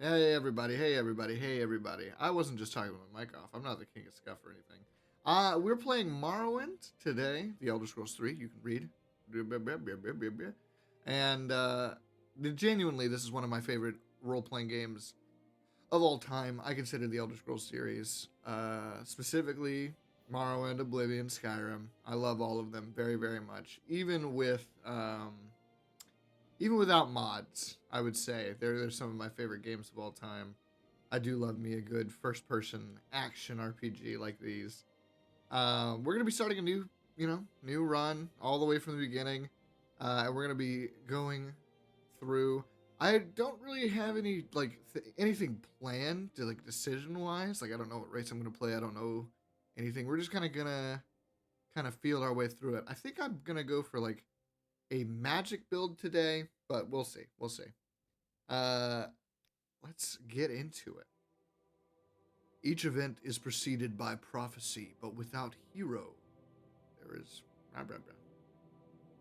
Hey everybody, hey everybody, hey everybody. I wasn't just talking with my mic off. I'm not the king of scuff or anything. We're playing Morrowind today, the Elder Scrolls 3, you can read. And genuinely, this is one of my favorite role-playing games of all time. I consider the Elder Scrolls series, specifically Morrowind, Oblivion, Skyrim. I love all of them very, very much. Even without mods, I would say they're some of my favorite games of all time. I do love me a good first-person action RPG like these. We're gonna be starting a new run all the way from the beginning, and we're gonna be going through. I don't really have anything planned to decision-wise. Like I don't know what race I'm gonna play. I don't know anything. We're just kind of gonna feel our way through it. I think I'm gonna go for a magic build today, but we'll see. We'll see. Uh, let's get into it. Each event is preceded by prophecy, but without hero, there is.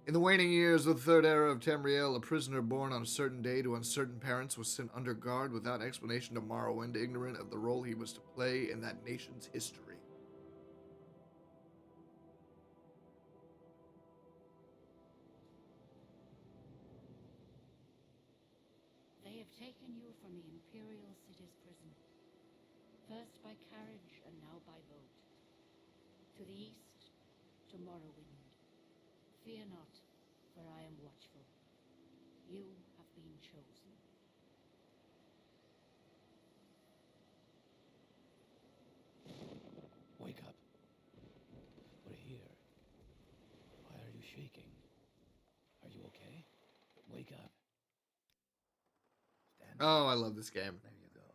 In the waning years of the third era of Tamriel, a prisoner born on a certain day to uncertain parents was sent under guard without explanation to Morrowind, ignorant of the role he was to play in that nation's history. They have taken you from the Imperial City's prison, first by carriage and now by boat. To the east, to Morrowind. Fear not, for I am watchful. You have been chosen. Wake up. We're here. Why are you shaking? Are you okay? Wake up. Stand Oh, up. I love this game. There you go.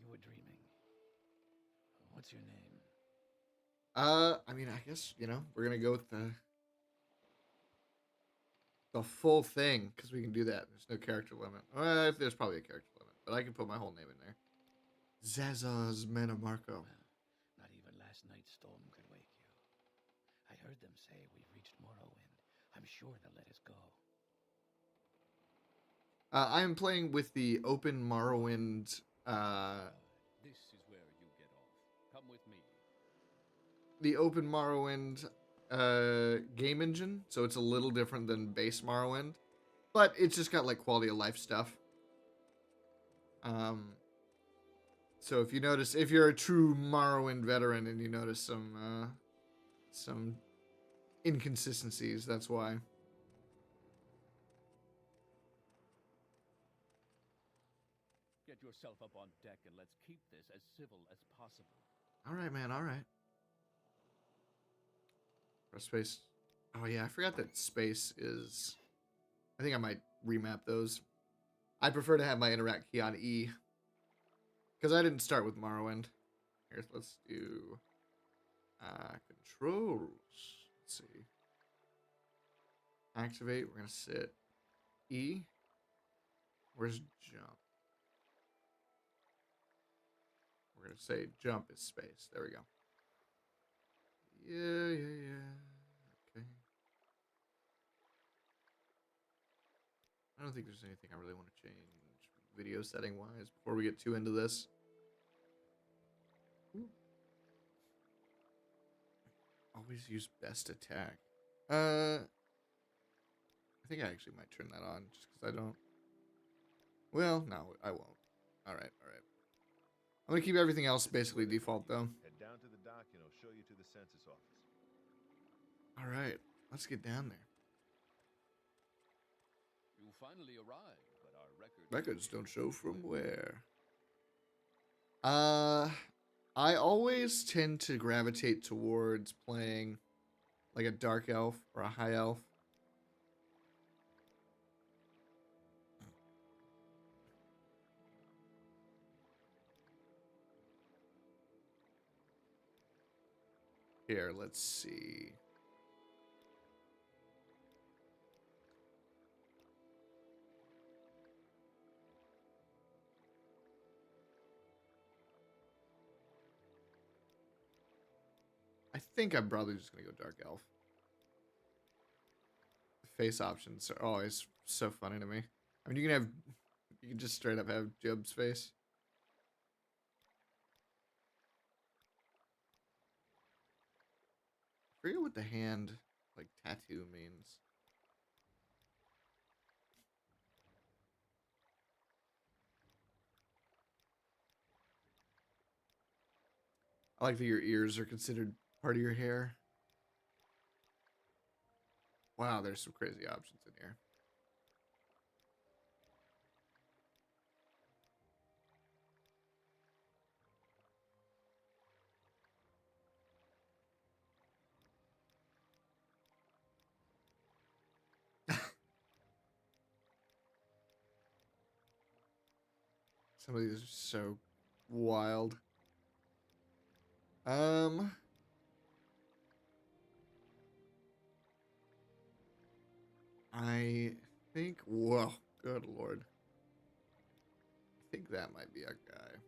You were dreaming. What's your name? I mean, I guess, we're gonna go with the full thing, because we can do that. There's no character limit. Well, there's probably a character limit, but I can put my whole name in there. Zazaz Manamarco. Well, not even last night's storm could wake you. I heard them say we've reached Morrowind. I'm sure they'll let us go. I am playing with the open Morrowind. This is where you get off. Come with me. The open Morrowind game engine, so it's a little different than base Morrowind, but it's just got quality of life stuff. So if you're a true Morrowind veteran and you notice some inconsistencies, that's why. Get yourself up on deck and let's keep this as civil as possible. All right, man. All right. Press space. Oh yeah, I forgot that space is. I think I might remap those. I prefer to have my interact key on E, because I didn't start with Morrowind. Here, let's do controls. Let's see. Activate. We're gonna sit E. Where's jump? We're gonna say jump is space. There we go. Yeah. Okay. I don't think there's anything I really want to change video setting wise before we get too into this. Ooh. Always use best attack. I think I actually might turn that on just because I don't. Well, no, I won't. All right. I'm gonna keep everything else basically default though. Head down to the dock and I'll show you to the census office. All right, let's get down there. You finally arrived, but our Records don't show from where. I always tend to gravitate towards playing like a dark elf or a high elf. Here, let's see. I think I'm probably just gonna go dark elf. The face options are always so funny to me. I mean, you can have You can just straight up have Job's face. I forget what the hand, like, tattoo means. I like that your ears are considered part of your hair. Wow, there's some crazy options in here. Some of these are so wild. I think, whoa, good lord. I think that might be our guy.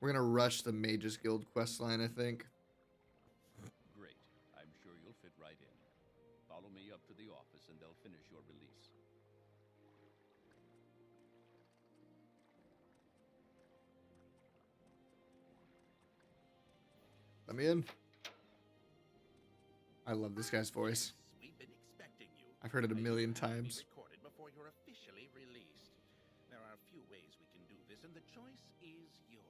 We're gonna rush the Mages Guild questline, I think. Great. I'm sure you'll fit right in. Follow me up to the office and they'll finish your release. Let me in. I love this guy's voice. We've been expecting you. I've heard it a million It has to be times. recorded before you're officially released. There are a few ways we can do this, and the choice is yours.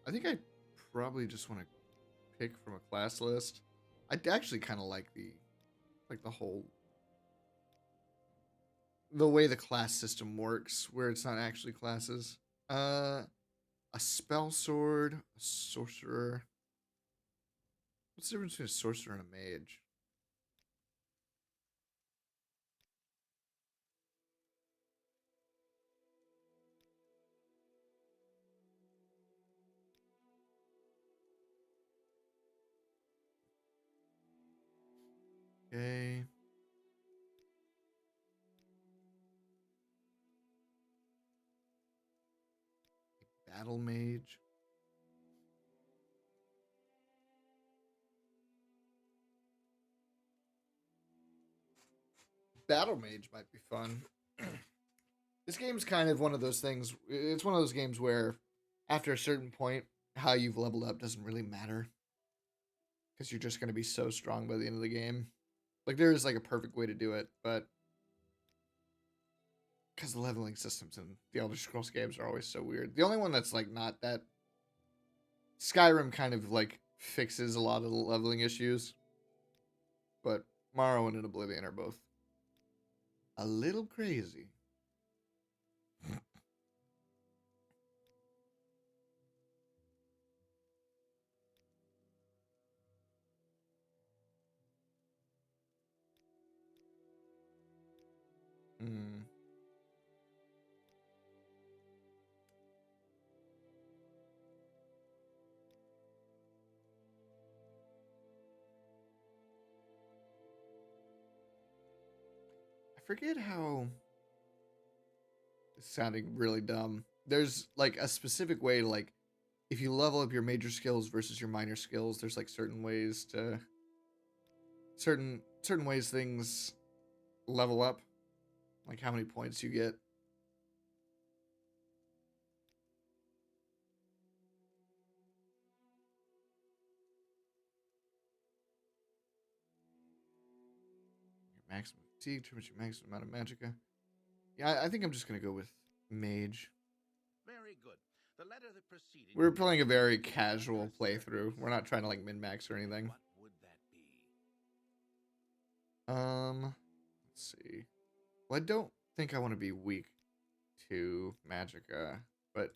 I think I probably just want to pick from a class list. I actually kind of like the whole, the way the class system works, where it's not actually classes. A spell sword, a sorcerer. What's the difference between a sorcerer and a mage? Okay. Battle mage. Battle mage might be fun. This game's kind of one of those things. It's one of those games where, after a certain point, how you've leveled up doesn't really matter, because you're just going to be so strong by the end of the game. Like, there is like a perfect way to do it, but because the leveling systems in the Elder Scrolls games are always so weird. The only one that's like not that, Skyrim kind of like fixes a lot of the leveling issues, but Morrowind and Oblivion are both a little crazy. Hmm. I forget how, it's sounding really dumb. There's like a specific way to, like, if you level up your major skills versus your minor skills, there's like certain ways to, certain ways things level up, like how many points you get. Your maximum fatigue determines your maximum amount of magicka. Yeah, I think I'm just gonna go with mage. Very good. The letter that preceded We're you playing a is very the casual letter playthrough. We're not trying to like min max or anything. What would that be? Let's see. Well, I don't think I want to be weak to magicka, but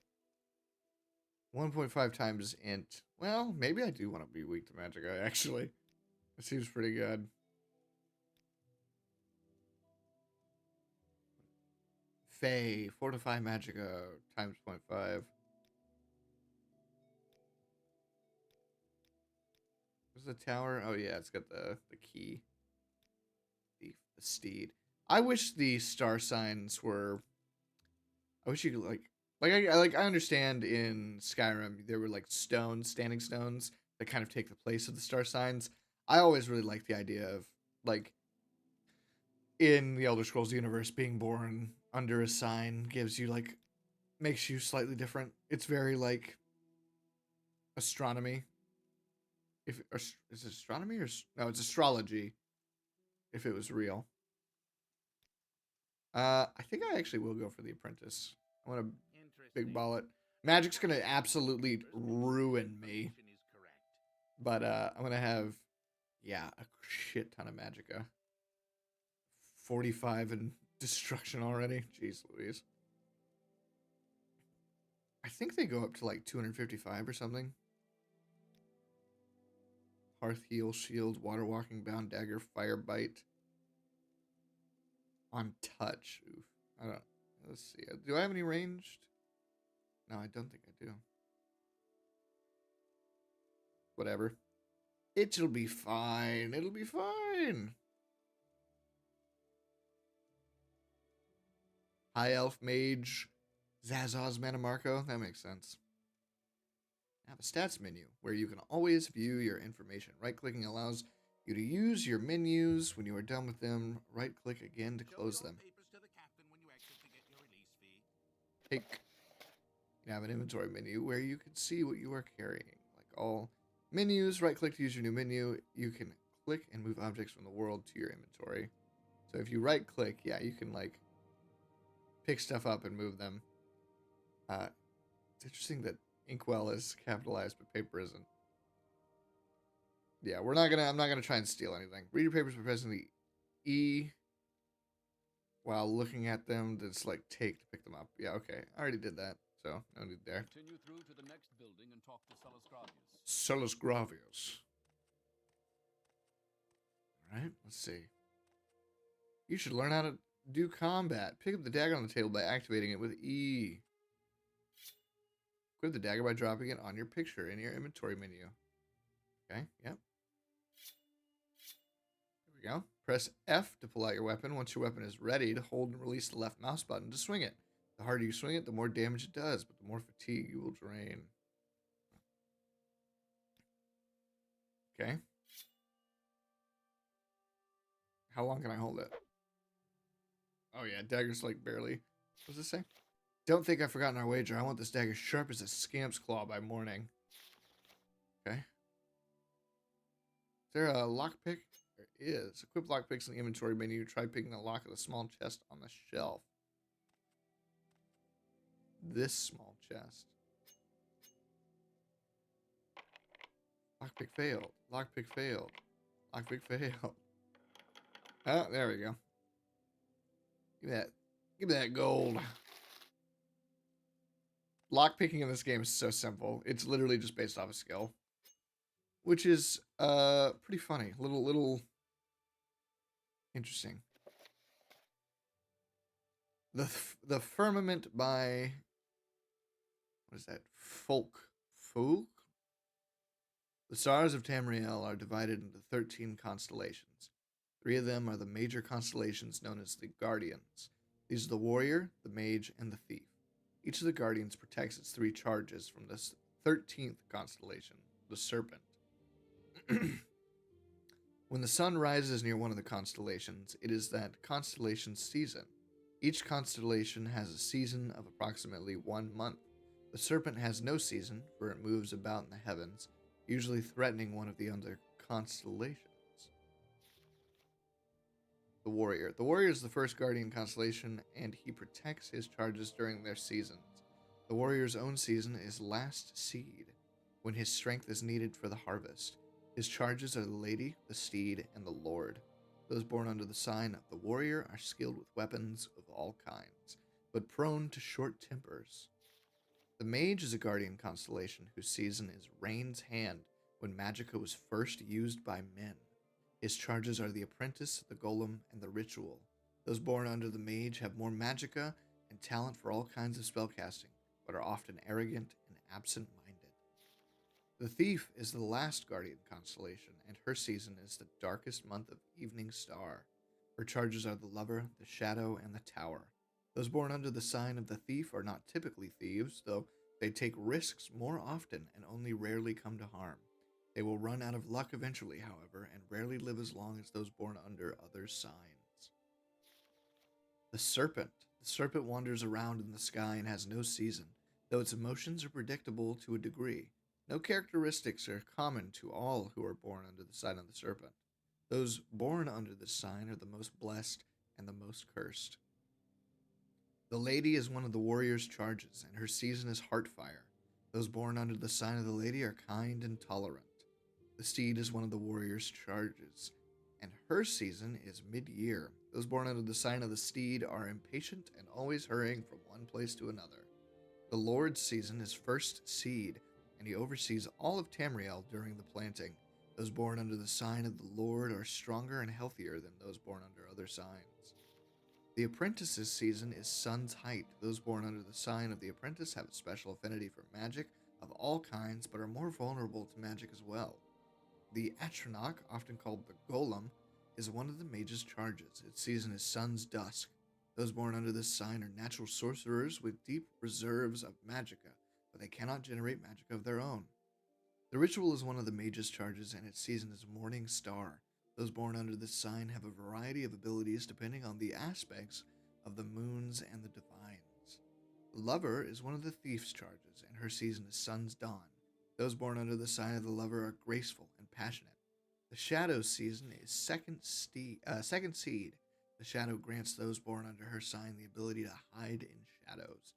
1.5 times int. Well, maybe I do want to be weak to magicka, actually. That seems pretty good. Fey, fortify magicka times 0.5. What's the tower? Oh yeah, it's got the key. The steed. I wish the star signs were, I wish you could like I understand in Skyrim there were like stones, standing stones that kind of take the place of the star signs. I always really like the idea of, like, in the Elder Scrolls universe, being born under a sign gives you, like, makes you slightly different. It's very, like, astronomy. Is it astronomy or no? It's astrology. If it was real, I think I actually will go for the apprentice. I want to big ball it. Magic's gonna absolutely ruin me, but I'm gonna have, yeah, a shit ton of magicka. 45 and destruction already. Jeez Louise. I think they go up to like 255 or something. Hearth heal, shield, water walking, bound dagger, fire bite. On touch. Oof. I don't. Let's see. Do I have any ranged? No, I don't think I do. Whatever. It'll be fine. It'll be fine. High elf mage, Zazaz Manamarco. That makes sense. I have a stats menu where you can always view your information. Right-clicking allows you to use your menus. When you are done with them, right-click again to close them. Take. You have an inventory menu where you can see what you are carrying. Like all menus, right-click to use your new menu. You can click and move objects from the world to your inventory. So if you right-click, yeah, you can, like, pick stuff up and move them. It's interesting that Inkwell is capitalized, but paper isn't. Yeah, I'm not gonna try and steal anything. Read your papers by pressing the E while looking at them. That's like take to pick them up. Yeah, okay. I already did that, so no need there. Continue through to the next building and talk to Solus Gravius. Solus Gravius. Alright, let's see. You should learn how to do combat. Pick up the dagger on the table by activating it with E. Equip the dagger by dropping it on your picture in your inventory menu. Okay, yep. There we go. Press F to pull out your weapon. Once your weapon is ready, to hold and release the left mouse button to swing it. The harder you swing it, the more damage it does, but the more fatigue you will drain. Okay. How long can I hold it? Oh yeah, dagger's like barely. What does it say? Don't think I've forgotten our wager. I want this dagger sharp as a scamp's claw by morning. Okay. Is there a lockpick? There is. Equip lockpicks in the inventory menu. Try picking the lock of the small chest on the shelf. This small chest. Lockpick failed. Lockpick failed. Lockpick failed. Oh, there we go. Give me that. Give me that gold. Lockpicking in this game is so simple. It's literally just based off a skill, which is pretty funny. Little interesting. The Firmament by, what is that? Folk. The stars of Tamriel are divided into 13 constellations. 3 of them are the major constellations known as the Guardians. These are the Warrior, the Mage, and the Thief. Each of the Guardians protects its 3 charges from this 13th constellation, the Serpent. When the sun rises near one of the constellations, it is that constellation's season. Each constellation has a season of approximately 1 month. The Serpent has no season, for it moves about in the heavens, usually threatening one of the other constellations. The Warrior. The Warrior is the first Guardian constellation, and he protects his charges during their seasons. The Warrior's own season is Last Seed, when his strength is needed for the harvest. His charges are the Lady, the Steed, and the Lord. Those born under the sign of the Warrior are skilled with weapons of all kinds, but prone to short tempers. The Mage is a Guardian constellation whose season is Rain's Hand, when magicka was first used by men. His charges are the Apprentice, the Golem, and the Ritual. Those born under the Mage have more magicka and talent for all kinds of spellcasting, but are often arrogant and absent-minded. The Thief is the last Guardian constellation, and her season is the darkest month of Evening Star. Her charges are the Lover, the Shadow, and the Tower. Those born under the sign of the Thief are not typically thieves, though they take risks more often and only rarely come to harm. They will run out of luck eventually, however, and rarely live as long as those born under other signs. The serpent. The serpent wanders around in the sky and has no season, though its emotions are predictable to a degree. No characteristics are common to all who are born under the sign of the serpent. Those born under this sign are the most blessed and the most cursed. The lady is one of the warrior's charges, and her season is heartfire. Those born under the sign of the lady are kind and tolerant. The steed is one of the warrior's charges, and her season is mid-year. Those born under the sign of the steed are impatient and always hurrying from one place to another. The Lord's season is first seed, and he oversees all of Tamriel during the planting. Those born under the sign of the Lord are stronger and healthier than those born under other signs. The apprentice's season is sun's height. Those born under the sign of the apprentice have a special affinity for magic of all kinds, but are more vulnerable to magic as well. The Atronach, often called the Golem, is one of the mage's charges. Its season is sun's dusk. Those born under this sign are natural sorcerers with deep reserves of magicka, but they cannot generate magicka of their own. The ritual is one of the mage's charges, and its season is morning star. Those born under this sign have a variety of abilities depending on the aspects of the moons and the divines. The lover is one of the thief's charges, and her season is sun's dawn. Those born under the sign of the lover are graceful and passionate. The shadow's season is second seed. The shadow grants those born under her sign the ability to hide in shadows.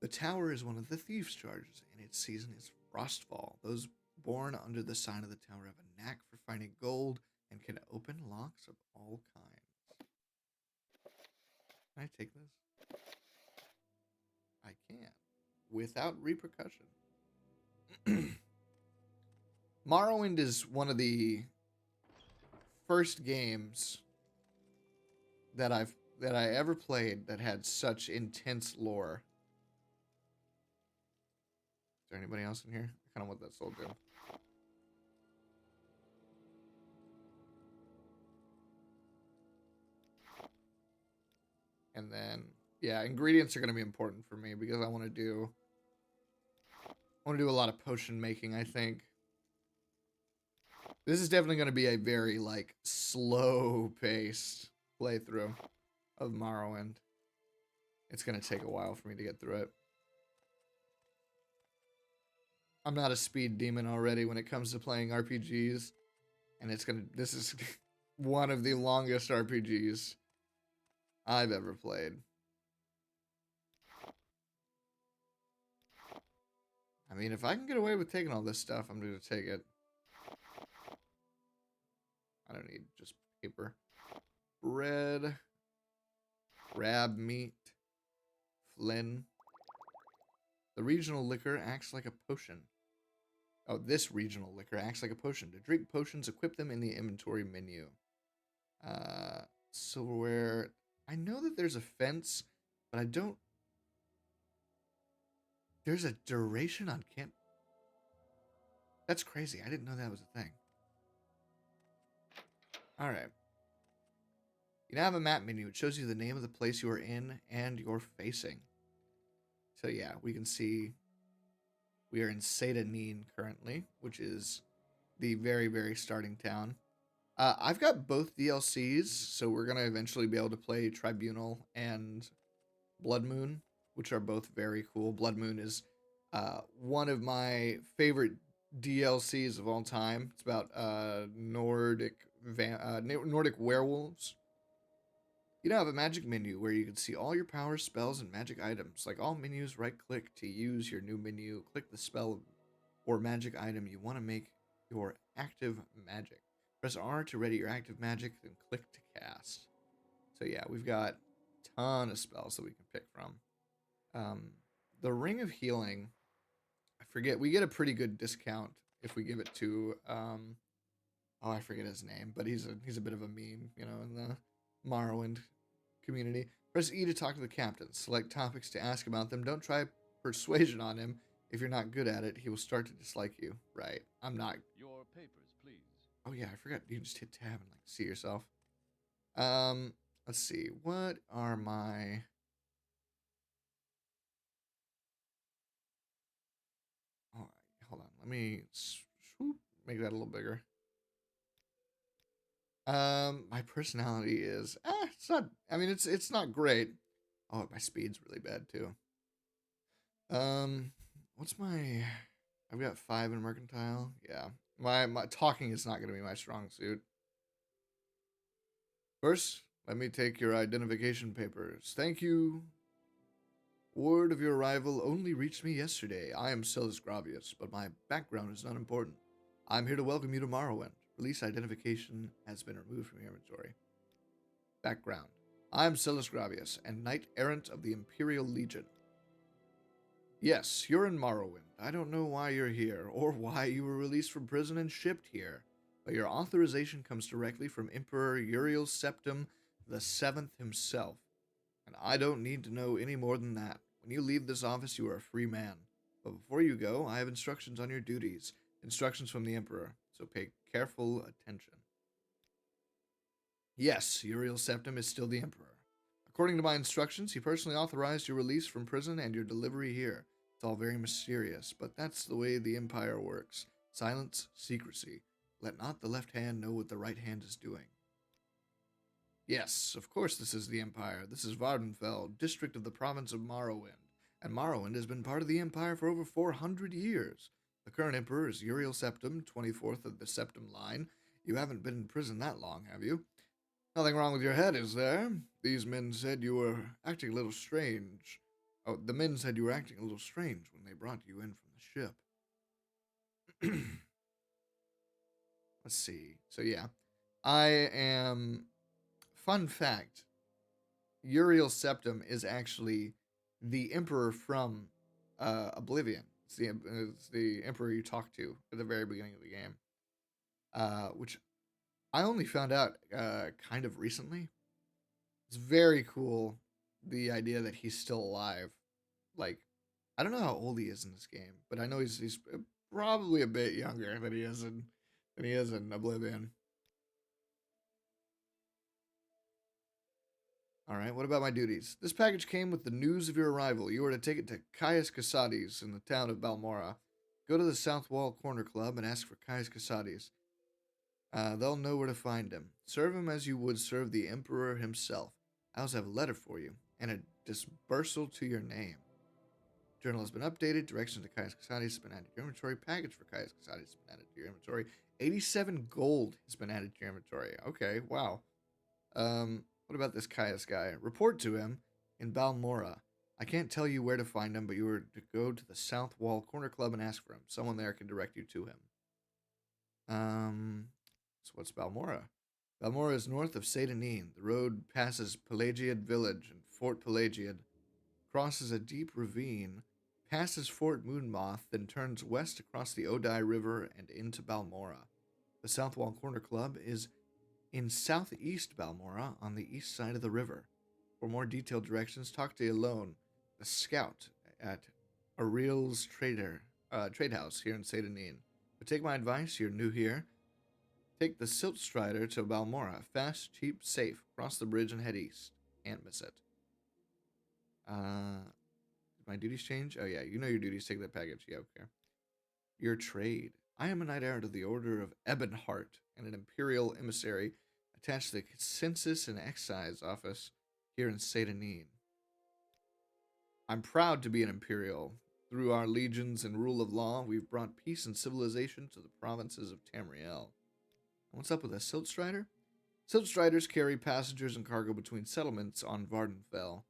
The tower is one of the thief's charges, and its season is frostfall. Those born under the sign of the tower have a knack for finding gold and can open locks of all kinds. Can I take this? I can, without repercussion. Morrowind is one of the first games that I ever played that had such intense lore. Is there anybody else in here? I kind of want that soul gem. And then, yeah, ingredients are going to be important for me because I want to do a lot of potion making, I think. This is definitely going to be a very, like, slow-paced playthrough of Morrowind. It's going to take a while for me to get through it. I'm not a speed demon already when it comes to playing RPGs. And this is one of the longest RPGs I've ever played. I mean, if I can get away with taking all this stuff, I'm going to take it. I don't need just paper. Bread. Crab meat. Flynn. The regional liquor acts like a potion. Oh, this regional liquor acts like a potion. To drink potions, equip them in the inventory menu. Silverware. I know that there's a fence, but I don't... There's a duration on camp. That's crazy. I didn't know that was a thing. Alright. You now have a map menu. It shows you the name of the place you are in and you're facing. So yeah, we can see we are in Seyda currently, which is the very, very starting town. I've got both DLCs, so we're going to eventually be able to play Tribunal and Blood Moon, which are both very cool. Blood Moon is one of my favorite DLCs of all time. It's about Nordic werewolves. You now have a magic menu where you can see all your powers, spells, and magic items. Like all menus, right-click to use your new menu. Click the spell or magic item you want to make your active magic. Press R to ready your active magic, then click to cast. So yeah, we've got a ton of spells that we can pick from. The Ring of Healing, I forget, we get a pretty good discount if we give it to, I forget his name, but he's a bit of a meme, you know, in the Morrowind community. Press E to talk to the captain. Select topics to ask about them. Don't try persuasion on him. If you're not good at it, he will start to dislike you. Right. I'm not. Your papers, please. Oh yeah, I forgot. You can just hit tab and like see yourself. Let's see. What are my... All right, hold on. Let me swoop make that a little bigger. My personality is it's not. I mean, it's not great. Oh, my speed's really bad too. What's my? I've got 5 in mercantile. Yeah, my talking is not going to be my strong suit. First, let me take your identification papers. Thank you. Word of your arrival only reached me yesterday. I am Celis Gravius, but my background is not important. I'm here to welcome you to Morrowind. Release identification has been removed from your inventory. Background. I'm Celis Gravius, and Knight Errant of the Imperial Legion. Yes, you're in Morrowind. I don't know why you're here, or why you were released from prison and shipped here, but your authorization comes directly from Emperor Uriel Septim the Seventh himself, and I don't need to know any more than that. When you leave this office, you are a free man. But before you go, I have instructions on your duties, instructions from the Emperor, so pay careful attention. Yes, Uriel Septim is still the Emperor. According to my instructions, he personally authorized your release from prison and your delivery here. It's all very mysterious, but that's the way the Empire works. Silence, secrecy. Let not the left hand know what the right hand is doing. Yes, of course this is the Empire. This is Vardenfell, district of the province of Morrowind. And Morrowind has been part of the Empire for over 400 years. The current Emperor is Uriel Septim, 24th of the Septim line. You haven't been in prison that long, have you? Nothing wrong with your head, is there? These men said you were acting a little strange. Oh, the men said you were acting a little strange when they brought you in from the ship. Let's see. So, yeah. I am... Fun fact. Uriel Septim is actually the emperor from Oblivion. It's the emperor you talk to at the very beginning of the game. Which I only found out kind of recently. It's very cool, the idea that he's still alive. Like, I don't know how old he is in this game, but I know he's probably a bit younger than he is in Oblivion. All right, what about my duties? This package came with the news of your arrival. You are to take it to Caius Casades in the town of Balmora. Go to the South Wall Corner Club and ask for Caius Casades. They'll know where to find him. Serve him as you would serve the Emperor himself. I also have a letter for you, and a disbursal to your name. Journal has been updated. Directions to Caius Casades has been added to your inventory. Package for Caius Casades has been added to your inventory. 87 gold has been added to your inventory. Okay, wow. What about this Caius guy? Report to him in Balmora. I can't tell you where to find him, but you are to go to the South Wall Corner Club and ask for him. Someone there can direct you to him. So what's Balmora? Balmora is north of Sedanine. The road passes Pelagiad Village and Fort Pelagiad, crosses a deep ravine, passes Fort Moonmoth, then turns west across the Odai River and into Balmora. The South Wall Corner Club is in southeast Balmora on the east side of the river. For more detailed directions, talk to Elone, the scout at Ariel's trade house here in Sedanine. But take my advice, you're new here. Take the Silt Strider to Balmora. Fast, cheap, safe. Cross the bridge and head east. Can't miss it. Did my duties change? Oh yeah, you know your duties. Take that package. Yeah, okay. Your trade. I am a knight errant of the Order of Ebonheart and an imperial emissary attached to the Census and Excise office here in Sedanine. I'm proud to be an imperial. Through our legions and rule of law, we've brought peace and civilization to the provinces of Tamriel. What's up with a Silt Strider? Silt Striders carry passengers and cargo between settlements on Vardenfell.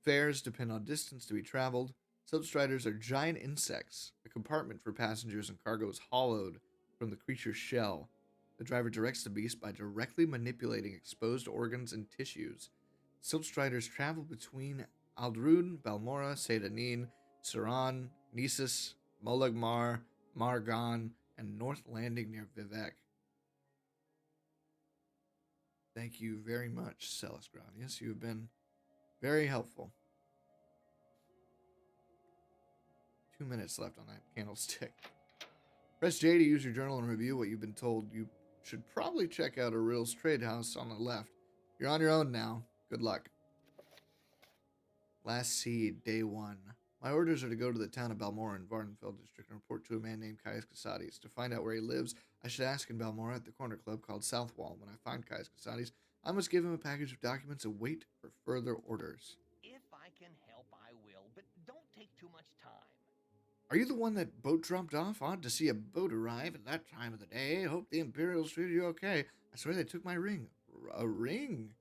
Fares depend on distance to be traveled. Silt Striders are giant insects. The compartment for passengers and cargo is hollowed from the creature's shell. The driver directs the beast by directly manipulating exposed organs and tissues. Silt Striders travel between Aldrun, Balmora, Sedanine, Suran, Nisus, Molagmar, Margon, and North Landing near Vivek. Thank you very much, Celis Gravius. You have been very helpful. 2 minutes left on that candlestick. Press J to use your journal and review what you've been told. You should probably check out Ariel's trade house on the left. You're on your own now. Good luck. Last seed, day 1. My orders are to go to the town of Balmora in Vardenfell district and report to a man named Caius Casades. To find out where he lives, I should ask in Balmora at the corner club called Southwall. When I find Caius Casades, I must give him a package of documents and wait for further orders. If I can help, I will, but don't take too much time. Are you the one that boat dropped off? Odd to see a boat arrive at that time of the day. Hope the Imperials treated you okay. I swear they took my ring. A ring?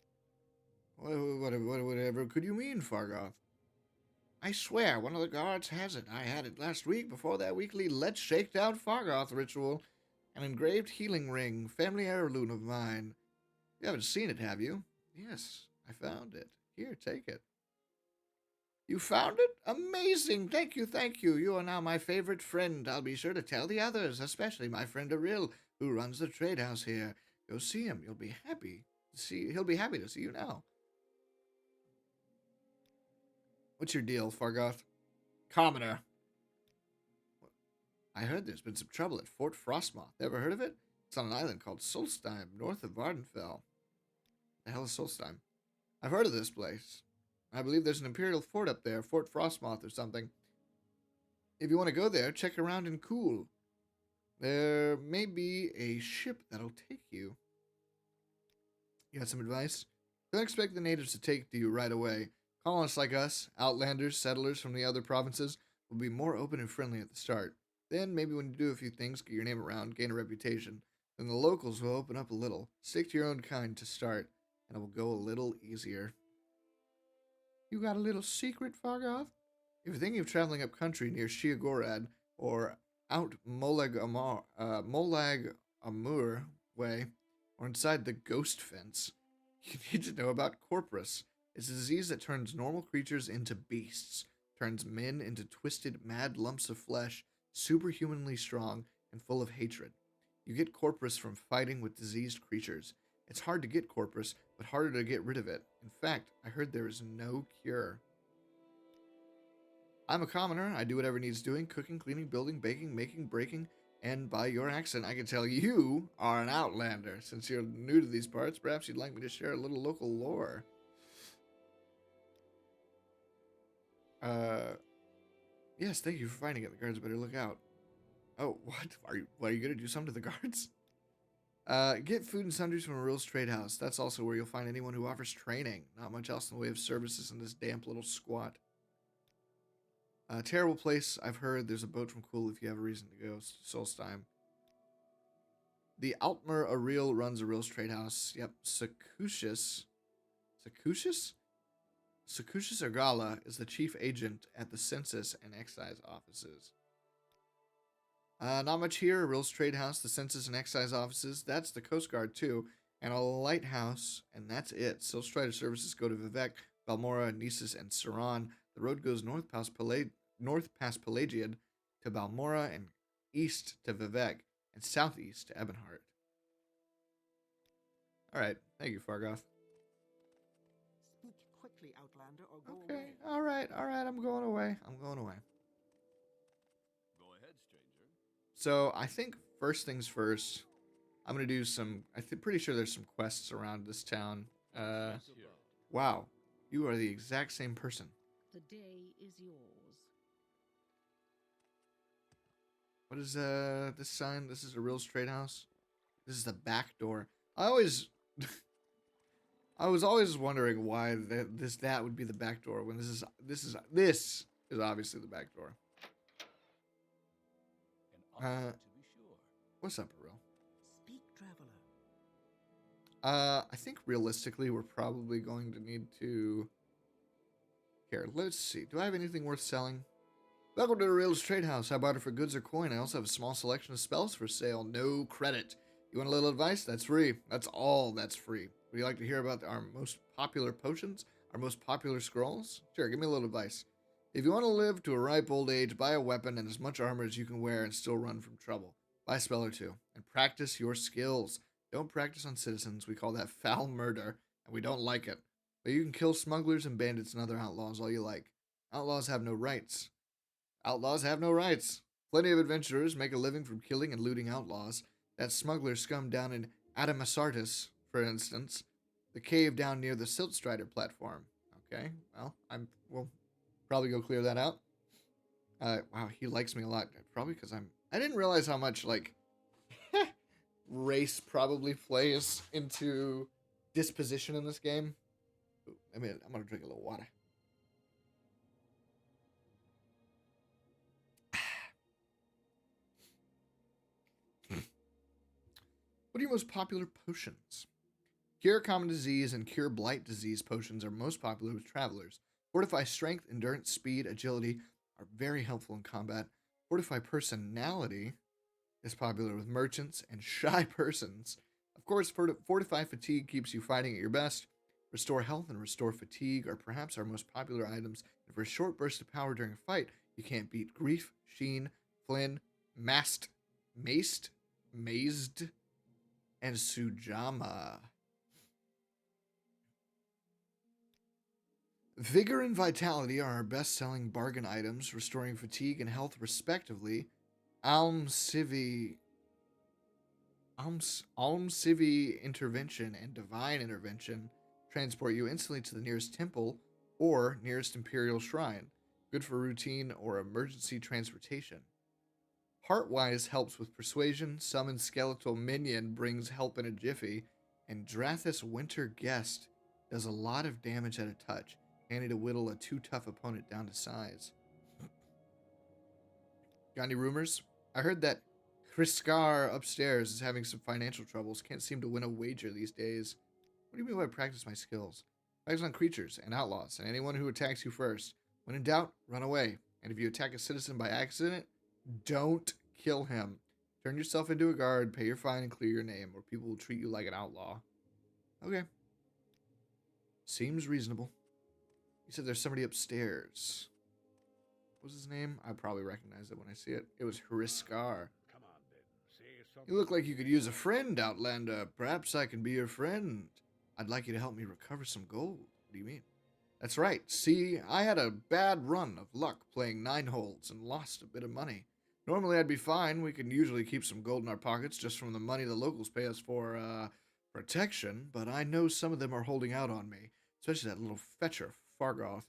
Whatever could you mean, Fargoth? I swear, one of the guards has it. I had it last week before their weekly Let's Shake Down Fargoth ritual. An engraved healing ring, family heirloom of mine. You haven't seen it, have you? Yes, I found it. Here, take it. You found it? Amazing! Thank you, thank you. You are now my favorite friend. I'll be sure to tell the others, especially my friend Aril, who runs the trade house here. Go see him. He'll be happy to see you now. What's your deal, Fargoth? Commoner. I heard there's been some trouble at Fort Frostmoth. Ever heard of it? It's on an island called Solstheim, north of Vardenfell. The hell is Solstheim? I've heard of this place. I believe there's an Imperial fort up there, Fort Frostmoth or something. If you want to go there, check around and cool. There may be a ship that'll take you. You got some advice? Don't expect the natives to take to you right away. Colonists like us, outlanders, settlers from the other provinces, will be more open and friendly at the start. Then, maybe when you do a few things, get your name around, gain a reputation, then the locals will open up a little. Stick to your own kind to start, and it will go a little easier. You got a little secret, Fargoth? If you're thinking of traveling up country near Sheogorad or out Molag Amur way, or inside the Ghost Fence, you need to know about Corpus. It's a disease that turns normal creatures into beasts, turns men into twisted, mad lumps of flesh, superhumanly strong and full of hatred. You get Corpus from fighting with diseased creatures. It's hard to get Corpus, but harder to get rid of it. In fact, I heard there is no cure. I'm a commoner. I do whatever needs doing, cooking, cleaning, building, baking, making, breaking, and by your accent, I can tell you are an outlander. Since you're new to these parts, perhaps you'd like me to share a little local lore. Yes, thank you for finding it. The guards better look out. Oh, what? Are you gonna do something to the guards? Get food and sundries from Aril's trade house. That's also where you'll find anyone who offers training. Not much else in the way of services in this damp little squat. Terrible place. I've heard there's a boat from Cool if you have a reason to go. Solstheim. The Altmer Aril runs Aril's trade house. Yep. Sakushis Argala is the chief agent at the census and excise offices. Not much here. Aril's trade house, the census and excise offices. That's the Coast Guard too, and a lighthouse, and that's it. Still Strider services go to Vivek, Balmora, Nisus, and Saran. The road goes north past Pelagiad to Balmora and east to Vivek and southeast to Ebonheart. All right, thank you, Fargoth. Speak quickly, Outlander, or go Okay, away. all right, I'm going away. Go ahead, stranger. So I think first things first, I'm gonna do some. Pretty sure there's some quests around this town. Wow, you are the exact same person. The day is yours. What is this sign? This is a real trade house. This is the back door. I was always wondering why that would be the back door when this is obviously the back door. An honor, to be sure. What's up, Aril? Speak, traveler. I think realistically we're probably going to need to. Here, let's see. Do I have anything worth selling? Welcome to the Real's Trade House. I barter for goods or coin. I also have a small selection of spells for sale. No credit. You want a little advice? That's free. That's all that's free. Would you like to hear about our most popular potions? Our most popular scrolls? Sure, give me a little advice. If you want to live to a ripe old age, buy a weapon and as much armor as you can wear and still run from trouble. Buy a spell or two. And practice your skills. Don't practice on citizens. We call that foul murder, and we don't like it. But you can kill smugglers and bandits and other outlaws all you like. Outlaws have no rights. Outlaws have no rights. Plenty of adventurers make a living from killing and looting outlaws. That smuggler scum down in Adamasartis, for instance. The cave down near the Siltstrider platform. Okay, well, we'll probably go clear that out. Wow, he likes me a lot. Probably because I didn't realize how much, like, race probably plays into disposition in this game. Ooh, I'm gonna drink a little water. What are your most popular potions? Cure common disease and cure blight disease potions are most popular with travelers. Fortify strength, endurance, speed, agility are very helpful in combat. Fortify personality is popular with merchants and shy persons. Of course, fortify fatigue keeps you fighting at your best. Restore health and restore fatigue are perhaps our most popular items. And for a short burst of power during a fight, you can't beat grief, sheen, Flynn, mazed, and Sujama. Vigor and Vitality are our best selling bargain items, restoring fatigue and health respectively. Almcivi Intervention and Divine Intervention transport you instantly to the nearest temple or nearest Imperial Shrine, good for routine or emergency transportation. Heartwise helps with persuasion, Summon Skeletal Minion brings help in a jiffy, and Drathis Winter Guest does a lot of damage at a touch, handy to whittle a too tough opponent down to size. Got any rumors? I heard that Hriskar upstairs is having some financial troubles, can't seem to win a wager these days. What do you mean by practice my skills? Practice on creatures and outlaws and anyone who attacks you first. When in doubt, run away. And if you attack a citizen by accident, don't kill him. Turn yourself into a guard, pay your fine, and clear your name, or people will treat you like an outlaw. Okay. Seems reasonable. You said there's somebody upstairs. What was his name? I probably recognize it when I see it. It was Hriskar. Come on, then. Say something. You look like you could use a friend, Outlander. Perhaps I can be your friend. I'd like you to help me recover some gold. What do you mean? That's right. See, I had a bad run of luck playing 9 holes and lost a bit of money. Normally I'd be fine. We can usually keep some gold in our pockets just from the money the locals pay us for, protection, but I know some of them are holding out on me, especially that little fetcher, Fargoth.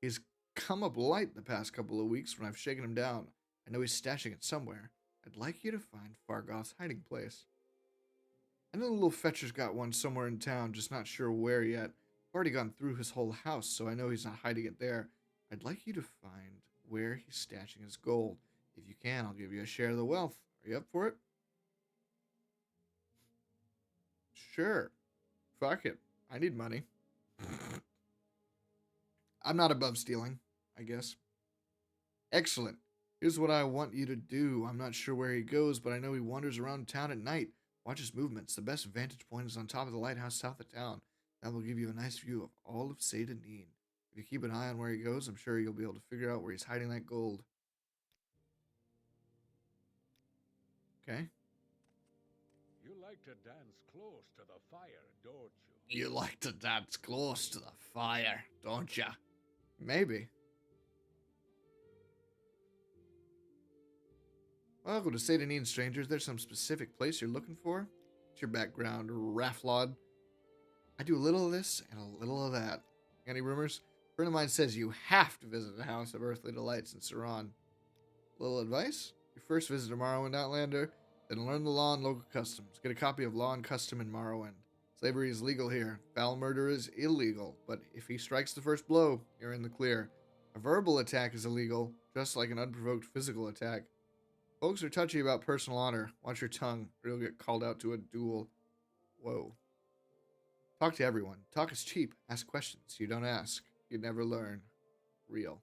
He's come up light the past couple of weeks when I've shaken him down. I know he's stashing it somewhere. I'd like you to find Fargoth's hiding place. I know the little fetcher's got one somewhere in town, just not sure where yet. I've already gone through his whole house, so I know he's not hiding it there. I'd like you to find where he's stashing his gold. If you can, I'll give you a share of the wealth. Are you up for it? Sure. Fuck it. I need money. I'm not above stealing, I guess. Excellent. Here's what I want you to do. I'm not sure where he goes, but I know he wanders around town at night. Watch his movements. The best vantage point is on top of the lighthouse south of town. That will give you a nice view of all of Sadanin. If you keep an eye on where he goes, I'm sure you'll be able to figure out where he's hiding that gold. Okay. You like to dance close to the fire, don't you? You like to dance close to the fire, don't ya? Maybe. Welcome to Sadanin, strangers. There's some specific place you're looking for? What's your background, Rafflod? I do a little of this and a little of that. Any rumors? A friend of mine says you have to visit the House of Earthly Delights in Saran. Little advice? Your first visit to Morrowind, Outlander, then learn the law and local customs. Get a copy of Law and Custom in Morrowind. Slavery is legal here. Foul murder is illegal, but if he strikes the first blow, you're in the clear. A verbal attack is illegal, just like an unprovoked physical attack. Folks are touchy about personal honor. Watch your tongue, or you'll get called out to a duel. Whoa. Talk to everyone. Talk is cheap. Ask questions. You don't ask. You never learn. Real.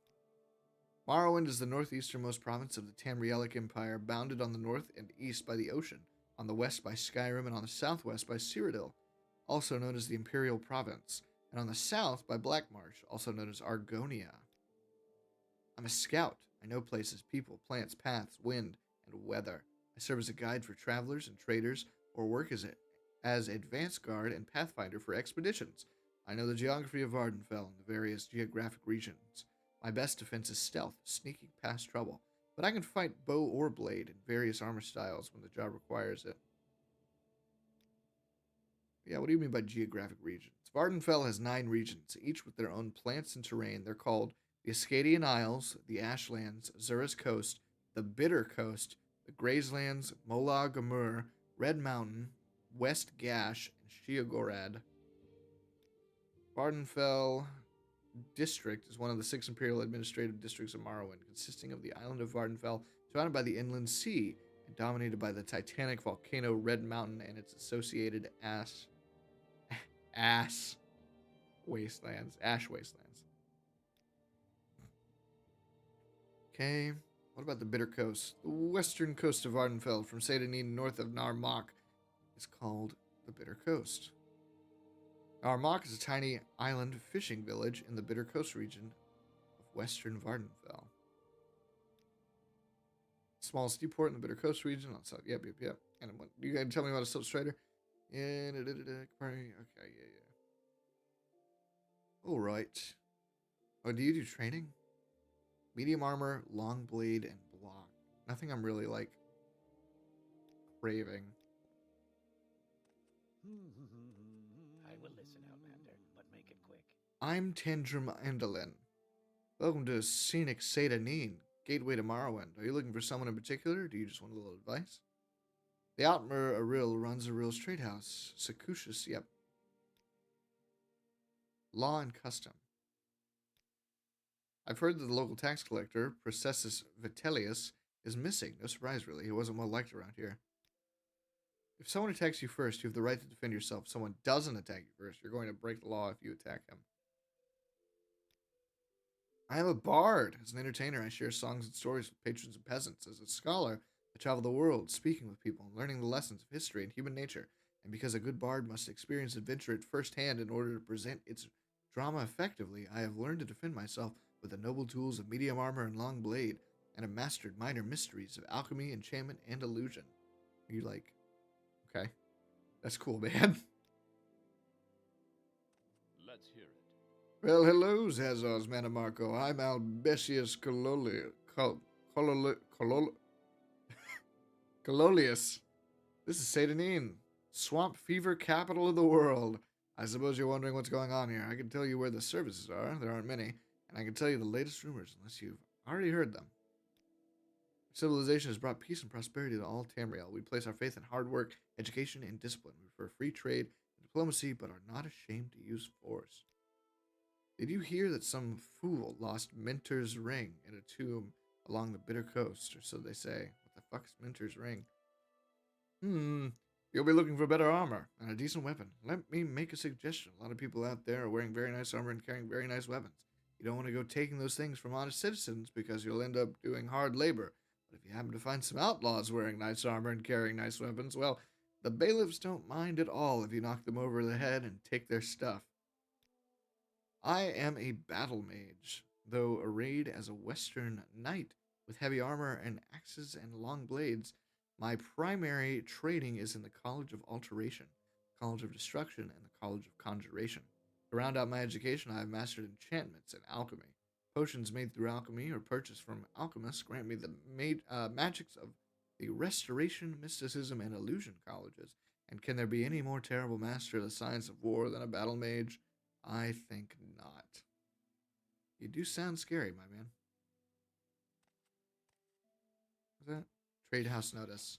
Morrowind is the northeasternmost province of the Tamrielic Empire, bounded on the north and east by the ocean, on the west by Skyrim, and on the southwest by Cyrodiil, also known as the Imperial Province, and on the south by Blackmarsh, also known as Argonia. I'm a scout. I know places, people, plants, paths, wind, and weather. I serve as a guide for travelers and traders, or work as advance guard and pathfinder for expeditions. I know the geography of Vardenfell and the various geographic regions. My best defense is stealth, sneaking past trouble, but I can fight bow or blade in various armor styles when the job requires it. Yeah, what do you mean by geographic regions? Vardenfell has 9 regions, each with their own plants and terrain. They're called the Ascadian Isles, the Ashlands, Zurus Coast, the Bitter Coast, the Grayslands, Molag Amur, Red Mountain, West Gash, and Sheogorad. Vardenfell District is one of the 6 imperial administrative districts of Morrowind, consisting of the island of Vardenfell, surrounded by the inland sea, and dominated by the titanic volcano Red Mountain and its associated ash wastelands. Okay, what about the Bitter Coast? The western coast of Vardenfell, from Seydanin north of Narmak, is called the Bitter Coast. Narmak is a tiny island fishing village in the Bitter Coast region of western Vardenfell. Small seaport in the Bitter Coast region on south. Yep. And what, you gotta tell me about a substrader? Yeah. Okay. Yeah. All right. Oh, do you do training? Medium armor, long blade, and block. Nothing I'm really like craving. I will listen, Outlander, but make it quick. I'm Tandrum Andalin. Welcome to scenic Seydanin, gateway to Morrowind. Are you looking for someone in particular, or do you just want a little advice? The Outmer Aril runs Aril's trade house. Sakushus, yep. Law and custom. I've heard that the local tax collector, Processus Vitellius, is missing. No surprise, really. He wasn't well liked around here. If someone attacks you first, you have the right to defend yourself. If someone doesn't attack you first, you're going to break the law if you attack him. I am a bard. As an entertainer, I share songs and stories with patrons and peasants. As a scholar, I travel the world, speaking with people and learning the lessons of history and human nature. And because a good bard must experience adventure at first hand in order to present its drama effectively, I have learned to defend myself with the noble tools of medium armor and long blade, and have mastered minor mysteries of alchemy, enchantment, and illusion. Are you like, okay, that's cool, man. Let's hear it. Well, hello, Zazos Manamarco. I'm Albesius Cololius. This is Seydanin, swamp fever capital of the world. I suppose you're wondering what's going on here. I can tell you where the services are. There aren't many. And I can tell you the latest rumors, unless you've already heard them. Civilization has brought peace and prosperity to all Tamriel. We place our faith in hard work, education, and discipline. We prefer free trade and diplomacy, but are not ashamed to use force. Did you hear that some fool lost Minter's ring in a tomb along the Bitter Coast? Or so they say. What the fuck's Minter's ring? You'll be looking for better armor and a decent weapon. Let me make a suggestion. A lot of people out there are wearing very nice armor and carrying very nice weapons. You don't want to go taking those things from honest citizens because you'll end up doing hard labor. But if you happen to find some outlaws wearing nice armor and carrying nice weapons, well, the bailiffs don't mind at all if you knock them over the head and take their stuff. I am a battle mage, though arrayed as a western knight with heavy armor and axes and long blades. My primary training is in the College of Alteration, College of Destruction, and the College of Conjuration. To round out my education, I have mastered enchantments and alchemy. Potions made through alchemy or purchased from alchemists grant me the magics of the Restoration, Mysticism, and Illusion colleges. And can there be any more terrible master of the science of war than a battle mage? I think not. You do sound scary, my man. What's that? Trade house notice.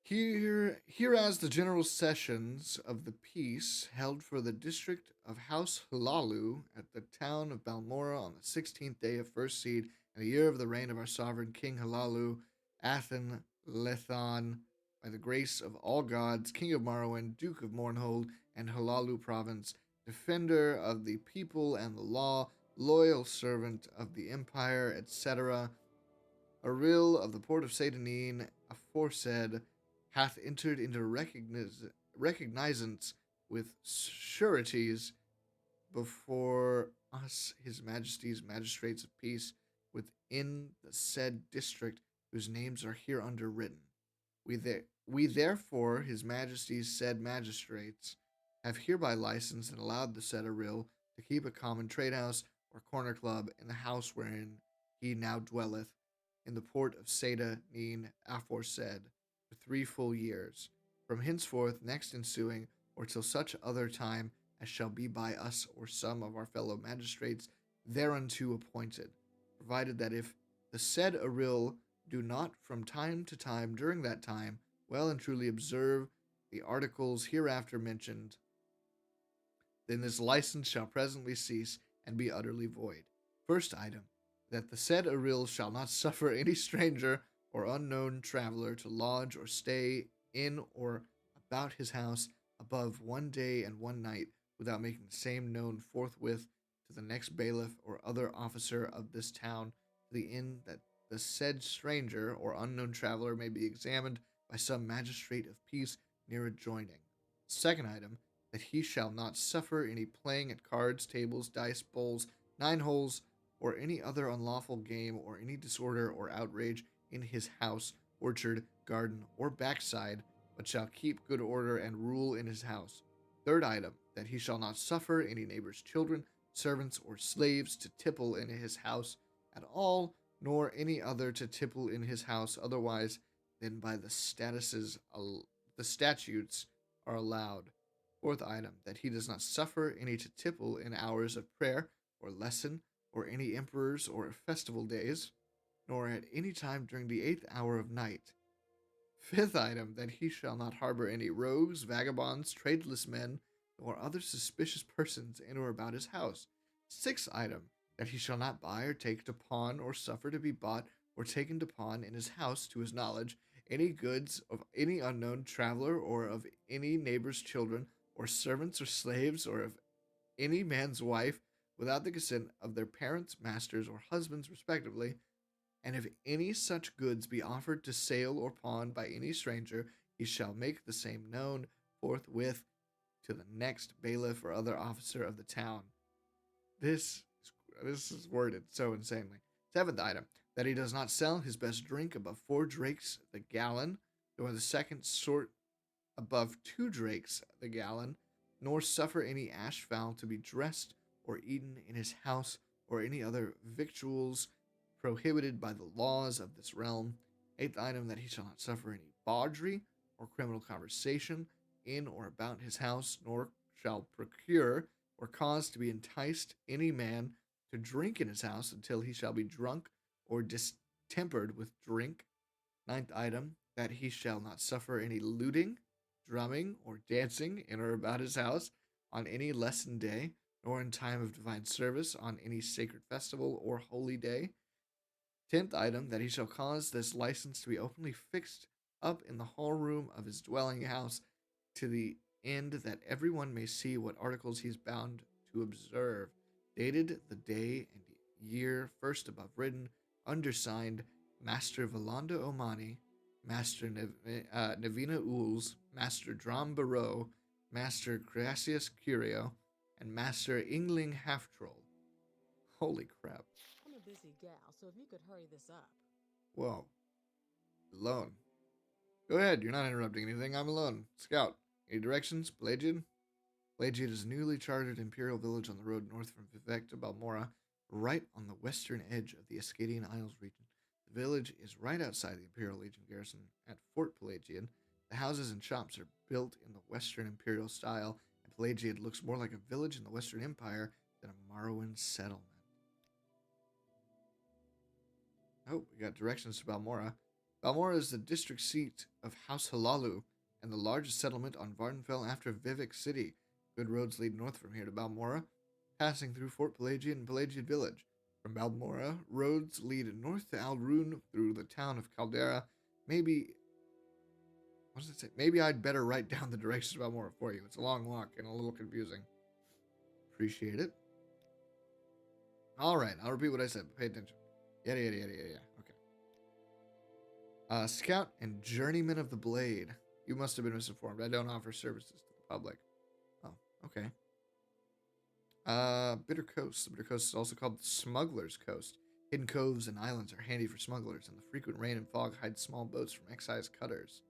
Hereas the general sessions of the peace held for the district of House Hlalu at the town of Balmora on the 16th day of first seed in the year of the reign of our sovereign King Hlalu, Athen Lethan, by the grace of all gods, King of Morrowind, Duke of Mournhold, and Hlalu province, defender of the people and the law, loyal servant of the empire, etc., Aril of the port of Seydanin, aforesaid, hath entered into recognizance with sureties before us, his majesty's magistrates of peace, within the said district, whose names are hereunder written. We therefore, his majesty's said magistrates, have hereby licensed and allowed the said Aril to keep a common trade house or corner club in the house wherein he now dwelleth, in the port of Seydanin aforesaid, for 3 full years, from henceforth next ensuing, or till such other time as shall be by us or some of our fellow magistrates thereunto appointed, provided that if the said Aril do not from time to time during that time well and truly observe the articles hereafter mentioned, then this license shall presently cease and be utterly void. First item, that the said Aril shall not suffer any stranger or unknown traveler to lodge or stay in or about his house above 1 day and 1 night without making the same known forthwith to the next bailiff or other officer of this town, to the end that the said stranger or unknown traveler may be examined by some magistrate of peace near adjoining. Second item, that he shall not suffer any playing at cards, tables, dice, bowls, nine holes, or any other unlawful game, or any disorder or outrage in his house, orchard, garden, or backside, but shall keep good order and rule in his house. Third item, that he shall not suffer any neighbor's children, servants, or slaves to tipple in his house at all, nor any other to tipple in his house otherwise than by the statutes are allowed. Fourth item, that he does not suffer any to tipple in hours of prayer or lesson or any emperor's or festival days, nor at any time during the 8th hour of night. Fifth item, that he shall not harbor any rogues, vagabonds, tradeless men, or other suspicious persons in or about his house. Sixth item, that he shall not buy or take to pawn or suffer to be bought or taken to pawn in his house, to his knowledge, any goods of any unknown traveler or of any neighbor's children or servants or slaves or of any man's wife without the consent of their parents, masters, or husbands respectively, and if any such goods be offered to sale or pawn by any stranger, he shall make the same known forthwith to the next bailiff or other officer of the town. This is worded so insanely. Seventh item, that he does not sell his best drink above 4 drakes the gallon, nor the second sort above 2 drakes the gallon, nor suffer any ash fowl to be dressed or eaten in his house, or any other victuals prohibited by the laws of this realm. Eighth item, that he shall not suffer any bawdry or criminal conversation in or about his house, nor shall procure or cause to be enticed any man to drink in his house until he shall be drunk or distempered with drink. Ninth item, that he shall not suffer any looting, drumming, or dancing in or about his house on any lesson day, nor in time of divine service on any sacred festival or holy day. 10th item, that he shall cause this license to be openly fixed up in the hall room of his dwelling house, to the end that everyone may see what articles he is bound to observe, dated the day and year first above written, undersigned, Master Valanda Omani, Master Navina Ools, Master Drom Barrow, Master Gracias Curio, and Master Ingling Half-Troll. Holy crap. I'm a busy gal, so if you could hurry this up. Whoa. Alone. Go ahead, you're not interrupting anything. I'm alone. Scout. Any directions? Pelagian? Pelagian is a newly chartered imperial village on the road north from Vivek to Balmora, right on the western edge of the Ascadian Isles region. The village is right outside the Imperial Legion garrison at Fort Pelagian. The houses and shops are built in the Western Imperial style, and Pelagian looks more like a village in the Western Empire than a Morrowind settlement. Oh, we got directions to Balmora. Balmora is the district seat of House Halalu and the largest settlement on Vardenfell after Vivek City. Good roads lead north from here to Balmora, passing through Fort Pelagian and Pelagian Village. From Balmora, roads lead north to Aldrune through the town of Caldera. Maybe I'd better write down the directions to Balmora for you. It's a long walk and a little confusing. Appreciate it. All right, I'll repeat what I said, but pay attention. Yada, yada, yada, yada, okay. Scout and Journeyman of the Blade. You must have been misinformed. I don't offer services to the public. Oh, okay. Bitter Coast. The Bitter Coast is also called the Smuggler's Coast. Hidden coves and islands are handy for smugglers, and the frequent rain and fog hide small boats from excise cutters.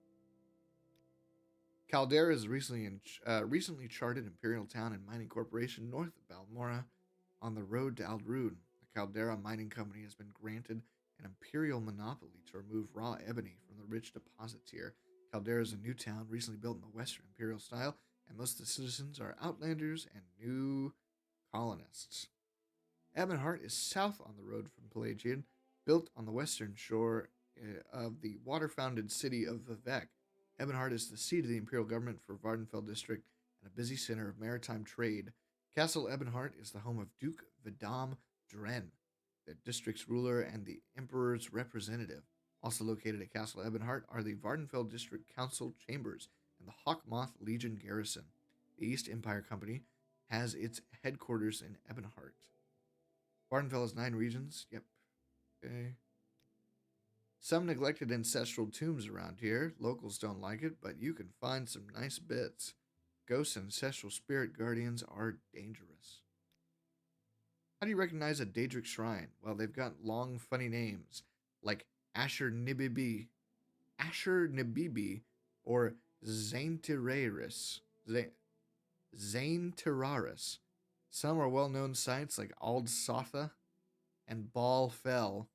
Caldera is a recently charted imperial town and mining corporation north of Balmora on the road to Aldrune. The Caldera Mining Company has been granted an imperial monopoly to remove raw ebony from the rich deposits here. Caldera is a new town recently built in the Western Imperial style, and most of the citizens are outlanders and new colonists. Ebonheart is south on the road from Pelagian, built on the western shore of the water-founded city of Vivec. Ebonheart is the seat of the imperial government for Vardenfell district and a busy center of maritime trade. Castle Ebonheart is the home of Duke Vidam Dren, the district's ruler and the emperor's representative. Also located at Castle Ebonheart are the Vardenfell District Council chambers and the Hawkmoth Legion garrison. The East Empire Company has its headquarters in Ebonheart. Vardenfell has 9 regions. Yep. Okay. Some neglected ancestral tombs around here. Locals don't like it, but you can find some nice bits. Ghosts and ancestral spirit guardians are dangerous. How do you recognize a Daedric shrine? Well, they've got long, funny names like Asher Nibibi, or Zaintiraris. Zaintiraris. Some are well-known sites like Ald Sotha and Bal Fell,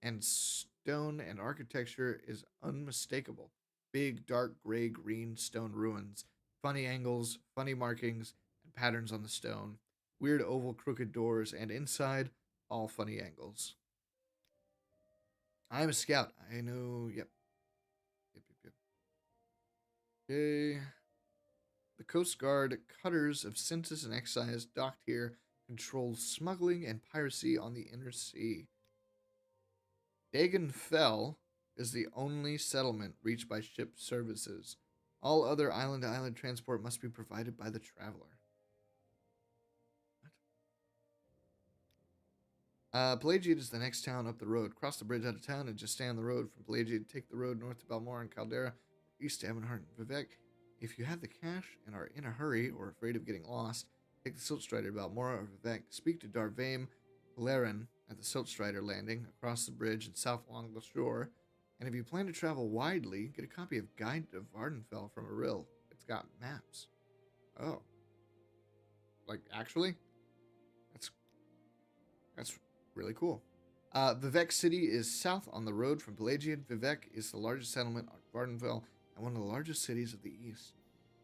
and stone and architecture is unmistakable. Big, dark, gray-green stone ruins, funny angles, funny markings, and patterns on the stone, weird oval crooked doors, and inside, all funny angles. I'm a scout. I know, yep. Yep. Okay. The Coast Guard cutters of census and excise docked here control smuggling and piracy on the inner sea. Dagon Fell is the only settlement reached by ship services. All other island-to-island transport must be provided by the traveler. Pelagiad is the next town up the road. Cross the bridge out of town and just stay on the road from Pelagiad. Take the road north to Balmora and Caldera, east to Ebonheart and Vivec. If you have the cash and are in a hurry or afraid of getting lost, take the Siltstrider to Balmora or Vivec. Speak to Darvaim Valerian at the Siltstrider landing across the bridge and south along the shore. And if you plan to travel widely, get a copy of Guide to Vardenfell from Aril. It's got maps. Oh. Like, actually? That's really cool. Vivec City is south on the road from Pelagiad. Vivec is the largest settlement on Vardenfell and one of the largest cities of the east.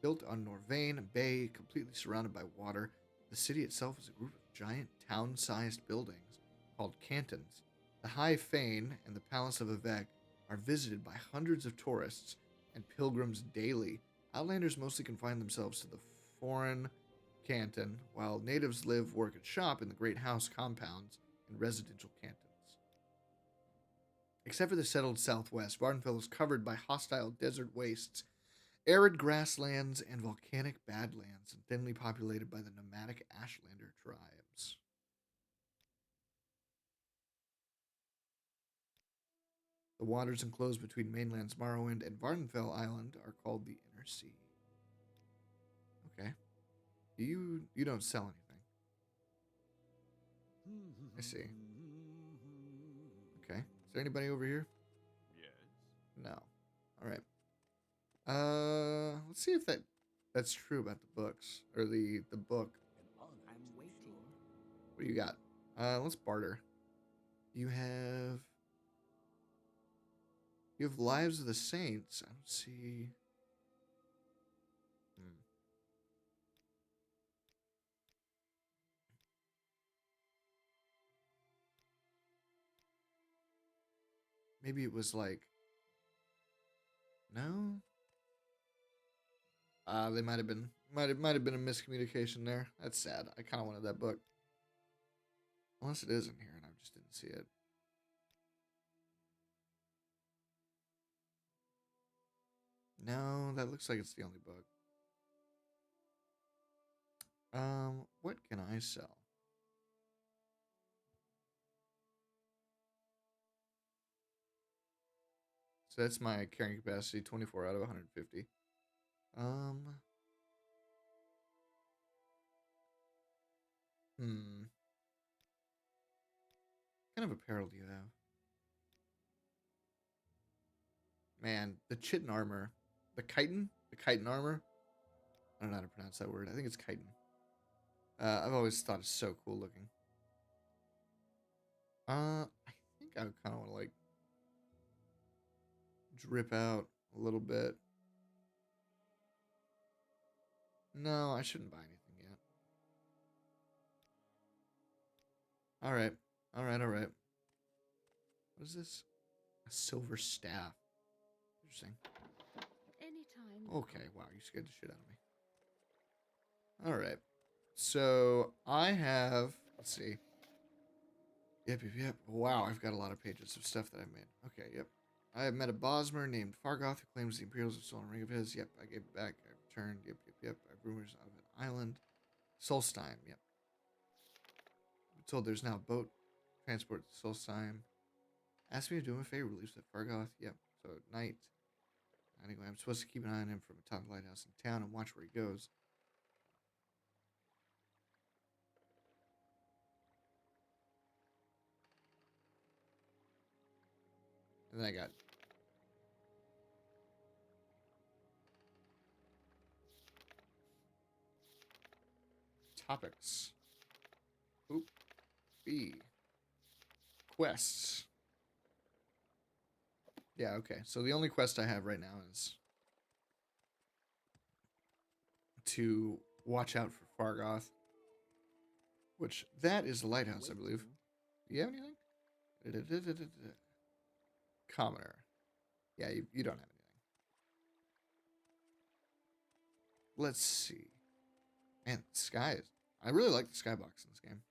Built on Norvain Bay, completely surrounded by water, the city itself is a group of giant town-sized buildings called cantons. The High Fane and the Palace of Vivec are visited by hundreds of tourists and pilgrims daily. Outlanders mostly confine themselves to the foreign canton, while natives live, work, and shop in the Great House compounds and residential cantons. Except for the settled southwest, Vardenfell is covered by hostile desert wastes, arid grasslands, and volcanic badlands, and thinly populated by the nomadic Ashlander tribes. The waters enclosed between mainlands Morrowind and Vardenfell Island are called the Inner Sea. Okay. You don't sell anything. I see. Okay. Is there anybody over here? Yes. No. All right. Let's see if that's true about the books or the book. I'm waiting. What do you got? Let's barter. You have Lives of the Saints. I don't see. Maybe it was like, no. They might have been a miscommunication there. That's sad. I kind of wanted that book, unless it is in here and I just didn't see it. No, that looks like it's the only book. What can I sell? So that's my carrying capacity, 24 out of 150. What kind of apparel do you have? Man, the chitin armor. The chitin armor. I don't know how to pronounce that word. I think it's chitin. I've always thought it's so cool looking. I think I kind of want to like drip out a little bit. No, I shouldn't buy anything yet. All right. All right. All right. What is this? A silver staff. Interesting. Anytime. Okay. Wow. You scared the shit out of me. All right. So I have. Let's see. Yep. Wow. I've got a lot of pages of stuff that I've made. Okay. Yep. I have met a Bosmer named Fargoth who claims the Imperials have stolen a ring of his. Yep. I gave it back. I returned. Yep. I have rumors of an island. Solstheim. Yep. I'm told there's now a boat transport to Solstheim. Asked me to do him a favor, release at Fargoth. Yep. So at night. Anyway, I'm supposed to keep an eye on him from a top lighthouse in town and watch where he goes. And then I got topics. Oop. B. Quests. Yeah, okay. So the only quest I have right now is to watch out for Fargoth. Which, that is the lighthouse, I believe. Do you have anything? Commoner. Yeah, you don't have anything. Let's see. Man, the sky is... I really like the skybox in this game.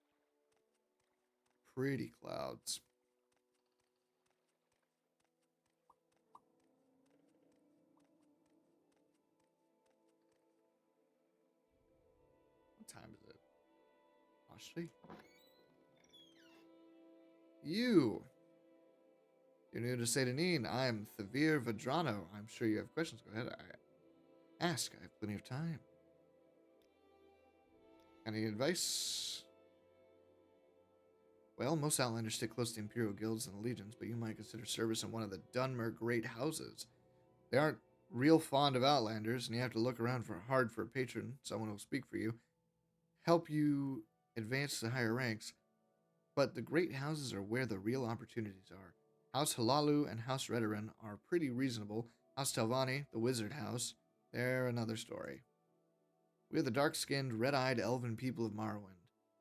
Pretty clouds. What time is it? Actually, you're new to Satanine. I'm Thavir Vadrano. I'm sure you have questions. Go ahead. Ask. I have plenty of time. Any advice? Well, most Outlanders stick close to Imperial guilds and the legions, but you might consider service in one of the Dunmer great houses. They aren't real fond of Outlanders, and you have to look around hard for a patron, someone who will speak for you, help you advance to higher ranks. But the great houses are where the real opportunities are. House Halalu and House Redoran are pretty reasonable. House Telvanni, the wizard house, they're another story. We are the dark-skinned, red-eyed elven people of Morrowind.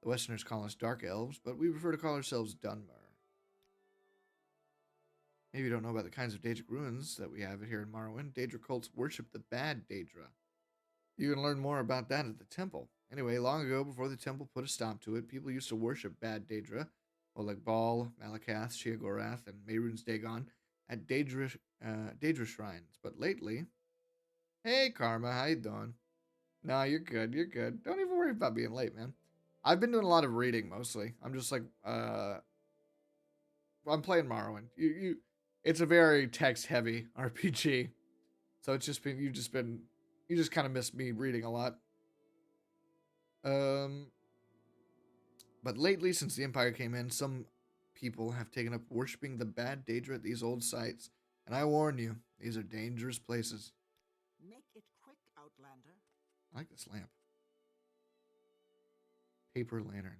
The Westerners call us Dark Elves, but we prefer to call ourselves Dunmer. Maybe you don't know about the kinds of Daedric ruins that we have here in Morrowind. Daedra cults worship the bad Daedra. You can learn more about that at the temple. Anyway, long ago, before the temple put a stop to it, people used to worship bad Daedra, like Baal, Malakath, Sheogorath, and Mehrunes Dagon, at Daedra shrines. But lately... Hey, Karma, how you doing? No, you're good. Don't even worry about being late, man. I've been doing a lot of reading, mostly. I'm just like, I'm playing Morrowind. It's a very text-heavy RPG. So it's just been, you just kind of missed me reading a lot. But lately, since the Empire came in, some people have taken up worshipping the bad Daedra at these old sites. And I warn you, these are dangerous places. Make it quick, Outlander. I like this lamp. Paper lantern.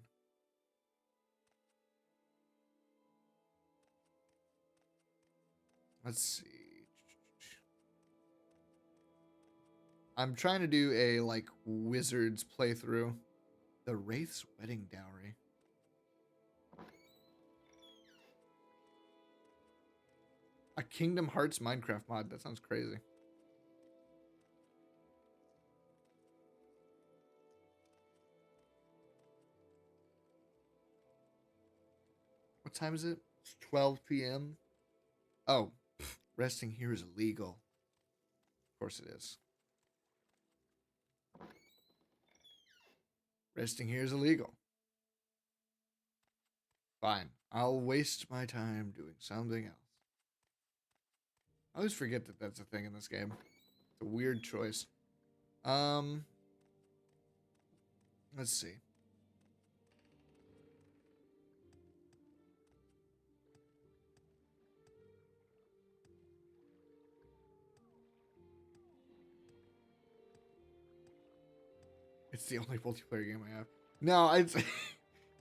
Let's see. I'm trying to do a, like, wizard's playthrough. The Wraith's Wedding Dowry. A Kingdom Hearts Minecraft mod. That sounds crazy. What time is it? It's 12 p.m. Oh, resting here is illegal. Of course it is. Resting here is illegal. Fine. I'll waste my time doing something else. I always forget that that's a thing in this game. It's a weird choice. Let's see. It's the only multiplayer game I have. No, it's...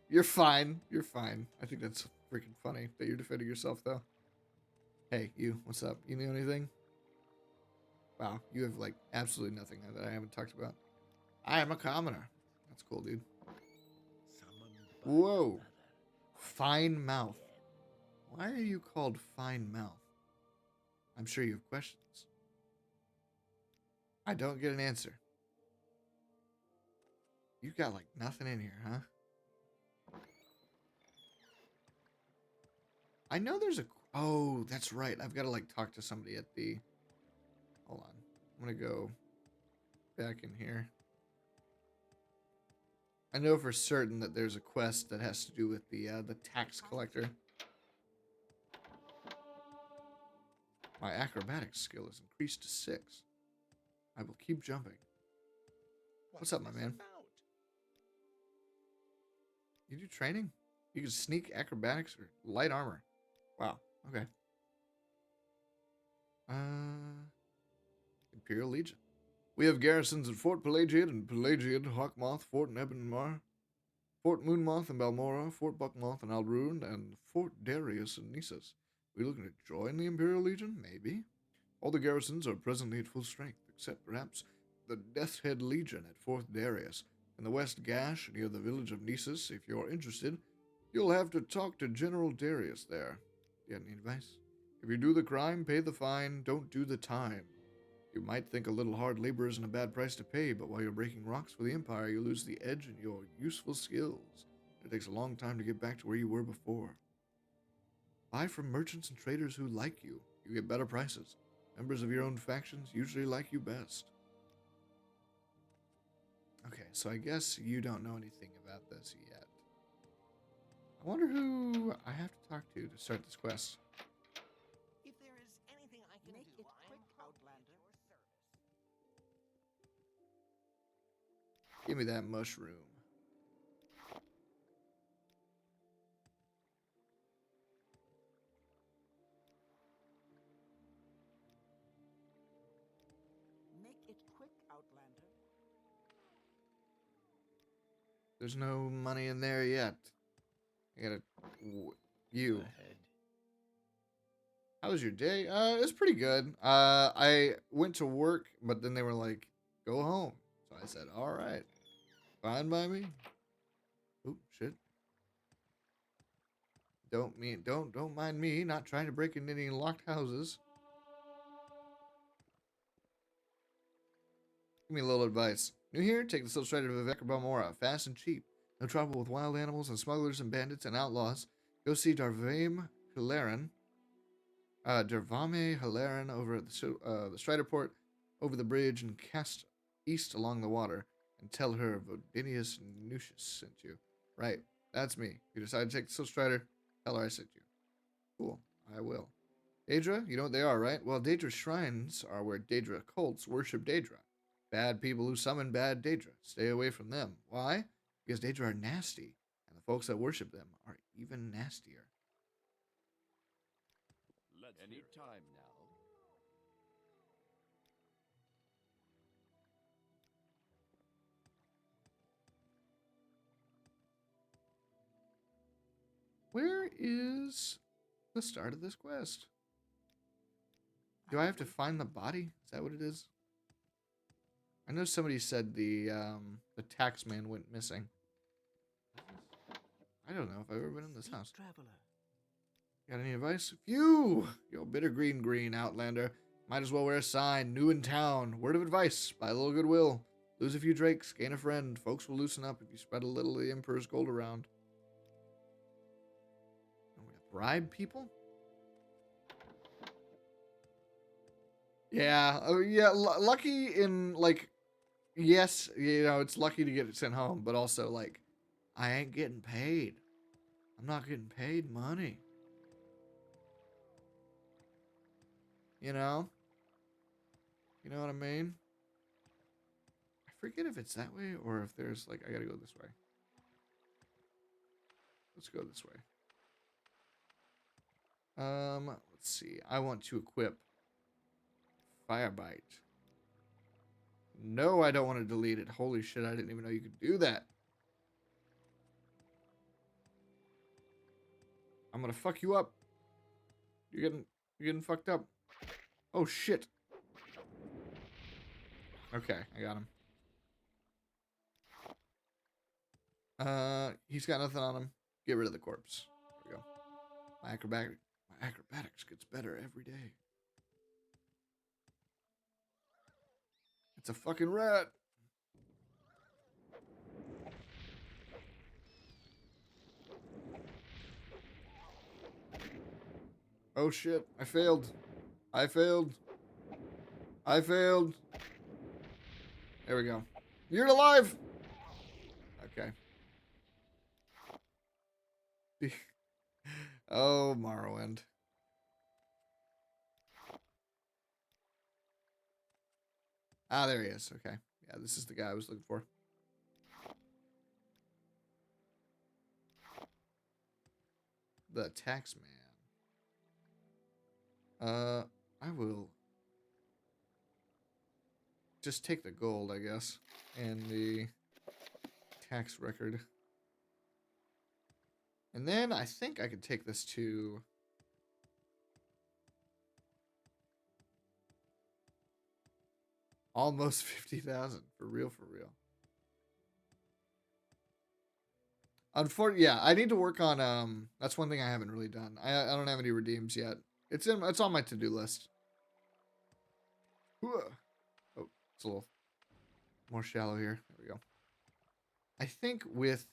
You're fine. You're fine. I think that's freaking funny that you're defending yourself, though. Hey, you. What's up? You know anything? Wow, you have, like, absolutely nothing that I haven't talked about. I am a commoner. That's cool, dude. Whoa. Fine mouth. Why are you called fine mouth? I'm sure you have questions. I don't get an answer. You got like nothing in here, huh? I know there's a... Oh, that's right. I've got to like talk to somebody at the... Hold on. I'm going to go back in here. I know for certain that there's a quest that has to do with the tax collector. My acrobatics skill is increased to 6. I will keep jumping. What's up, my man? You do training? You can sneak, acrobatics, or light armor. Wow. Okay. Imperial Legion. We have garrisons at Fort Pelagiad and Pelagiad, Hawkmoth, Fort Nebunmar, Fort Moonmoth and Balmora, Fort Buckmoth and Alrune, and Fort Darius and Nissus. We looking to join the Imperial Legion? Maybe. All the garrisons are presently at full strength, except perhaps the Death's Head Legion at Fort Darius. In the West Gash, near the village of Nissus. If you're interested, you'll have to talk to General Darius there. You got any advice? If you do the crime, pay the fine, don't do the time. You might think a little hard labor isn't a bad price to pay, but while you're breaking rocks for the Empire, you lose the edge in your useful skills. It takes a long time to get back to where you were before. Buy from merchants and traders who like you. You get better prices. Members of your own factions usually like you best. Okay, so I guess you don't know anything about this yet. I wonder who I have to talk to start this quest. If there is anything I can Make do, it I quick, am Outlander. at your service. Give me that mushroom. Make it quick, Outlander. There's no money in there yet. I gotta... You. Ahead. How was your day? It's pretty good. I went to work, but then they were like, go home. So I said, all right. Fine by me. Oop, shit. Don't mind me not trying to break into any locked houses. Give me a little advice. New here? Take the Silk Strider to Vivek Balmora. Fast and cheap. No trouble with wild animals and smugglers and bandits and outlaws. Go see Darvame Hilaren. Dervame Hilaren over at the Strider Port, over the bridge, and cast east along the water, and tell her Vodinius Nucius sent you. Right, that's me. If you decide to take the Silk Strider, tell her I sent you. Cool, I will. Daedra, you know what they are, right? Well, Daedra shrines are where Daedra cults worship Daedra. Bad people who summon bad Daedra. Stay away from them. Why? Because Daedra are nasty, and the folks that worship them are even nastier. Any time now. Where is the start of this quest? Do I have to find the body? Is that what it is? I know somebody said the tax man went missing. I don't know if I've ever been in this house. Traveler. Got any advice? Phew! Yo, bitter green, Outlander. Might as well wear a sign. New in town. Word of advice. Buy a little goodwill. Lose a few drakes. Gain a friend. Folks will loosen up if you spread a little of the Emperor's gold around. I'm gonna bribe people? Yeah. Yeah. Lucky in, like... Yes, you know, it's lucky to get it sent home. But also, like, I ain't getting paid. I'm not getting paid money. You know? You know what I mean? I forget if it's that way or if there's, like, I gotta go this way. Let's go this way. Let's see. I want to equip Firebite. No, I don't want to delete it. Holy shit, I didn't even know you could do that. I'm gonna fuck you up. You're getting fucked up. Oh shit. Okay, I got him. He's got nothing on him. Get rid of the corpse. My acrobatics gets better every day. It's a fucking rat. Oh shit, I failed. I failed. I failed. There we go. You're alive! Okay. Oh, Morrowind. Ah, there he is. Okay. Yeah, this is the guy I was looking for. The tax man. I will just take the gold, I guess, and the tax record. And then I think I could take this to... almost 50,000. For real, for real. Unfortunately, yeah, I need to work on, that's one thing I haven't really done. I don't have any redeems yet. It's on my to-do list. Oh, it's a little more shallow here. There we go. I think with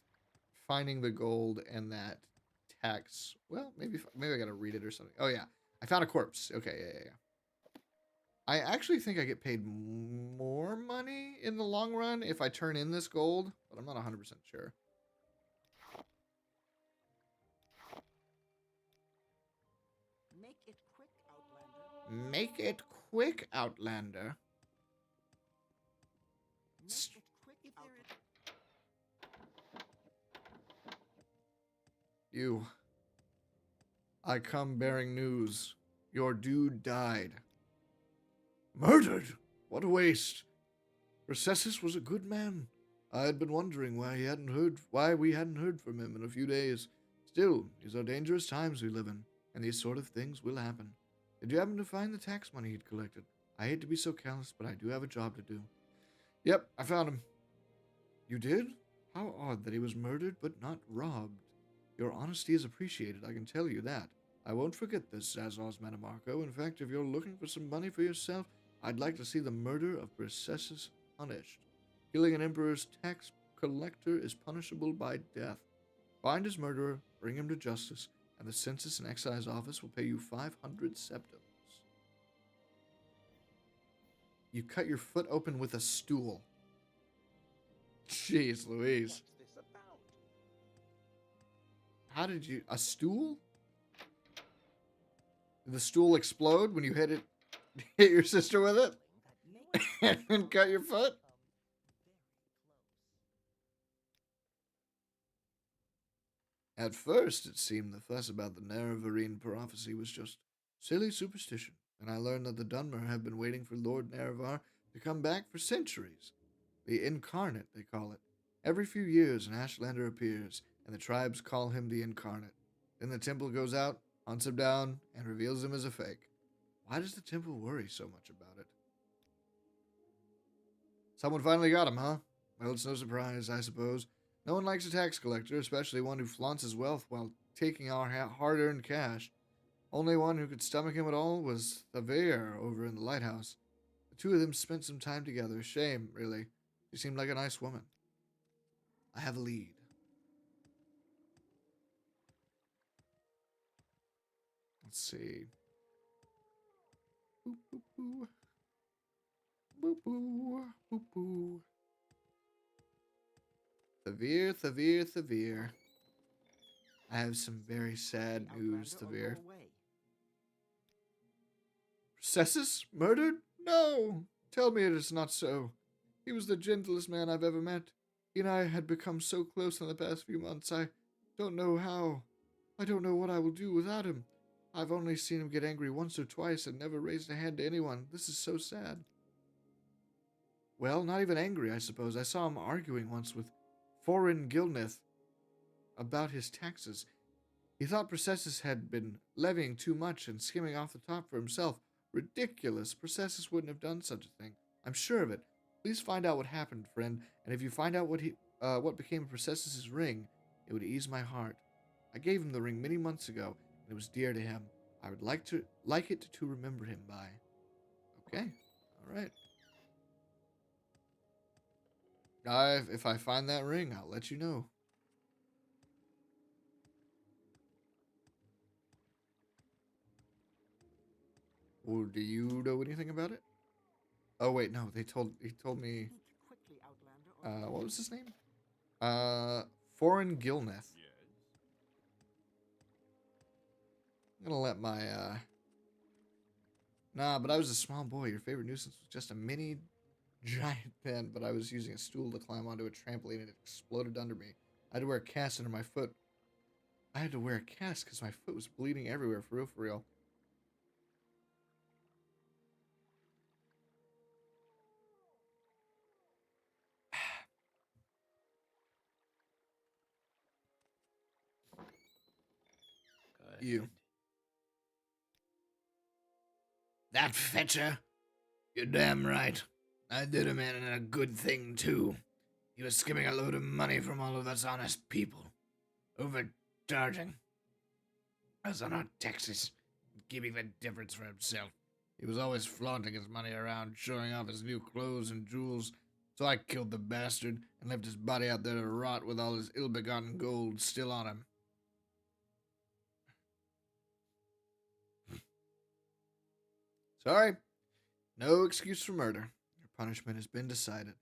finding the gold and that tax, well, maybe I gotta read it or something. Oh yeah, I found a corpse. Okay, yeah. I actually think I get paid more money in the long run if I turn in this gold, but I'm not 100% sure. Make it quick, Outlander. Make it quick, Outlander. Make it quick, Outlander. You. I come bearing news. Your dude died. Murdered? What a waste. Recessus was a good man. I had been wondering why we hadn't heard from him in a few days. Still, these are dangerous times we live in, and these sort of things will happen. Did you happen to find the tax money he'd collected? I hate to be so callous, but I do have a job to do. Yep, I found him. You did? How odd that he was murdered but not robbed. Your honesty is appreciated, I can tell you that. I won't forget this, Zazos Metamarco. In fact, if you're looking for some money for yourself, I'd like to see the murder of Processus punished. Killing an emperor's tax collector is punishable by death. Find his murderer, bring him to justice, and the Census and Excise Office will pay you 500 septims. You cut your foot open with a stool. Jeez Louise. What's this about? How did you... a stool? Did the stool explode when you hit it? Hit your sister with it? And cut your foot? At first, it seemed the fuss about the Nerevarine prophecy was just silly superstition, and I learned that the Dunmer have been waiting for Lord Nerevar to come back for centuries. The Incarnate, they call it. Every few years, an Ashlander appears, and the tribes call him the Incarnate. Then the temple goes out, hunts him down, and reveals him as a fake. Why does the temple worry so much about it? Someone finally got him, huh? Well, it's no surprise, I suppose. No one likes a tax collector, especially one who flaunts his wealth while taking our hard-earned cash. Only one who could stomach him at all was Thaver over in the lighthouse. The two of them spent some time together. Shame, really. She seemed like a nice woman. I have a lead. Let's see. Boop, boop, boo. Boop, boo. Boop, boo. Thaver. I have some very sad news, Thaver. Processus? Murdered? No! Tell me it is not so. He was the gentlest man I've ever met. He and I had become so close in the past few months, I don't know how. I don't know what I will do without him. I've only seen him get angry once or twice and never raised a hand to anyone. This is so sad. Well, not even angry, I suppose. I saw him arguing once with Foreign Gilneth about his taxes. He thought Processus had been levying too much and skimming off the top for himself. Ridiculous. Processus wouldn't have done such a thing. I'm sure of it. Please find out what happened, friend, and if you find out what became of Processus's ring, it would ease my heart. I gave him the ring many months ago, It was dear to him. I would like it to remember him by. Okay. All right. If I find that ring, I'll let you know. Or do you know anything about it? Oh wait, no. He told me. Speak quickly, Outlander, or What was his name? Foreign Gilneth. Yes. I'm gonna let my Nah, but I was a small boy. Your favorite nuisance was just a mini giant pen, but I was using a stool to climb onto a trampoline and it exploded under me. I had to wear a cast under my foot. I had to wear a cast because my foot was bleeding everywhere, for real, for real. Go You. ahead. That fetcher? You're damn right. I did him in a good thing, too. He was skimming a load of money from all of us honest people. Overcharging us on our taxes, keeping the difference for himself. He was always flaunting his money around, showing off his new clothes and jewels. So I killed the bastard and left his body out there to rot with all his ill-begotten gold still on him. Sorry. No excuse for murder. Your punishment has been decided.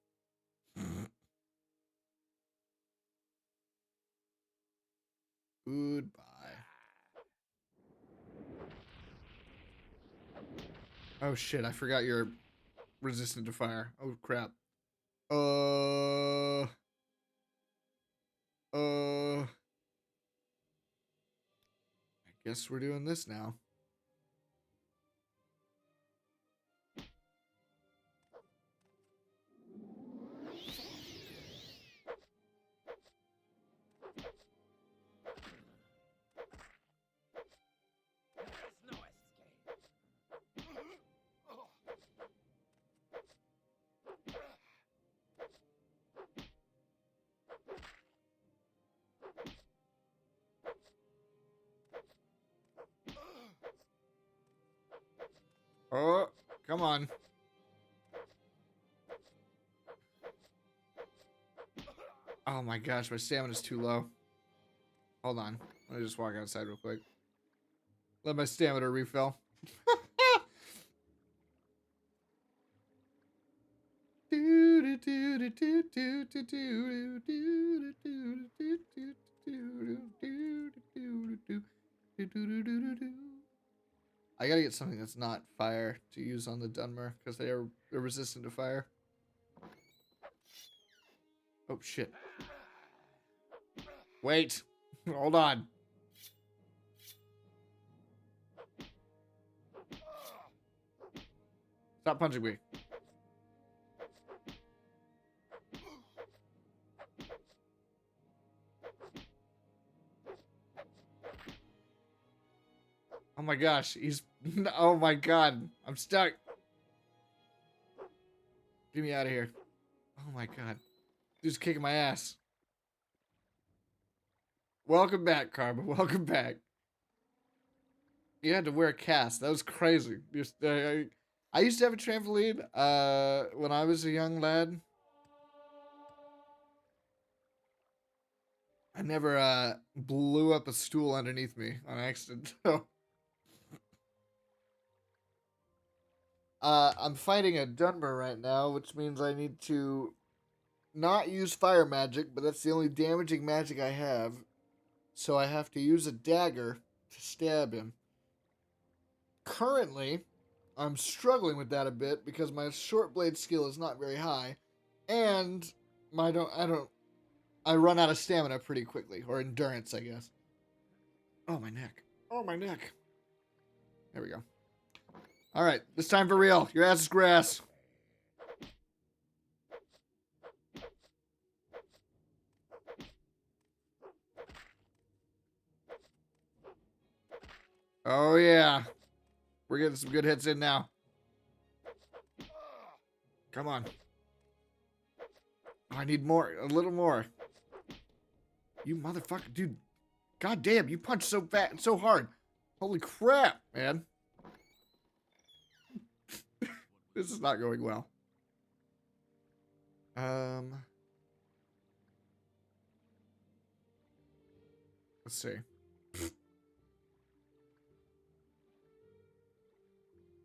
Goodbye. Oh shit, I forgot you're resistant to fire. Oh crap. I guess we're doing this now. There's no escape. Oh, come on. Oh my gosh, my stamina's too low. Hold on. Let me just walk outside real quick. Let my stamina refill. I gotta get something that's not fire to use on the Dunmer because they're resistant to fire. Oh shit. Wait. Hold on. Stop punching me. Oh my gosh, he's... Oh my god, I'm stuck. Get me out of here. Oh my god. Dude's kicking my ass. Welcome back, Karma. Welcome back. You had to wear a cast. That was crazy. I used to have a trampoline when I was a young lad. I never blew up a stool underneath me on accident. I'm fighting a Dunmer right now, which means I need to not use fire magic, but that's the only damaging magic I have. So I have to use a dagger to stab him. Currently, I'm struggling with that a bit because my short blade skill is not very high, and I run out of stamina pretty quickly, or endurance, I guess. Oh, my neck. Oh, my neck. There we go. All right, this time for real. Your ass is grass. Oh, yeah. We're getting some good hits in now. Come on. Oh, I need more. A little more. You motherfucker. Dude. God damn, you punch so fast, so hard. Holy crap, man. This is not going well. Let's see.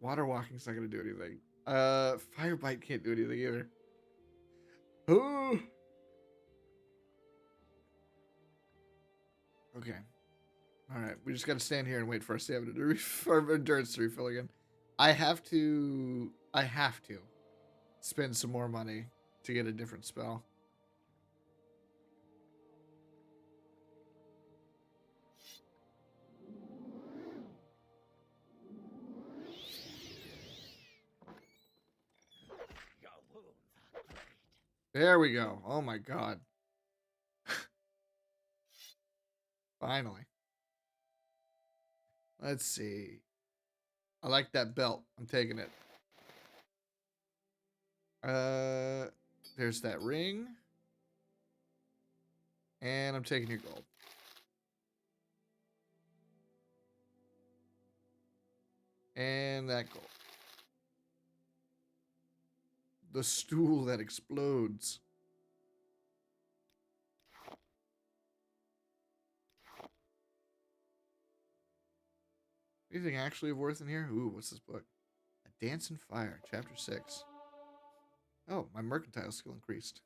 Water walking's not gonna do anything. Fire bite can't do anything either. Oh. Okay. All right. We just gotta stand here and wait for our stamina to our endurance to refill again. I have to spend some more money to get a different spell. There we go. Oh my god. Finally. Let's see. I like that belt. I'm taking it. There's that ring. And I'm taking your gold. And that gold. The stool that explodes. Anything actually of worth in here? Ooh, what's this book? A Dance in Fire, Chapter 6. Oh, my mercantile skill increased.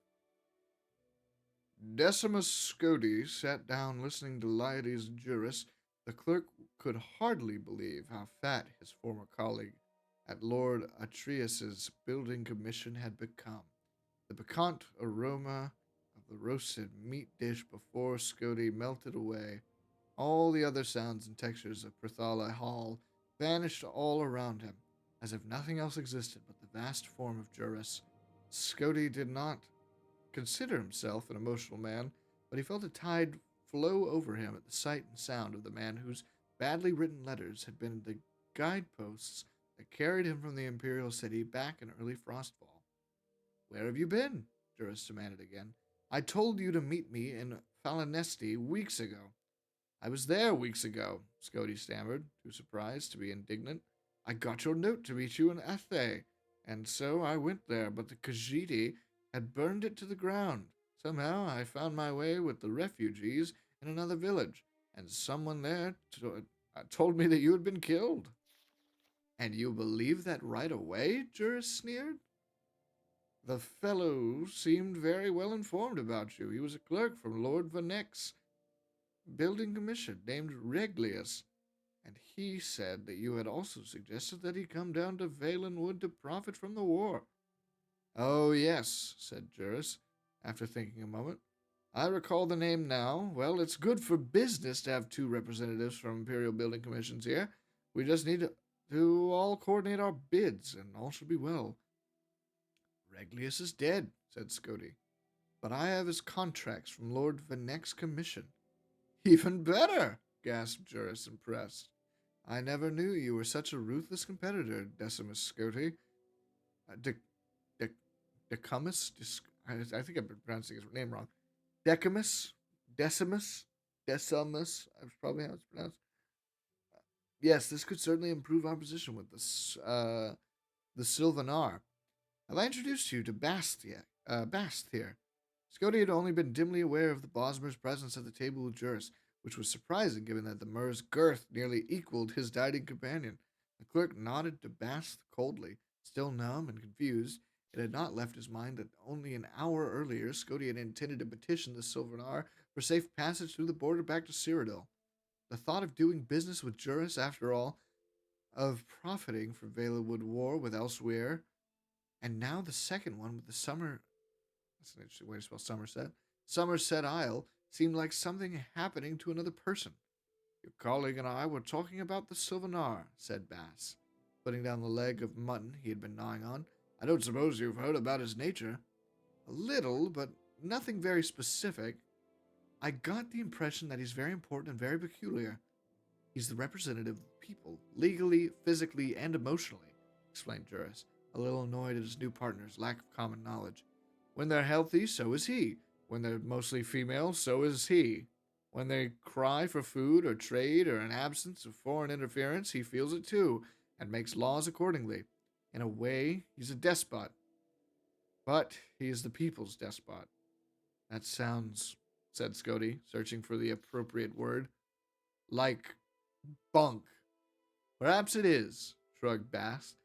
Decimus Scody sat down listening to Leides Juris. The clerk could hardly believe how fat his former colleague at Lord Atreus's building commission had become. The piquant aroma of the roasted meat dish before Scody melted away. All the other sounds and textures of Perthala Hall vanished all around him, as if nothing else existed but the vast form of Juris. Scody did not consider himself an emotional man, but he felt a tide flow over him at the sight and sound of the man whose badly written letters had been the guideposts that carried him from the Imperial City back in early Frostfall. "Where have you been?" Juris demanded again. "I told you to meet me in Falinesti weeks ago." "I was there weeks ago," Scody stammered, too surprised to be indignant. "I got your note to meet you in Athe, and so I went there, but the Khajiit had burned it to the ground. Somehow I found my way with the refugees in another village, and someone there told me that you had been killed." "And you believed that right away?" Juris sneered. "The fellow seemed very well informed about you. He was a clerk from Lord Vanek's building commission named Reglius, and he said that you had also suggested that he come down to Valenwood to profit from the war." "Oh, yes," said Juris, after thinking a moment. "I recall the name now. Well, it's good for business to have two representatives from Imperial Building Commissions here. We just need to all coordinate our bids, and all should be well." "Reglius is dead," said Scody. "But I have his contracts from Lord Vanek's commission." "Even better," gasped Juris, impressed. "I never knew you were such a ruthless competitor, Decimus Scody. Decumus? I think I've been pronouncing his name wrong. Decimus? Decimus? That's probably how it's pronounced. Yes, this could certainly improve our position with the Sylvanar. Have I introduced you to Bast here? Scody had only been dimly aware of the Bosmer's presence at the table with Juris, which was surprising given that the Mer's girth nearly equaled his dining companion. The clerk nodded to Bast coldly, still numb and confused. It had not left his mind that only an hour earlier Scody had intended to petition the Sylvanar for safe passage through the border back to Cyrodiil. The thought of doing business with Juris, after all, of profiting from Valenwood war with Elsewhere, and now the second one with the that's an interesting way to spell Somerset. Somerset Isle seemed like something happening to another person. "Your colleague and I were talking about the Sylvanar," said Bass, putting down the leg of mutton he had been gnawing on. "I don't suppose you've heard about his nature?" "A little, but nothing very specific. I got the impression that he's very important and very peculiar. He's the representative of the people, legally, physically, and emotionally," explained Juris, a little annoyed at his new partner's lack of common knowledge. "When they're healthy, so is he. When they're mostly female, so is he. When they cry for food or trade or an absence of foreign interference, he feels it too and makes laws accordingly. In a way, he's a despot. But he is the people's despot. That sounds, said Scody, searching for the appropriate word, like bunk. Perhaps it is, shrugged Bass.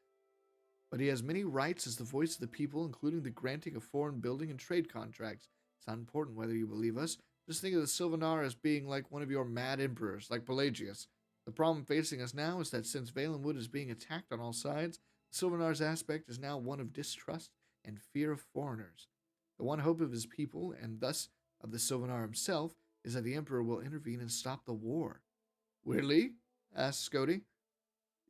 But he has many rights as the voice of the people, including the granting of foreign building and trade contracts. It's not important whether you believe us. Just think of the Sylvanar as being like one of your mad emperors, like Pelagius. The problem facing us now is that since Valenwood is being attacked on all sides, Sylvanar's aspect is now one of distrust and fear of foreigners. The one hope of his people, and thus of the Sylvanar himself, is that the Emperor will intervene and stop the war. Really? Asked Scody.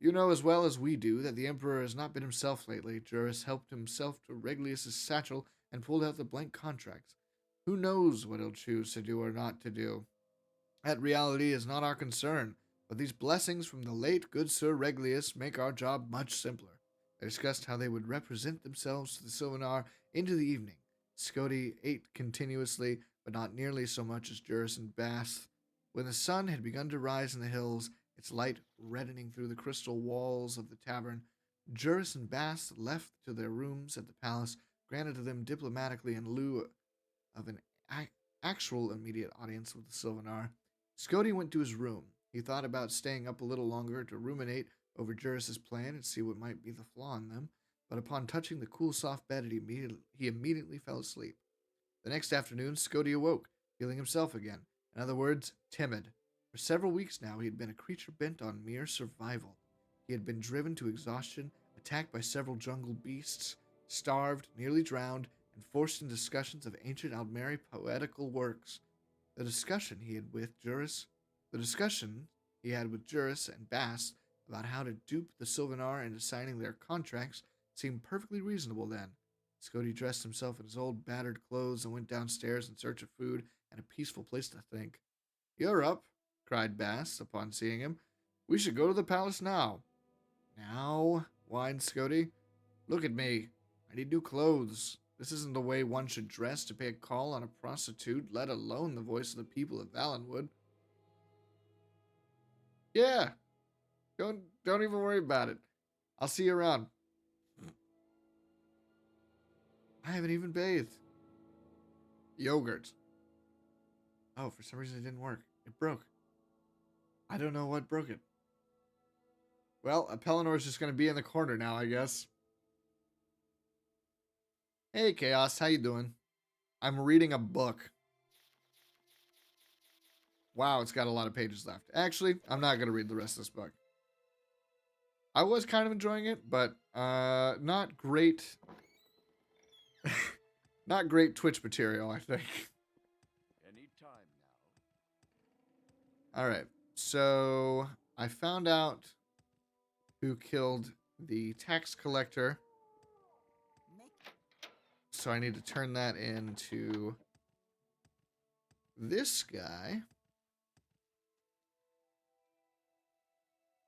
You know as well as we do that the Emperor has not been himself lately. Juris helped himself to Regulus's satchel and pulled out the blank contracts. Who knows what he'll choose to do or not to do? That reality is not our concern, but these blessings from the late good Sir Regulus make our job much simpler. They discussed how they would represent themselves to the Sylvanar into the evening. Scody ate continuously, but not nearly so much as Juris and Bath. When the sun had begun to rise in the hills, its light reddening through the crystal walls of the tavern, Juris and Bass left to their rooms at the palace, granted to them diplomatically in lieu of an actual immediate audience with the Sylvanar. Scody went to his room. He thought about staying up a little longer to ruminate over Juris's plan and see what might be the flaw in them, but upon touching the cool, soft bed, he immediately fell asleep. The next afternoon, Scody awoke, feeling himself again. In other words, timid. For several weeks now, he had been a creature bent on mere survival. He had been driven to exhaustion, attacked by several jungle beasts, starved, nearly drowned, and forced into discussions of ancient Aldmeri poetical works. The discussion he had with Juris and Bass about how to dupe the Sylvanar into signing their contracts seemed perfectly reasonable then. Scody dressed himself in his old battered clothes and went downstairs in search of food and a peaceful place to think. You're up, cried Bass upon seeing him. We should go to the palace now. Now, whined Scody. Look at me. I need new clothes. This isn't the way one should dress to pay a call on a prostitute, let alone the voice of the people of Valenwood. Yeah, don't even worry about it. I'll see you around. I haven't even bathed. Yogurt. Oh, for some reason it didn't work. It broke. I don't know what broke it. Well, Pellinor's just going to be in the corner now, I guess. Hey, Chaos, how you doing? I'm reading a book. Wow, it's got a lot of pages left. Actually, I'm not going to read the rest of this book. I was kind of enjoying it, but not great. Not great Twitch material, I think. Any time now. All right, so I found out who killed the tax collector. So I need to turn that into this guy.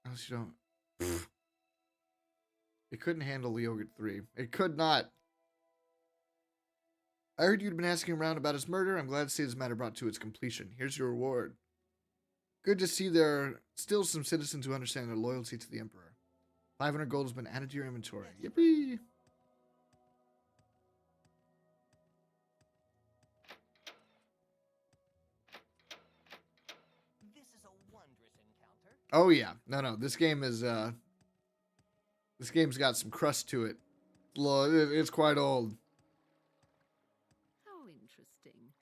Unless you don't. It couldn't handle the Yogurt 3. It could not. I heard you'd been asking around about his murder. I'm glad to see this matter brought to its completion. Here's your reward. Good to see there are still some citizens who understand their loyalty to the Emperor. 500 gold has been added to your inventory. Yippee! This is a wondrous encounter. Oh yeah. No. This game is this game's got some crust to it. It's quite old. How interesting.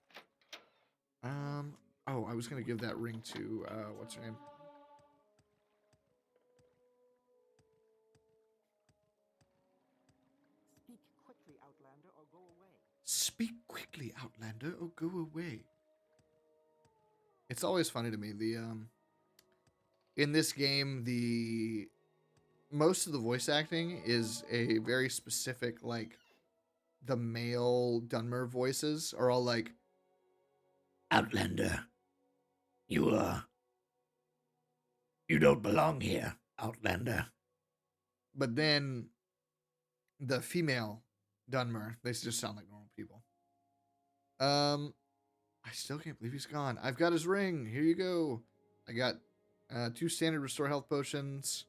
Oh, I was gonna give that ring to what's her name? Speak quickly, Outlander, or go away. Speak quickly, Outlander, or go away. It's always funny to me. In this game, most of the voice acting is a very specific, like, the male Dunmer voices are all like, Outlander, you don't belong here, Outlander. But then the female Dunmer, they just sound like normal people. I still can't believe he's gone. I've got his ring. Here you go. I got 2 standard restore health potions.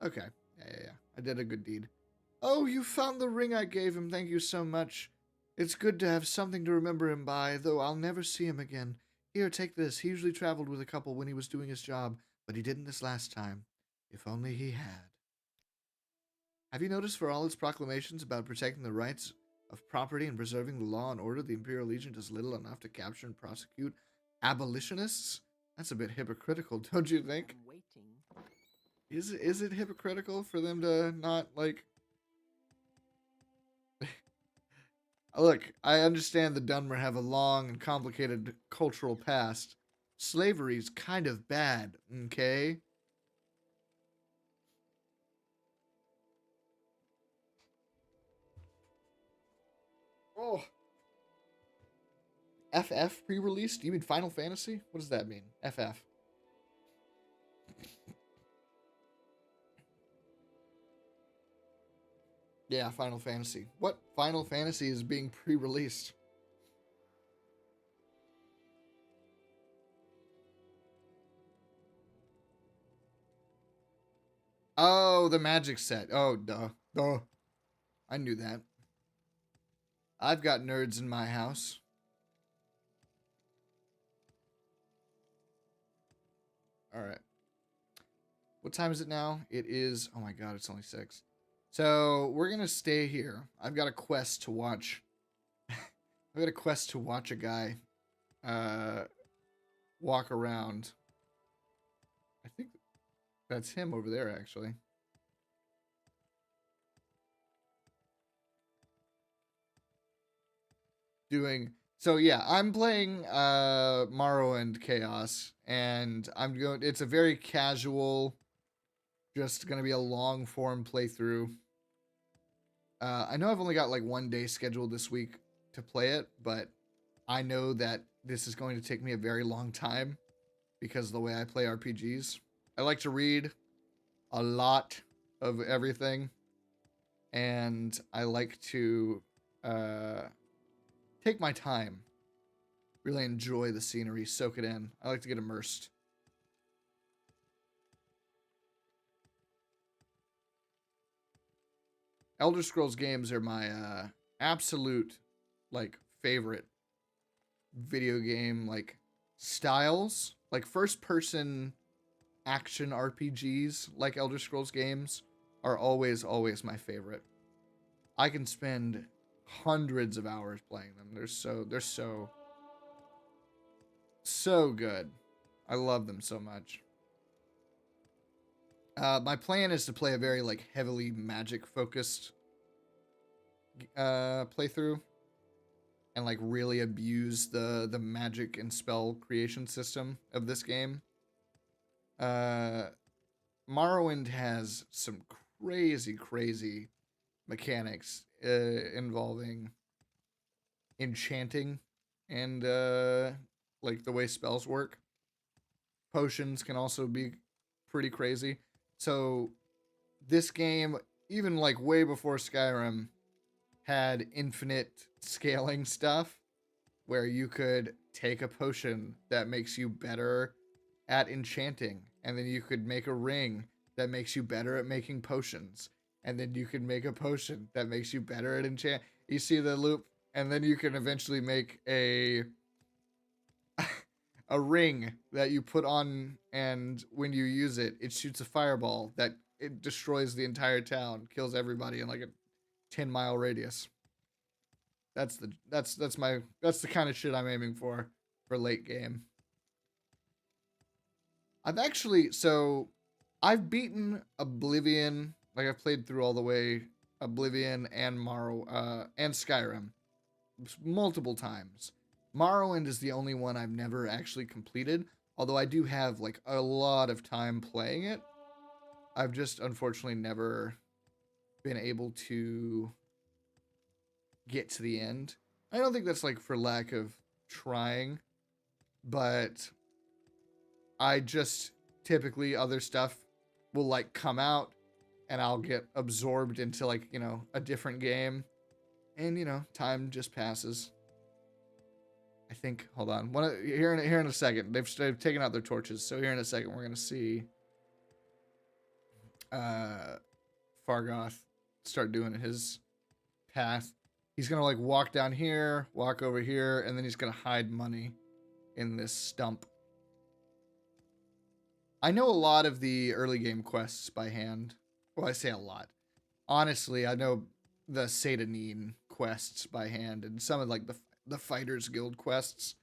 Okay. Yeah. I did a good deed. Oh, you found the ring I gave him. Thank you so much. It's good to have something to remember him by, though I'll never see him again. Here, take this. He usually traveled with a couple when he was doing his job, but he didn't this last time. If only he had. Have you noticed for all its proclamations about protecting the rights of property and preserving the law and order, the Imperial Legion does little enough to capture and prosecute abolitionists? That's a bit hypocritical, don't you think? I'm waiting. Is it hypocritical for them to not, like... Look, I understand the Dunmer have a long and complicated cultural past. Slavery's kind of bad, okay? Oh. FF pre-release? Do you mean Final Fantasy? What does that mean? FF. Yeah, Final Fantasy. What Final Fantasy is being pre-released? Oh, the Magic set. Oh, duh. Duh. I knew that. I've got nerds in my house. Alright. What time is it now? It is... Oh my god, it's only 6. So, we're gonna stay here. I've got a quest to watch. I've got a quest to watch a guy walk around. I think that's him over there, actually. So yeah, I'm playing Morrowind Chaos, and it's a very casual, just gonna be a long form playthrough. I know I've only got like 1 day scheduled this week to play it, but I know that this is going to take me a very long time because of the way I play RPGs. I like to read a lot of everything, and I like to take my time, really enjoy the scenery, soak it in. I like to get immersed. Elder Scrolls games are my absolute like favorite video game like styles. Like first person action RPGs like Elder Scrolls games are always my favorite. I can spend hundreds of hours playing them. They're so good. I love them so much. My plan is to play a very like heavily magic focused playthrough and like really abuse the magic and spell creation system of this game. Morrowind has some crazy mechanics involving enchanting and like the way spells work. Potions can also be pretty crazy. So this game, even like way before Skyrim, had infinite scaling stuff where you could take a potion that makes you better at enchanting, and then you could make a ring that makes you better at making potions, and then you could make a potion that makes you better at enchant. You see the loop, and then you can eventually make a ring that you put on, and when you use it, it shoots a fireball that it destroys the entire town, kills everybody in like a 10-mile radius. That's the kind of shit I'm aiming for late game. I've beaten Oblivion, like I've played through all the way Oblivion and and Skyrim multiple times. Morrowind is the only one I've never actually completed, although I do have like a lot of time playing it. I've just unfortunately never been able to get to the end. I don't think that's like for lack of trying, but I just typically other stuff will like come out and I'll get absorbed into like, you know, a different game, and you know, time just passes. I think. Hold on. Here in a second. They've taken out their torches. So here in a second, we're gonna see Fargoth start doing his path. He's gonna like walk down here, walk over here, and then he's gonna hide money in this stump. I know a lot of the early game quests by hand. Well, I say a lot. Honestly, I know the Satanine quests by hand and some of like the Fighters Guild quests.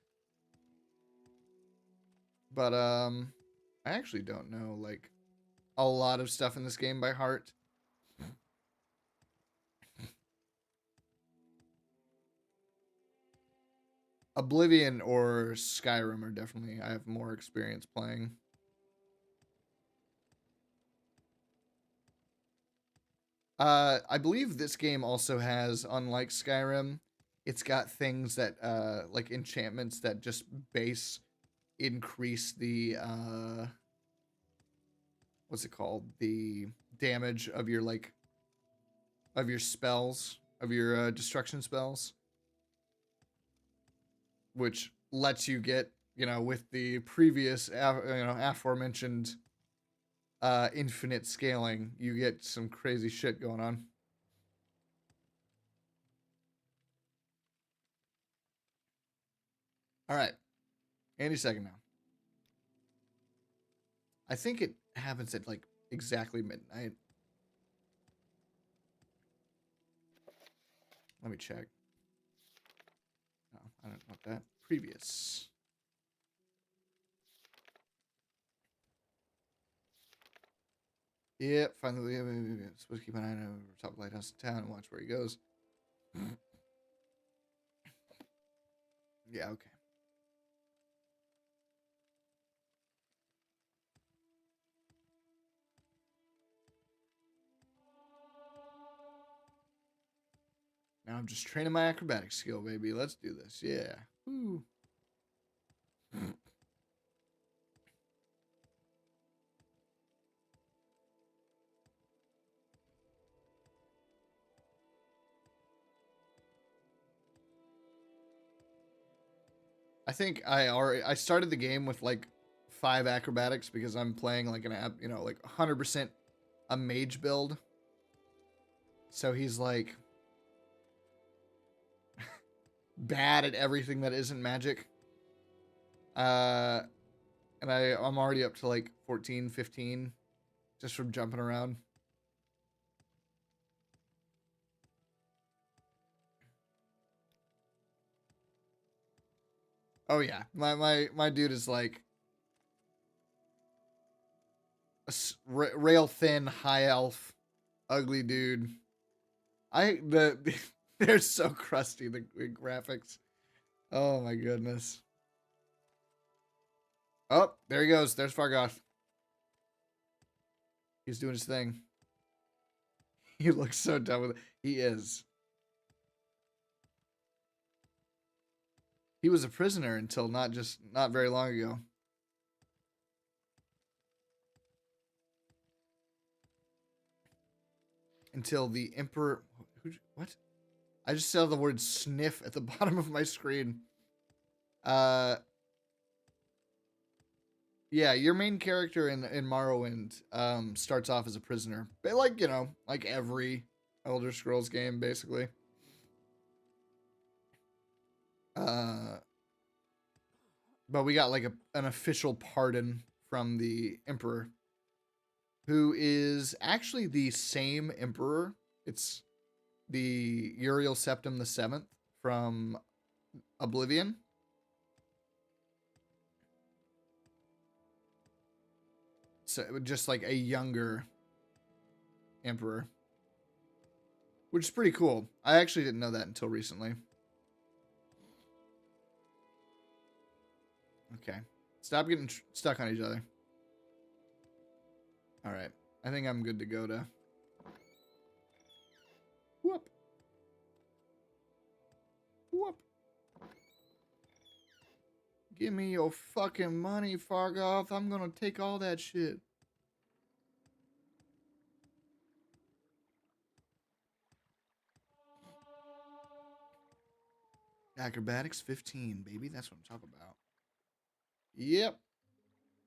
But I actually don't know like a lot of stuff in this game by heart. Oblivion or Skyrim are definitely I have more experience playing. I believe this game also has, unlike Skyrim, it's got things that like enchantments that just base increase the what's it called? The damage of your like of your spells, of your destruction spells, which lets you get, you know, with the previous aforementioned infinite scaling, you get some crazy shit going on. All right, any second now. I think it happens at like exactly midnight. Let me check. No, I don't want that. Previous. Yep, finally, supposed to keep an eye on the top lighthouse in town and watch where he goes. Yeah, okay. Now I'm just training my acrobatic skill, baby. Let's do this. Yeah. Woo. I think I started the game with like 5 acrobatics because I'm playing like an app, you know, like 100% a mage build. So he's like bad at everything that isn't magic. And I'm already up to like 14, 15 just from jumping around. Oh yeah, my dude is like a rail thin high elf, ugly dude. They're so crusty, the graphics. Oh my goodness. Oh, there he goes. There's Fargoth. He's doing his thing. He looks so done with it. He is. He was a prisoner until not very long ago. Until the Emperor... What? I just saw the word sniff at the bottom of my screen. Yeah, your main character in Morrowind starts off as a prisoner. But like, you know, like every Elder Scrolls game, basically. But we got like an official pardon from the Emperor, who is actually the same Emperor. It's the Uriel Septim the Seventh from Oblivion. So just like a younger Emperor, which is pretty cool. I actually didn't know that until recently. Okay. Stop getting stuck on each other. All right. I think I'm good to go to... Whoop. Whoop. Give me your fucking money, Fargoth. I'm gonna take all that shit. Acrobatics 15, baby. That's what I'm talking about. Yep.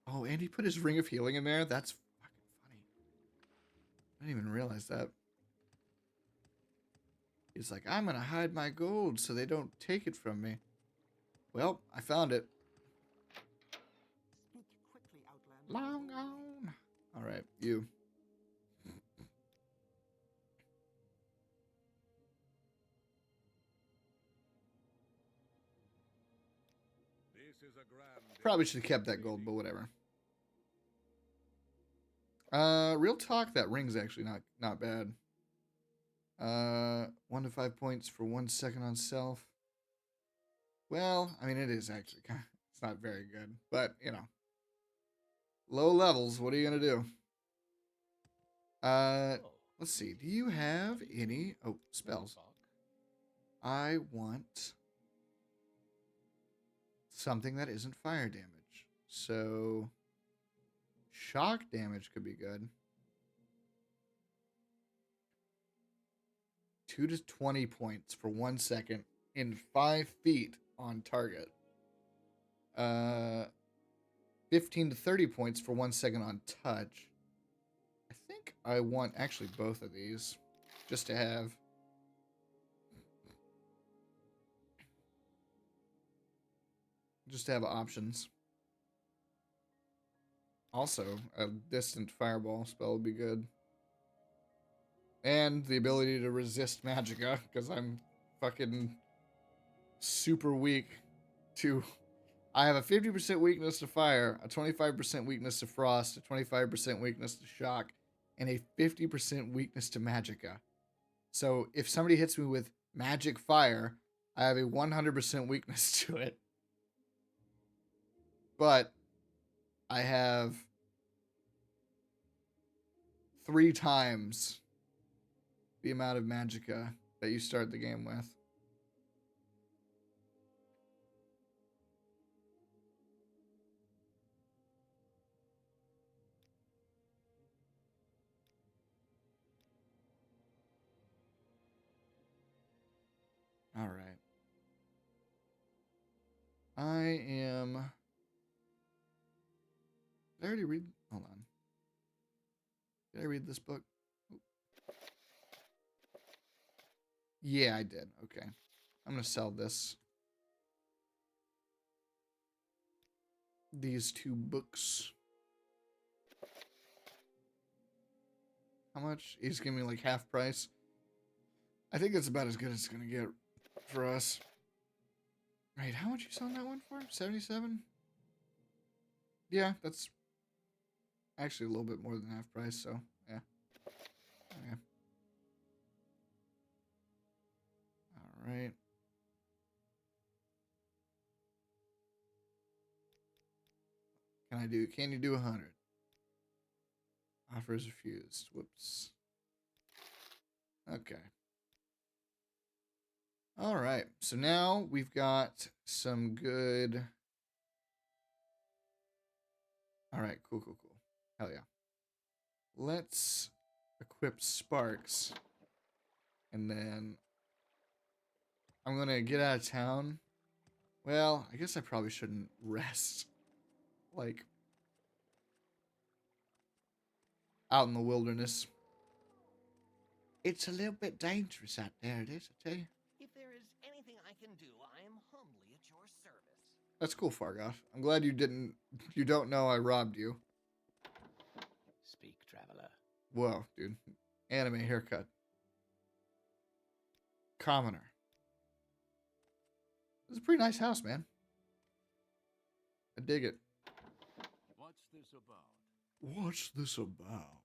Oh, and he put his Ring of Healing in there? That's fucking funny. I didn't even realize that. He's like, I'm going to hide my gold so they don't take it from me. Well, I found it. Speak quickly, Outlander. Long gone. All right, you. This is a grand Probably should have kept that gold, but whatever. Real talk, that ring's actually not bad. 1 to 5 points for 1 second on self. Well, I mean, it is actually kind of, it's not very good, but you know, low levels. What are you gonna do? Let's see. Do you have any? Oh, spells. I want something that isn't fire damage. So, shock damage could be good. 2 to 20 points for 1 second in 5 feet on target. 15 to 30 points for 1 second on touch. I think I want actually both of these just to have. Just to have options. Also, a distant fireball spell would be good. And the ability to resist magicka, because I'm fucking super weak to... I have a 50% weakness to fire, a 25% weakness to frost, a 25% weakness to shock, and a 50% weakness to magicka. So if somebody hits me with magic fire, I have a 100% weakness to it. But I have 3 times the amount of magicka that you start the game with. All right. I am... Did I already read? Hold on. Did I read this book? Yeah, I did. Okay. I'm going to sell this. These 2 books. How much? He's giving me like half price. I think that's about as good as it's going to get for us. Right, how much you selling that one for? 77? Yeah, that's actually a little bit more than half price, so yeah. Okay. All right. Can you do 100? Offers refused. Whoops. Okay. All right. So now we've got some good. All right. Cool. Hell yeah. Let's equip Sparks. And then I'm going to get out of town. Well, I guess I probably shouldn't rest. Like, out in the wilderness. It's a little bit dangerous out there, it is, I tell you. If there is anything I can do, I am humbly at your service. That's cool, Fargoth. I'm glad you don't know I robbed you. Speak, traveler. Whoa, dude. Anime haircut. Commoner. This is a pretty nice house, man. I dig it. What's this about? What's this about?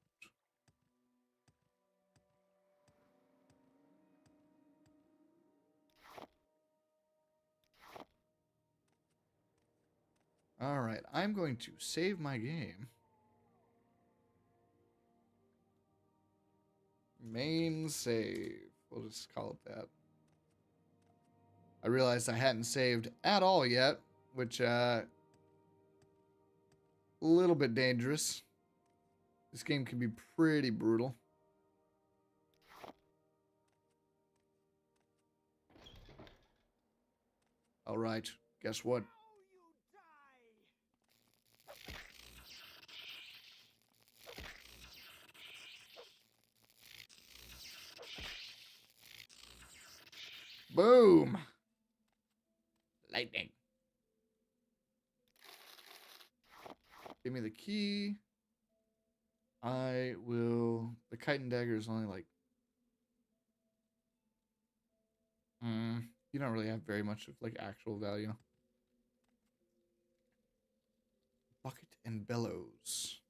All right, I'm going to save my game. Main save. We'll just call it that. I realized I hadn't saved at all yet, which, a little bit dangerous. This game can be pretty brutal. All right. Guess what? Boom. Lightning. Give me the key. I will... The kite and dagger is only like... you don't really have very much of like actual value. Bucket and bellows.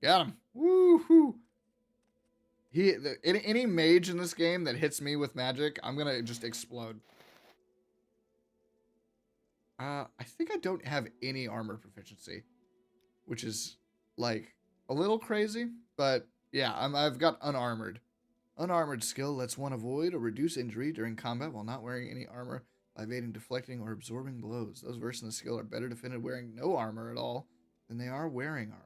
Got him. Woohoo. Any mage in this game that hits me with magic, I'm gonna just explode. I think I don't have any armor proficiency, which is like a little crazy, but yeah, I've got unarmored. Unarmored skill lets one avoid or reduce injury during combat while not wearing any armor by evading, deflecting, or absorbing blows. Those versed in the skill are better defended wearing no armor at all than they are wearing armor.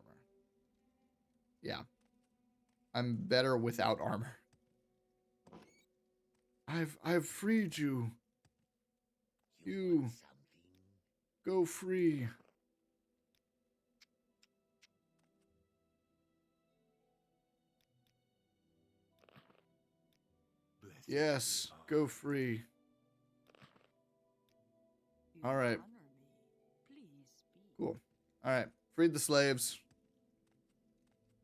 Yeah. I'm better without armor. I've freed you. You go free. Yes, go free. All right. Cool. All right. Freed the slaves.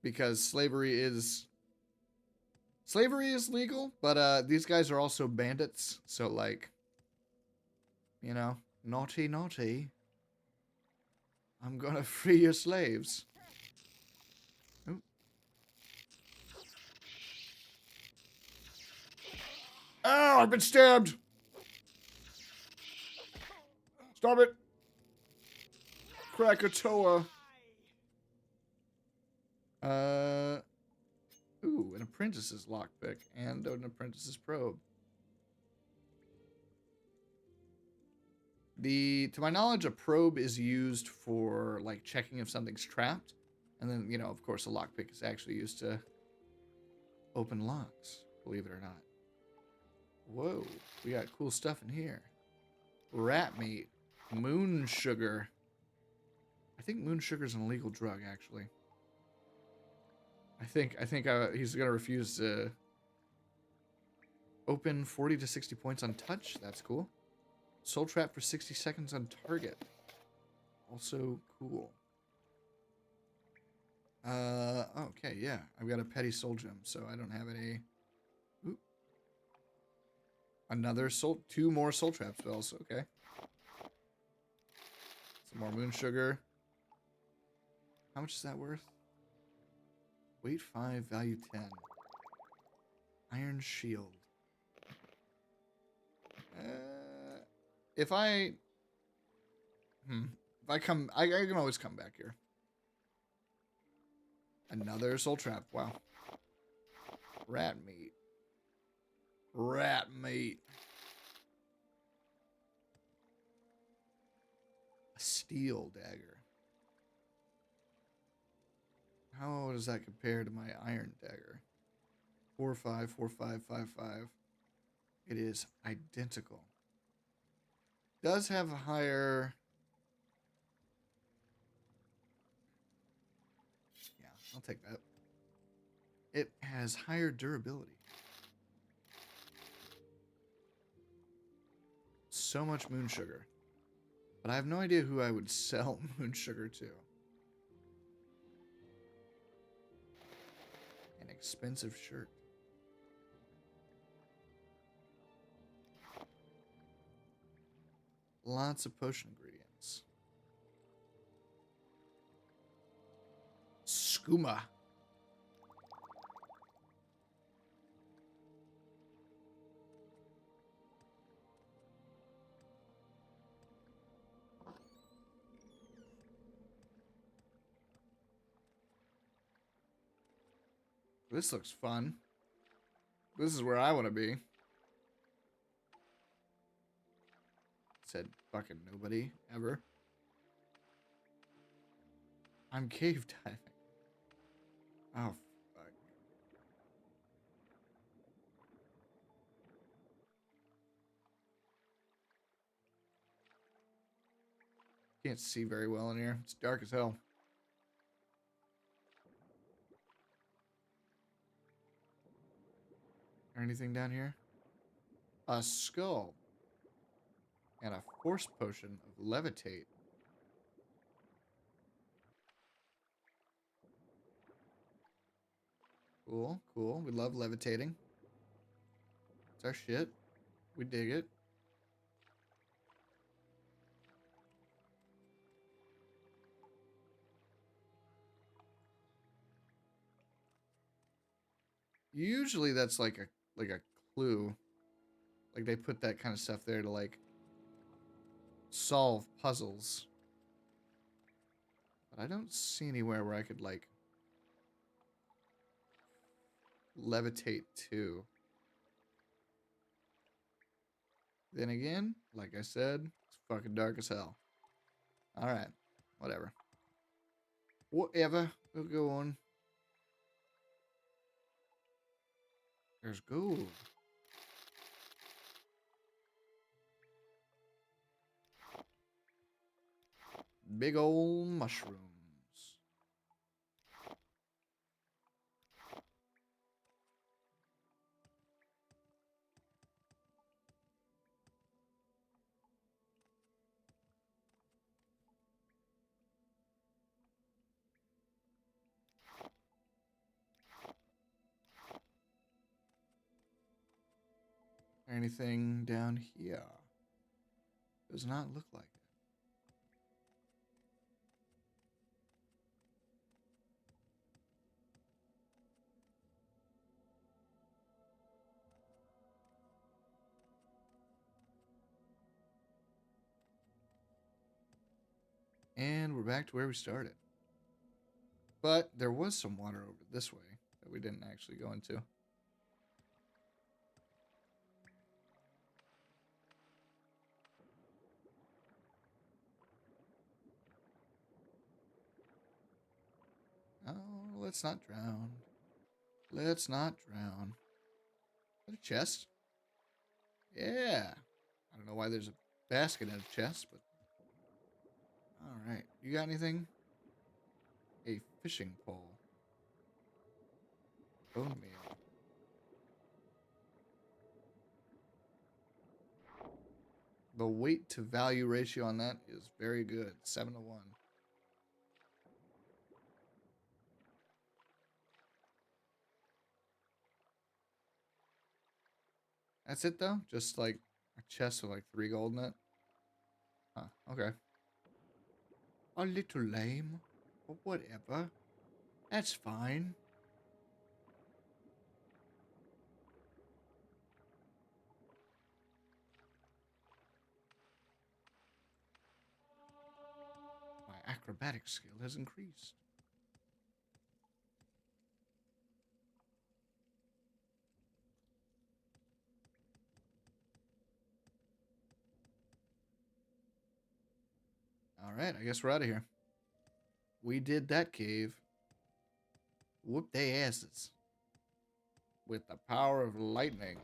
Because slavery is legal, but these guys are also bandits, so like, you know, naughty naughty. I'm gonna free your slaves. Ooh. Oh, I've been stabbed. Stop it. Krakatoa. Ooh, an apprentice's lockpick and an apprentice's probe. To my knowledge, a probe is used for like checking if something's trapped, and then, you know, of course, a lockpick is actually used to open locks, believe it or not. Whoa, we got cool stuff in here. Rat meat, moon sugar. I think moon sugar is an illegal drug, actually. I think he's gonna refuse to open 40 to 60 points on touch. That's cool. Soul trap for 60 seconds on target. Also cool. Okay, yeah. I've got a petty soul gem, so I don't have any. Oop. Another soul, 2 more soul trap spells. Okay. Some more moon sugar. How much is that worth? Weight 5, value 10. Iron shield. If I come, I can always come back here. Another soul trap. Wow. Rat meat. Rat meat. A steel dagger. How does that compare to my iron dagger? 4-5, 4-5, 5-5. It is identical. Does have a higher... Yeah, I'll take that. It has higher durability. So much moon sugar. But I have no idea who I would sell moon sugar to. An expensive shirt. Lots of potion ingredients. Skooma. This looks fun. This is where I want to be. Said fucking nobody ever. I'm cave diving. Oh, fuck. Can't see very well in here. It's dark as hell. Anything down here? A skull. And a force potion of levitate. Cool, cool. We love levitating. It's our shit. We dig it. Usually that's like a clue. Like they put that kind of stuff there to like solve puzzles. But I don't see anywhere where I could like levitate to. Then again, like I said, it's fucking dark as hell. Alright, whatever. Whatever, we'll go on. There's gold. Big old mushrooms. Anything down here? Does not look like it. And we're back to where we started. But there was some water over this way that we didn't actually go into. Oh, let's not drown. Let's not drown. Is that a chest? Yeah. I don't know why there's a basket in a chest, but... Alright. You got anything? A fishing pole. Bone meal. The weight to value ratio on that is very good. 7 to 1. That's it though? Just like a chest with like 3 gold in it? Huh, okay. A little lame, but whatever. That's fine. My acrobatic skill has increased. Alright, I guess we're out of here. We did that cave. Whoop they asses. With the power of lightning.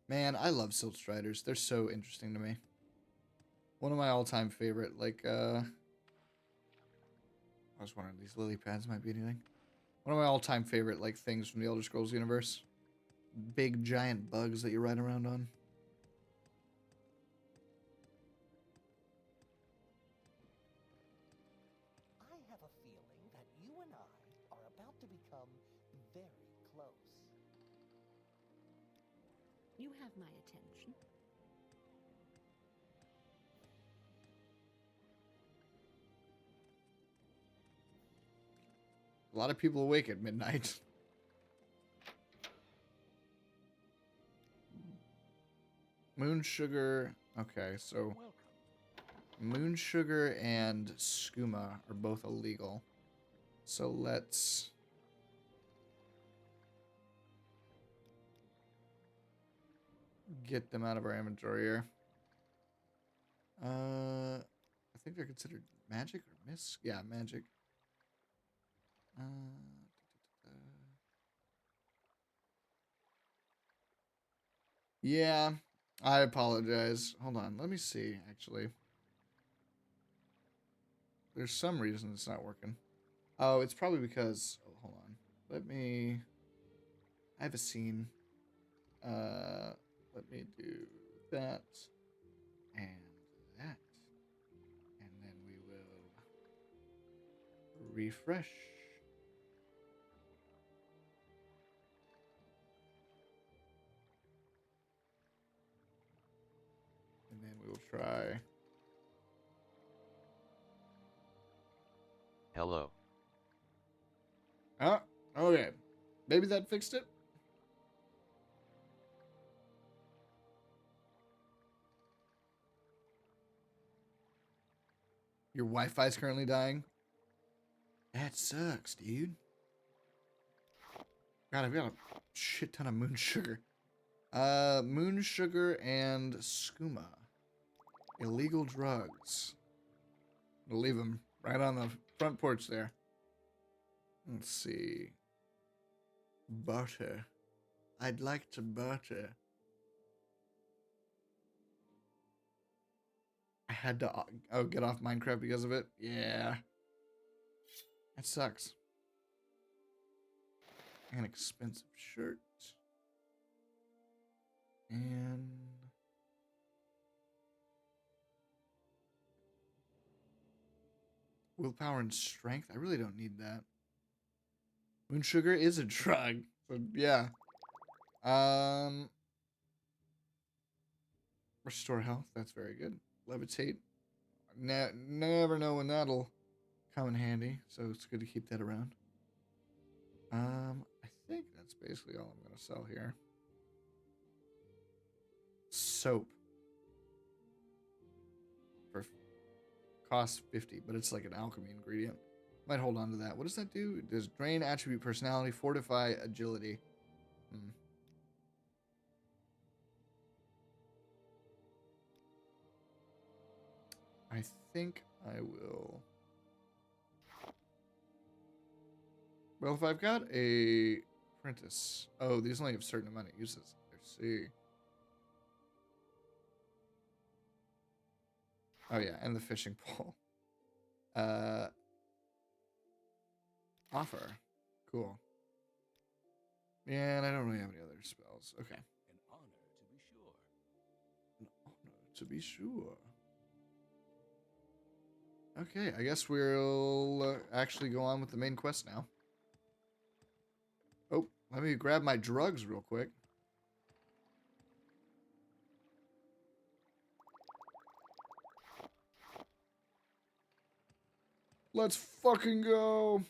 Man, I love Silt Striders. They're so interesting to me. One of my all-time favorite, like, I was wondering if these lily pads might be anything. One of my all-time favorite, like, things from the Elder Scrolls universe. Big, giant bugs that you ride around on. I have a feeling that you and I are about to become very close. You have my attention. A lot of people awake at midnight. Moon sugar. Okay, so moon sugar and skooma are both illegal. So let's get them out of our inventory here. I think they're considered magic or miss. Yeah, magic. Yeah, I apologize. Hold on, let me see, actually. There's some reason it's not working. Oh, it's probably because... Oh, hold on. Let me... I have a scene. Let me do that. And that. And then we will... refresh. And then we will try... Hello. Oh, okay. Maybe that fixed it? Your Wi-Fi is currently dying? That sucks, dude. God, I've got a shit ton of moon sugar. Moon sugar and skooma. Illegal drugs. We'll leave them right on the front porch there. Let's see. Butter. I'd like to butter. I had to get off Minecraft because of it. Yeah. That sucks. An expensive shirt. And... willpower and strength. I really don't need that. Moon sugar is a drug. So yeah. Restore health. That's very good. Levitate. Never know when that'll come in handy. So it's good to keep that around. I think that's basically all I'm going to sell here. Soap. For cost 50, but it's like an alchemy ingredient. Might hold on to that. What does that do? It does drain attribute personality, fortify agility. I think I will. Well, if I've got a apprentice. Oh, these only have a certain amount of uses. Let's see. Oh yeah, and the fishing pole. Offer. Cool. Yeah, and I don't really have any other spells. Okay. An honor to be sure. An honor to be sure. Okay, I guess we'll actually go on with the main quest now. Oh, let me grab my drugs real quick. Let's fucking go.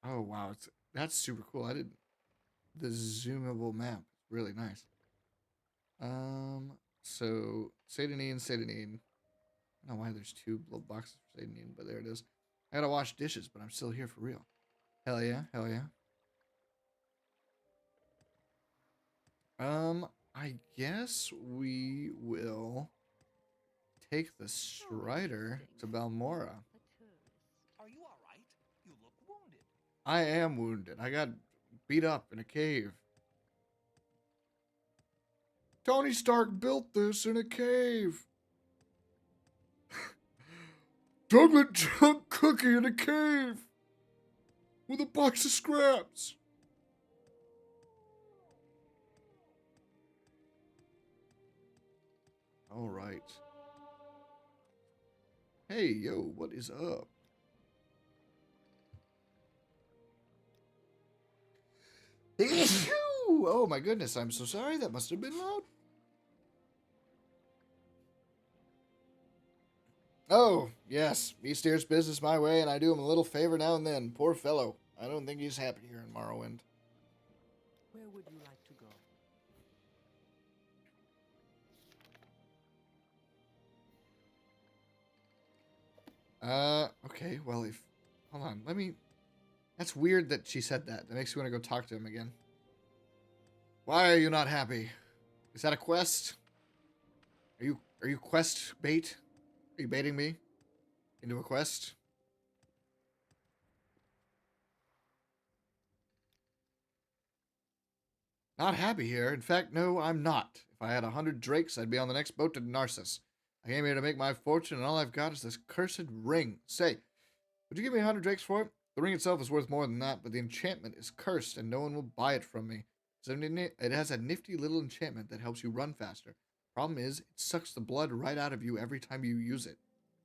Oh, wow. That's super cool. I didn't... The zoomable map. Really nice. So, Satanine. I don't know why there's two little boxes for Satanine, but there it is. I gotta wash dishes, but I'm still here for real. Hell yeah, hell yeah. I guess we will take the Strider to Balmora. Are you all right? You look wounded. I am wounded. I got beat up in a cave. Tony Stark built this in a cave. Chocolate chunk cookie in a cave with a box of scraps. All right. Hey, yo, what is up? Oh my goodness, I'm so sorry. That must have been loud. Oh, yes. He steers business my way, and I do him a little favor now and then. Poor fellow. I don't think he's happy here in Morrowind. Where would you like to go? Okay, well, if... Hold on, let me... That's weird that she said that. That makes me want to go talk to him again. Why are you not happy? Is that a quest? Are you quest bait? Are you baiting me into a quest? Not happy here. In fact, no, I'm not. If I had 100 drakes, I'd be on the next boat to Narcissus. I came here to make my fortune, and all I've got is this cursed ring. Say, would you give me 100 drakes for it? The ring itself is worth more than that, but the enchantment is cursed, and no one will buy it from me. It has a nifty little enchantment that helps you run faster. Problem is, it sucks the blood right out of you every time you use it.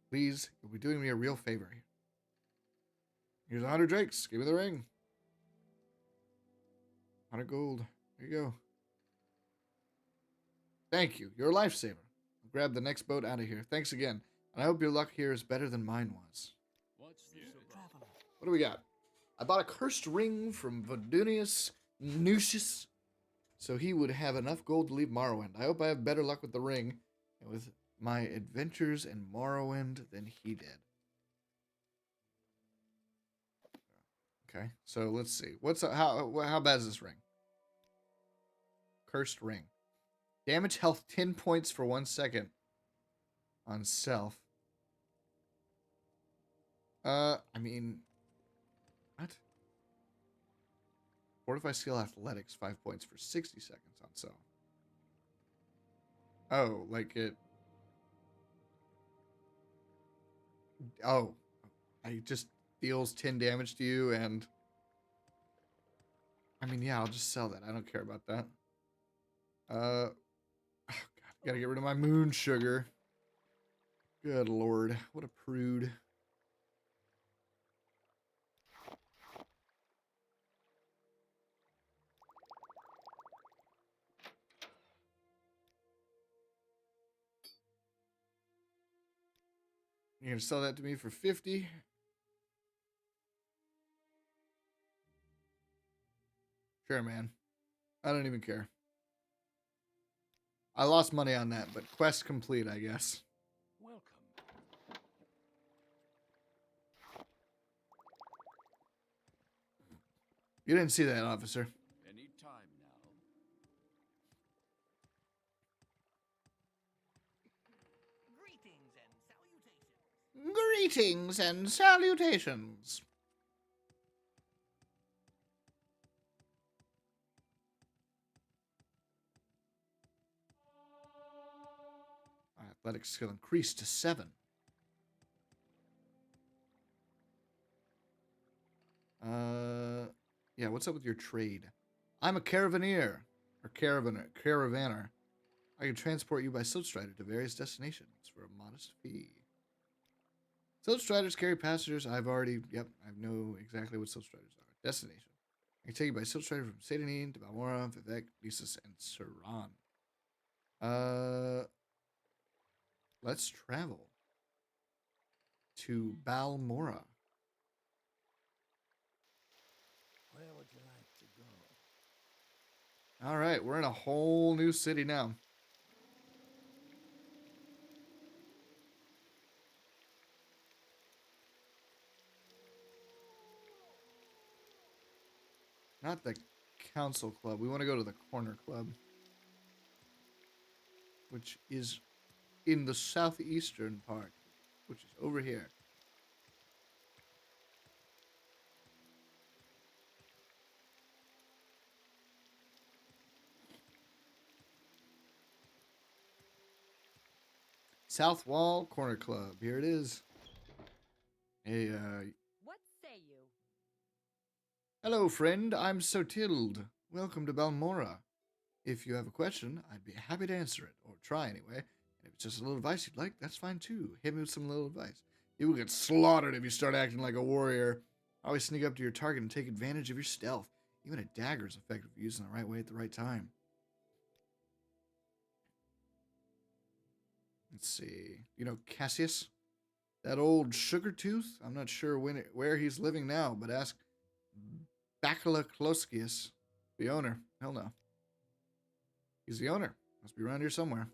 Please, you'll be doing me a real favor. Here's 100 drakes. Give me the ring. 100 gold. There you go. Thank you. You're a lifesaver. I'll grab the next boat out of here. Thanks again. And I hope your luck here is better than mine was. What's this about? What do we got? I bought a cursed ring from Vodunius Nucius, so he would have enough gold to leave Morrowind. I hope I have better luck with the ring and with my adventures in Morrowind than he did. Okay, so let's see. How bad is this ring? Cursed ring. Damage health 10 points for 1 second on self. I mean, what? Fortify skill athletics 5 points for 60 seconds on self. Oh, like it. Oh, I just deals 10 damage to you, and I mean, yeah, I'll just sell that. I don't care about that. Oh God, gotta get rid of my moon sugar. Good lord, what a prude. You're gonna sell that to me for 50? Sure, man. I don't even care. I lost money on that, but quest complete, I guess. Welcome. You didn't see that, officer. Any time now. Greetings and salutations. My athletic skill increased to 7. Yeah, what's up with your trade? I'm a caravaneer, or caravaner. I can transport you by Siltstrider to various destinations for a modest fee. Siltstriders carry passengers. I know exactly what Siltstriders are. Destination. I can take you by Siltstrider from Sedanine to Balmora, Vivek, Lisus, and Suran. Let's travel to Balmora. Where would you like to go? All right, we're in a whole new city now. Not the council club. We want to go to the corner club, which is in the southeastern part, which is over here. South Wall Corner Club. Here it is. Hey, What say you? hello, friend. I'm Sotild. Welcome to Balmora. If you have a question, I'd be happy to answer it, or try anyway. And if it's just a little advice you'd like, that's fine too. Hit me with some little advice. You will get slaughtered if you start acting like a warrior. Always sneak up to your target and take advantage of your stealth. Even a dagger is effective if used in the right way at the right time. Let's see. You know Cassius? That old sugar tooth? I'm not sure where he's living now, but ask Bacala Kloskius, the owner. Hell no. He's the owner. Must be around here somewhere.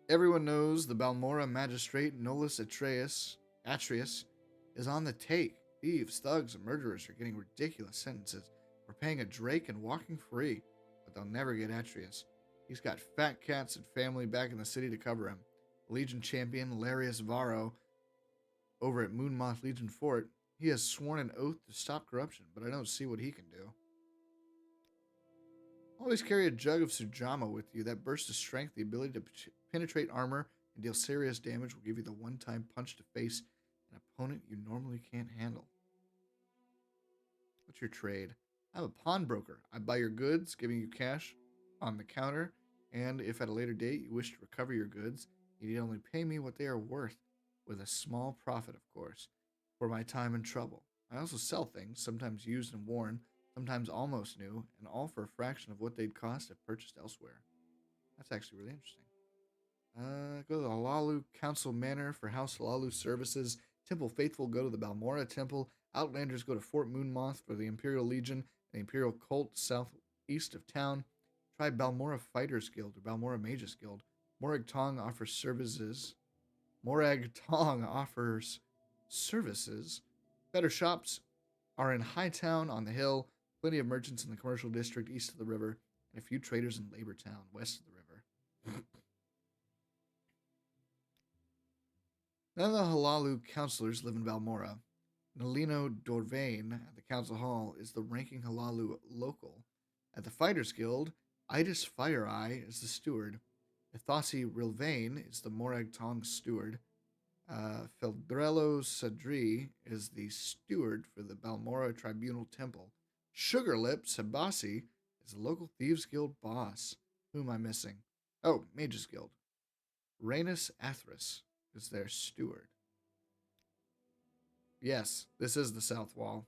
Everyone knows the Balmora magistrate Nolus Atreus is on the take. Thieves, thugs, and murderers are getting ridiculous sentences for paying a drake and walking free, but they'll never get Atreus. He's got fat cats and family back in the city to cover him. Legion champion Larius Varro over at Moonmoth Legion Fort, he has sworn an oath to stop corruption, but I don't see what he can do. Always carry a jug of Sujama with you. That burst of strength, the ability to penetrate armor and deal serious damage, will give you the one-time punch to face an opponent you normally can't handle. What's your trade? I'm a pawnbroker. I buy your goods, giving you cash on the counter, and if at a later date you wish to recover your goods, you need only pay me what they are worth, with a small profit, of course, for my time and trouble. I also sell things, sometimes used and worn, sometimes almost new, and all for a fraction of what they'd cost if purchased elsewhere. That's actually really interesting. Go to the Halalu Council Manor for House Halalu services. Temple Faithful go to the Balmora Temple. Outlanders go to Fort Moonmoth for the Imperial Legion and the Imperial Cult southeast of town. Try Balmora Fighters Guild or Balmora Mages Guild. Morag Tong offers services. Better shops are in Hightown on the hill. Plenty of merchants in the commercial district east of the river, and a few traders in Labor Town west of the river. None of the Halalu counselors live in Balmora. Nalino Dorvain at the council hall is the ranking Halalu local. At the Fighters Guild, Idis Fireeye is the steward. Ithasi Rilvain is the Morag Tong steward. Feldrello Sadri is the steward for the Balmora Tribunal Temple. Sugarlip Sabasi is the local Thieves Guild boss. Who am I missing? Oh, Mages Guild. Rhaenus Athras is their steward. Yes, this is the South Wall.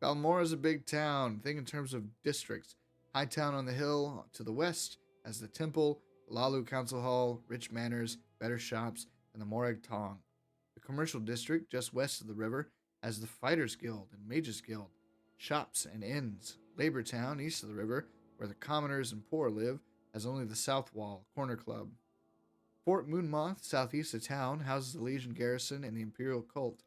Balmora is a big town. Think in terms of districts. Hightown on the hill to the west has the temple, Lalu Council Hall, rich manors, better shops, and the Morag Tong. The commercial district just west of the river has the Fighters Guild and Mages Guild, shops and inns. Labor Town east of the river, where the commoners and poor live, has only the South Wall Corner Club. Fort Moonmoth, southeast of town, houses the Legion garrison and the Imperial Cult.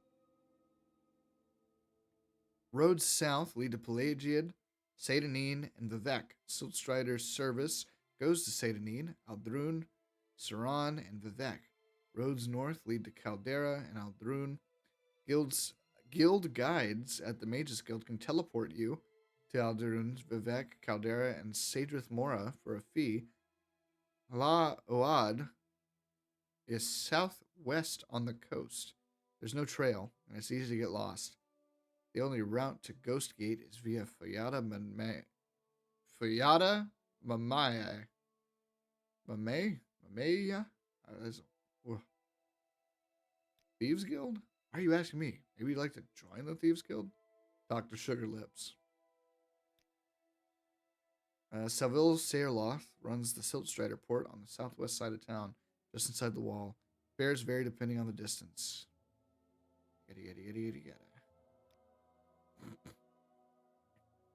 Roads south lead to Pelagiad, Seydanine, and Vivek. Siltstrider's service goes to Seydanine, Aldrun, Saran, and Vivek. Roads north lead to Caldera and Aldrun. Guild guides at the Mages Guild can teleport you to Aldrun, Vivek, Caldera, and Sadrith Mora for a fee. La Oad is southwest on the coast. There's no trail, and it's easy to get lost. The only route to Ghost Gate is via Fayada Mamaya. Mamaya? Thieves Guild? Why are you asking me? Maybe you'd like to join the Thieves Guild? Dr. Sugarlips. Saville Sairloth runs the Siltstrider port on the southwest side of town, just inside the wall. Fares vary depending on the distance. Yada.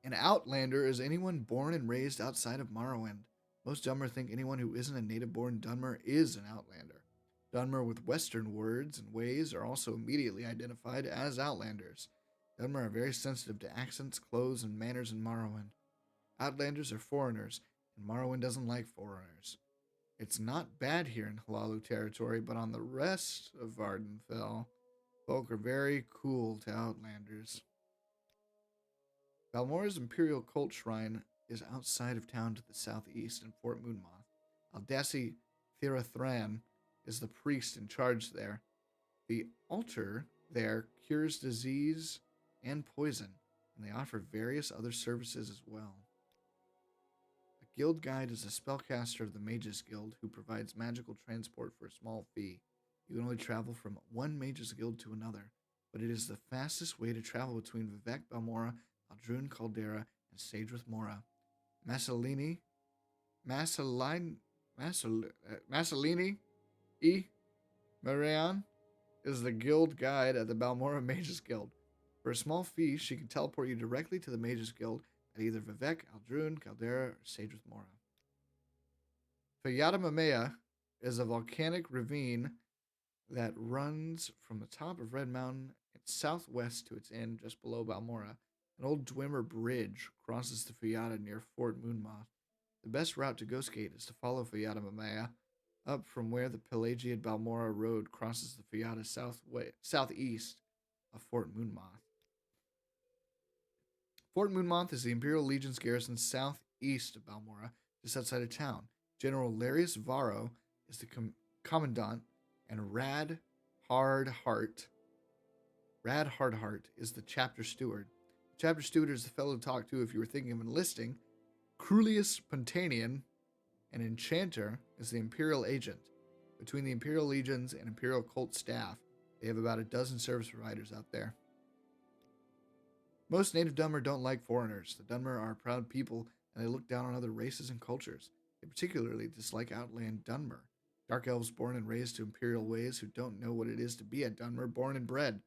An Outlander is anyone born and raised outside of Morrowind. Most Dunmer think anyone who isn't a native-born Dunmer is an Outlander. Dunmer with Western words and ways are also immediately identified as Outlanders. Dunmer are very sensitive to accents, clothes, and manners in Morrowind. Outlanders are foreigners, and Morrowind doesn't like foreigners. It's not bad here in Halalu territory, but on the rest of Vardenfell, folk are very cool to Outlanders. Balmora's Imperial Cult Shrine is outside of town to the southeast in Fort Moonmoth. Aldassi Thirathran is the priest in charge there. The altar there cures disease and poison, and they offer various other services as well. A guild guide is a spellcaster of the Mages Guild who provides magical transport for a small fee. You can only travel from one Mages Guild to another, but it is the fastest way to travel between Vivek Balmora, Aldrun Caldera, and Sadrith Mora. Massalini E. Marianne is the guild guide at the Balmora Mages Guild. For a small fee, she can teleport you directly to the Mages Guild at either Vivek, Aldrun, Caldera, or Sadrith Mora. Fayada Mamea is a volcanic ravine that runs from the top of Red Mountain and southwest to its end just below Balmora. An old Dwemer bridge crosses the Fayada near Fort Moonmoth. The best route to Ghostgate is to follow Fayada Mamea up from where the Pelagiad Balmora Road crosses the Fayada southeast of Fort Moonmoth. Fort Moonmoth is the Imperial Legion's garrison southeast of Balmora, just outside of town. General Larius Varro is the commandant, and Rad Hardheart is the chapter steward. The chapter steward is the fellow to talk to if you were thinking of enlisting. Crulius Pontanian, an enchanter, is the Imperial agent. Between the Imperial Legions and Imperial cult staff, they have about a dozen service providers out there. Most native Dunmer don't like foreigners. The Dunmer are a proud people, and they look down on other races and cultures. They particularly dislike outland Dunmer, dark elves born and raised to Imperial ways who don't know what it is to be a Dunmer born and bred.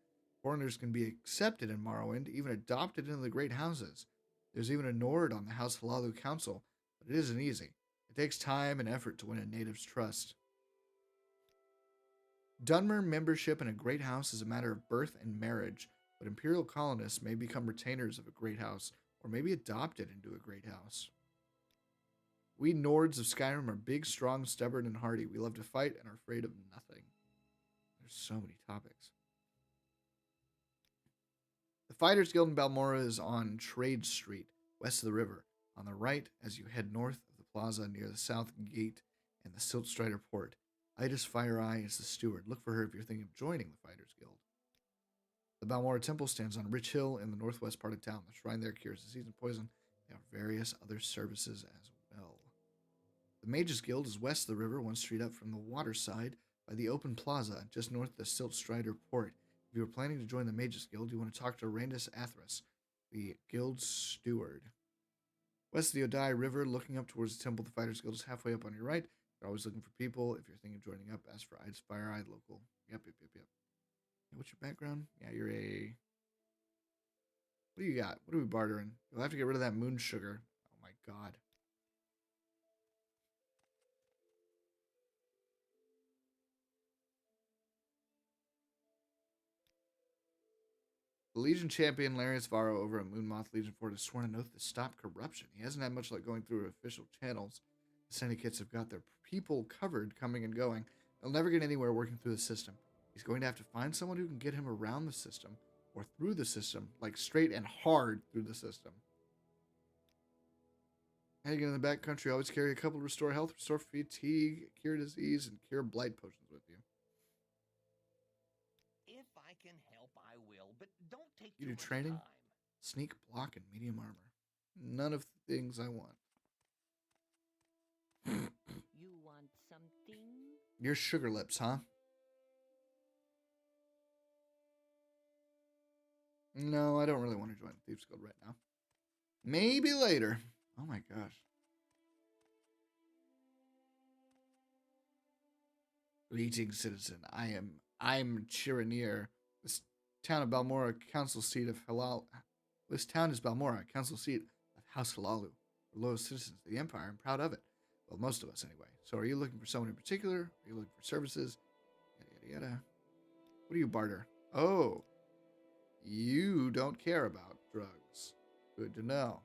Foreigners can be accepted in Morrowind, even adopted into the great houses. There's even a Nord on the House Halalu Council, but it isn't easy. It takes time and effort to win a native's trust. Dunmer membership in a great house is a matter of birth and marriage, but Imperial colonists may become retainers of a great house, or may be adopted into a great house. We Nords of Skyrim are big, strong, stubborn, and hardy. We love to fight and are afraid of nothing. There's so many topics. The Fighters Guild in Balmora is on Trade Street, west of the river. On the right, as you head north of the plaza near the south gate and the Siltstrider port. Idas Fireeye is the steward. Look for her if you're thinking of joining the Fighters Guild. The Balmora Temple stands on Rich Hill in the northwest part of town. The shrine there cures disease and poison. They have various other services as well. The Mages Guild is west of the river, one street up from the water side by the open plaza, just north of the Siltstrider port. If you are planning to join the Mages Guild, you want to talk to Randus Athras, the guild's steward. West of the Odai River, looking up towards the Temple, the Fighters Guild is halfway up on your right. They're always looking for people. If you're thinking of joining up, ask for Ides Fire-Eyed local. Yep. What's your background? Yeah, you're a... What do you got? What are we bartering? You'll have to get rid of that moon sugar. Oh my god. The Legion champion Larius Varro over at Moonmoth Legion Fort has sworn an oath to stop corruption. He hasn't had much luck going through official channels. The syndicates have got their people covered coming and going. They'll never get anywhere working through the system. He's going to have to find someone who can get him around the system or through the system, like straight and hard through the system. Heading in the back country, always carry a couple to restore health, restore fatigue, cure disease, and cure blight potions with you. If I can help, I will, but don't take You too do much training, time. sneak, block, and medium armor. None of the things I want. You want something? You're sugar lips, huh? No, I don't really want to join the Thieves Guild right now. Maybe later. Oh my gosh. Greetings, citizen. I'm Chiranier. This town of Balmora, council seat of Halal. This town is Balmora, council seat of House Halalu. We're loyal citizens of the Empire. I'm proud of it. Well, most of us anyway. So are you looking for someone in particular? Are you looking for services? Yada, yada. What do you barter? Oh. You don't care about drugs. Good to know.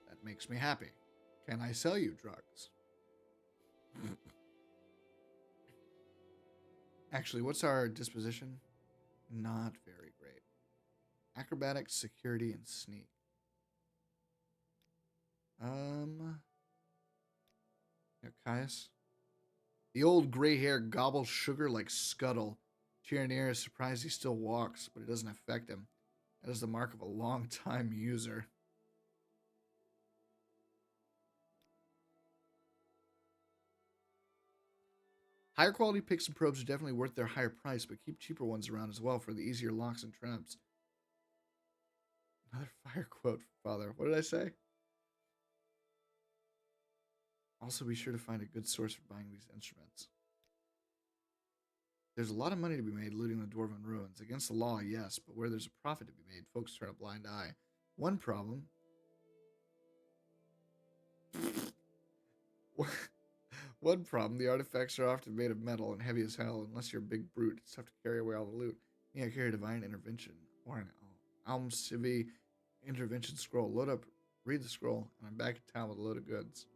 That makes me happy. Can I sell you drugs? Actually, what's our disposition? Not very great. Acrobatics, security, and sneak. Caius? The old gray hair gobbles sugar like Scuttle. Chiranier is surprised he still walks, but it doesn't affect him. That is the mark of a long-time user. Higher quality picks and probes are definitely worth their higher price, but keep cheaper ones around as well for the easier locks and traps. Another fire quote from Father. What did I say? Also, be sure to find a good source for buying these instruments. There's a lot of money to be made looting the dwarven ruins. Against the law, yes, but where there's a profit to be made, folks turn a blind eye. One problem. One problem, the artifacts are often made of metal and heavy as hell. Unless you're a big brute, it's tough to carry away all the loot. Yeah, carry a divine intervention or an Alm Civi intervention scroll. Load up, read the scroll, and I'm back in town with a load of goods.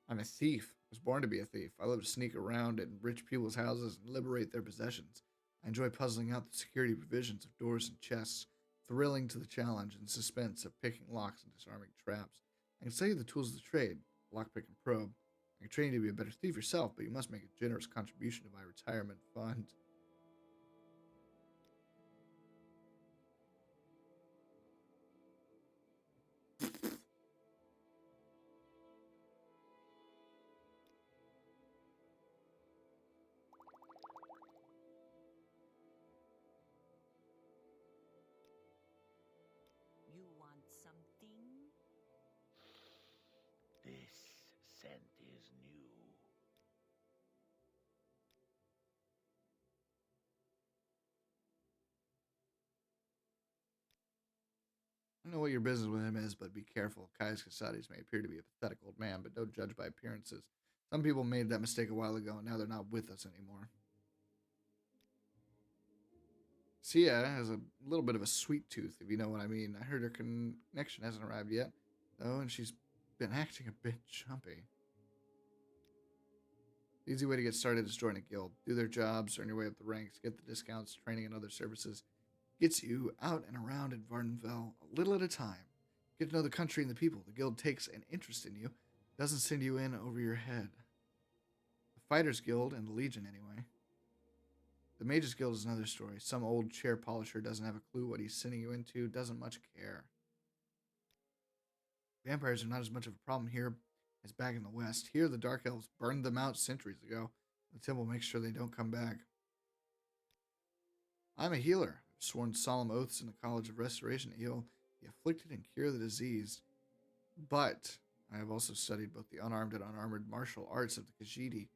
I'm a thief. I was born to be a thief. I love to sneak around in rich people's houses and liberate their possessions. I enjoy puzzling out the security provisions of doors and chests, thrilling to the challenge and suspense of picking locks and disarming traps. I can sell you the tools of the trade, lockpick and probe. I can train you to be a better thief yourself, but you must make a generous contribution to my retirement fund. You want something? This scent is new. I don't know what your business with him is, but be careful. Kai's Casades may appear to be a pathetic old man, but don't judge by appearances. Some people made that mistake a while ago, and now they're not with us anymore. Sia has a little bit of a sweet tooth, if you know what I mean. I heard her connection hasn't arrived yet, though, and she's been acting a bit jumpy. The easy way to get started is join a guild. Do their jobs, earn your way up the ranks, get the discounts, training, and other services. Gets you out and around in Vardenfell a little at a time. Get to know the country and the people. The guild takes an interest in you, doesn't send you in over your head. The Fighters Guild and the Legion, anyway. The Mages Guild is another story. Some old chair polisher doesn't have a clue what he's sending you into, doesn't much care. Vampires are not as much of a problem here as back in the West. Here, the Dark Elves burned them out centuries ago. The temple makes sure they don't come back. I'm a healer. I've sworn solemn oaths in the College of Restoration to heal the afflicted and cure the diseased. But I have also studied both the unarmed and unarmored martial arts of the Khajiit,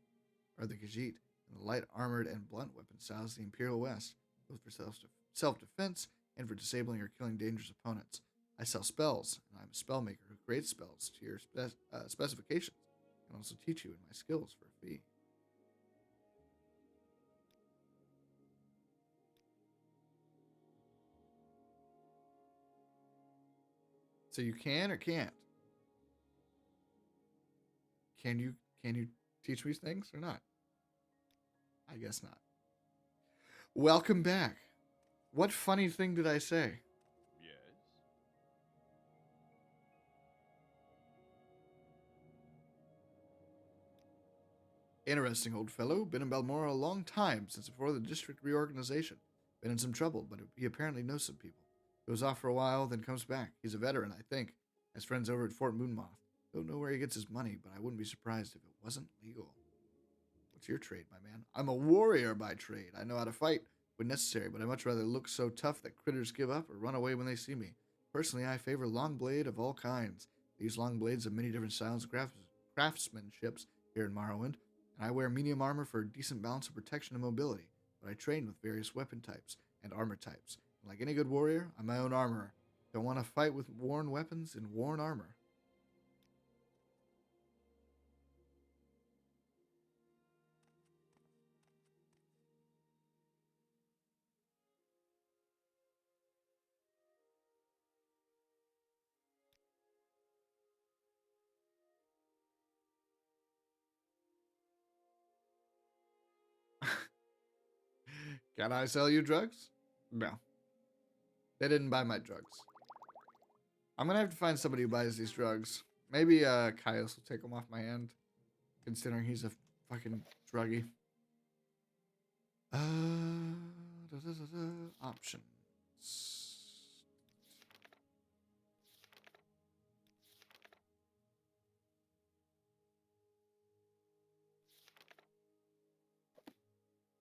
and the light armored and blunt weapon styles of the Imperial West, both for self-defense and for disabling or killing dangerous opponents. I sell spells, and I'm a spell maker who creates spells to your specifications. I can also teach you in my skills for a fee. So you can or can't? Can you teach me things or not? I guess not. Welcome back. What funny thing did I say? Yes? Interesting, old fellow. Been in Balmora a long time, since before the district reorganization. Been in some trouble, but he apparently knows some people. Goes off for a while, then comes back. He's a veteran, I think. Has friends over at Fort Moonmoth. Don't know where he gets his money, but I wouldn't be surprised if it wasn't legal. What's your trade, my man? I'm a warrior by trade. I know how to fight when necessary, but I much rather look so tough that critters give up or run away when they see me. Personally, I favor long blade of all kinds. These long blades have many different styles of craftsmanships here in Morrowind, and I wear medium armor for a decent balance of protection and mobility, but I train with various weapon types and armor types. And like any good warrior, I'm my own armorer. Don't want to fight with worn weapons and worn armor. Can I sell you drugs? No. They didn't buy my drugs. I'm gonna have to find somebody who buys these drugs. Maybe Caius will take them off my hand, considering he's a fucking druggie. Options.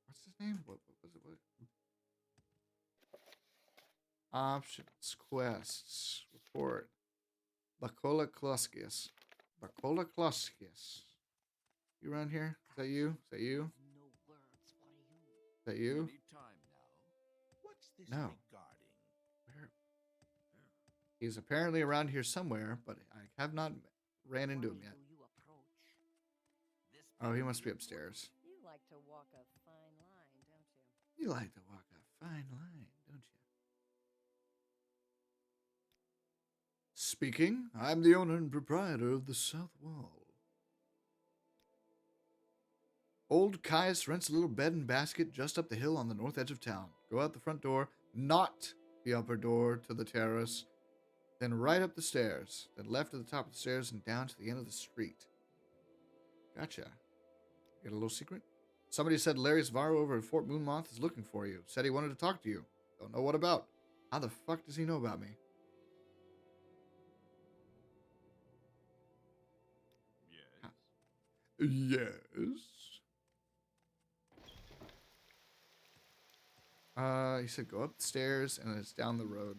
What's his name? What was it? What? Options, quests, report. Bacola Kloskius. Bacola Kloskius. You around here? Is that you? Is that you? No words for you. Is that you? Any time now. What's this No. regarding? Where? He's apparently around here somewhere, but I have not ran into him Why yet. do you approach? This Oh, he must be upstairs. You like to walk a fine line, don't you? You like to walk a fine line, don't you? Speaking, I'm the owner and proprietor of the South Wall. Old Caius rents a little bed and basket just up the hill on the north edge of town. Go out the front door, not the upper door to the terrace, then right up the stairs, then left at the top of the stairs and down to the end of the street. Gotcha. Get a little secret? Somebody said Larry Svarro over at Fort Moonmoth is looking for you. Said he wanted to talk to you. Don't know what about. How the fuck does he know about me? Yes. Yes. He said go up the stairs and it's down the road.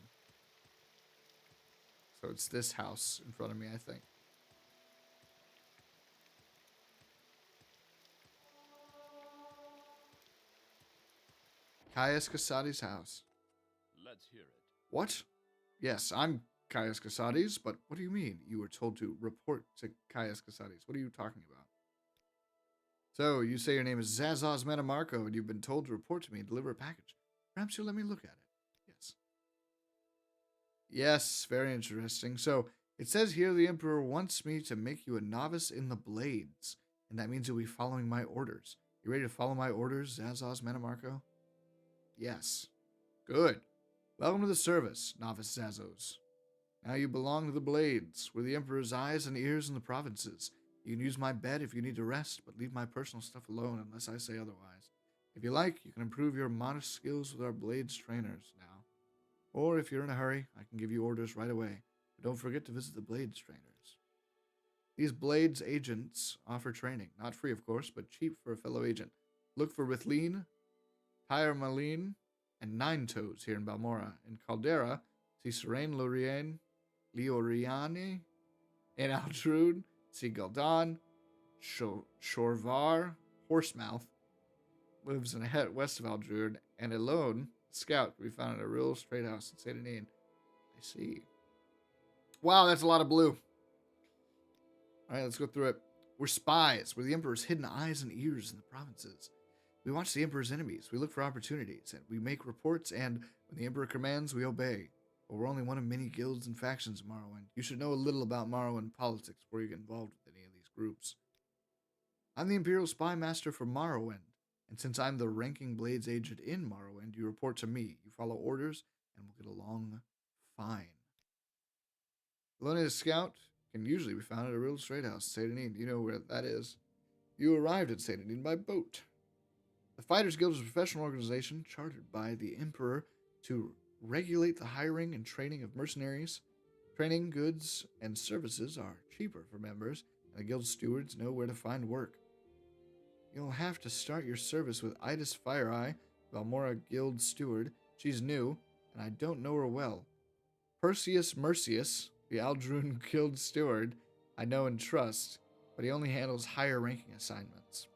So it's this house in front of me, I think. Caius Casati's house. Let's hear it. What? Yes, I'm Caius Casades, but what do you mean? You were told to report to Caius Casades. What are you talking about? So, you say your name is Zazaz Metamarco, and you've been told to report to me and deliver a package. Perhaps you'll let me look at it. Yes. Yes, very interesting. So, it says here the Emperor wants me to make you a novice in the blades, and that means you'll be following my orders. You ready to follow my orders, Zazaz Metamarco? Yes. Good. Welcome to the service, Novice Zazos. Now you belong to the Blades. We're the Emperor's eyes and ears in the provinces. You can use my bed if you need to rest, but leave my personal stuff alone unless I say otherwise. If you like, you can improve your modest skills with our Blades trainers now. Or if you're in a hurry, I can give you orders right away. But don't forget to visit the Blades trainers. These Blades agents offer training. Not free, of course, but cheap for a fellow agent. Look for Rithleen, Tyre Malene, and Nine Toes here in Balmora. In Caldera, see Serene Leoriane, in Altrude, see Gul'dan, Shorvar, Horsemouth, lives in a head west of Aldrude, and Alone, Scout, can be found at a real straight house in Saint Denis. I see. Wow, that's a lot of blue. Alright, let's go through it. We're spies. We're the Emperor's hidden eyes and ears in the provinces. We watch the Emperor's enemies. We look for opportunities, and we make reports, and when the Emperor commands, we obey. But we're only one of many guilds and factions in Morrowind. You should know a little about Morrowind politics before you get involved with any of these groups. I'm the Imperial Spy Master for Morrowind, and since I'm the ranking Blades agent in Morrowind, you report to me. You follow orders, and we'll get along fine. Lone Scout can usually be found at a real straight house, Saint Denis. You know where that is. You arrived at Saint Denis by boat. The Fighters Guild is a professional organization chartered by the Emperor to regulate the hiring and training of mercenaries. Training, goods, and services are cheaper for members, and the guild stewards know where to find work. You'll have to start your service with Idis Fireeye, Balmora Guild Steward. She's new, and I don't know her well. Perseus Mercius, the Aldrune Guild Steward, I know and trust, but he only handles higher ranking assignments.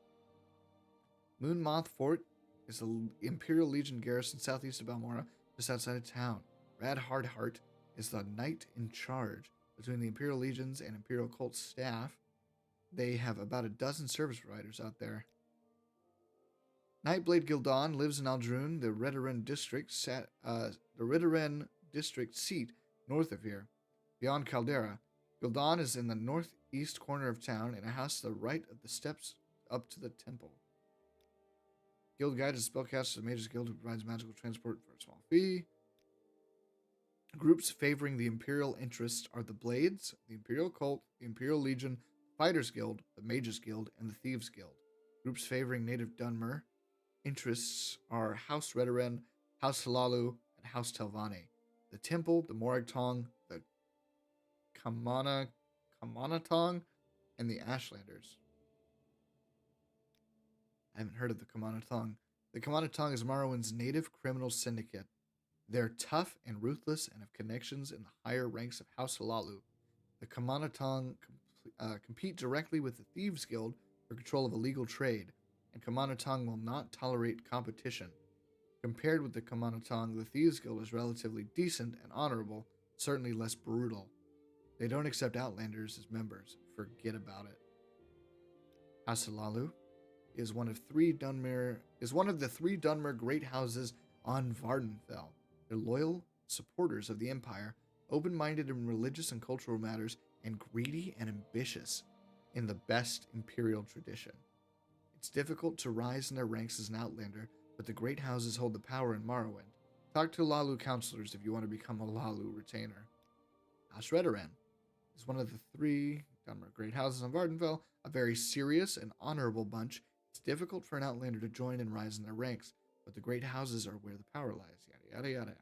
Moonmoth Fort is the Imperial Legion garrison southeast of Balmora, just outside of town. Rad Hardheart is the knight in charge. Between the Imperial Legions and Imperial Cult staff, they have about a dozen service providers out there. Nightblade Gul'dan lives in Aldrune, the Redoran district seat north of here. Beyond Caldera, Gul'dan is in the northeast corner of town in a house to the right of the steps up to the temple. Guild Guide is a spellcaster of the Mages Guild who provides magical transport for a small fee. Groups favoring the Imperial interests are the Blades, the Imperial Cult, the Imperial Legion, the Fighters Guild, the Mages Guild, and the Thieves Guild. Groups favoring native Dunmer interests are House Redoran, House Halalu, and House Telvanni. The Temple, the Moragtong, the Kamanatong, and the Ashlanders. I haven't heard of the Kamanatong. The Kamanatong is Morrowind's native criminal syndicate. They're tough and ruthless and have connections in the higher ranks of House Halalu. The Kamanatong compete directly with the Thieves Guild for control of illegal trade, and Kamanatong will not tolerate competition. Compared with the Kamanatong, the Thieves Guild is relatively decent and honorable, certainly less brutal. They don't accept Outlanders as members. Forget about it. Hasalalu is one of the three Dunmer great houses on Vardenfell. They're loyal supporters of the Empire, open-minded in religious and cultural matters, and greedy and ambitious in the best Imperial tradition. It's difficult to rise in their ranks as an Outlander, but the great houses hold the power in Morrowind. Talk to Lalu counselors if you want to become a Lalu retainer. Ashredaran is one of the three Dunmer great houses on Vardenfell, a very serious and honorable bunch. It's difficult for an Outlander to join and rise in their ranks, but the great houses are where the power lies. Yada, yada, yada.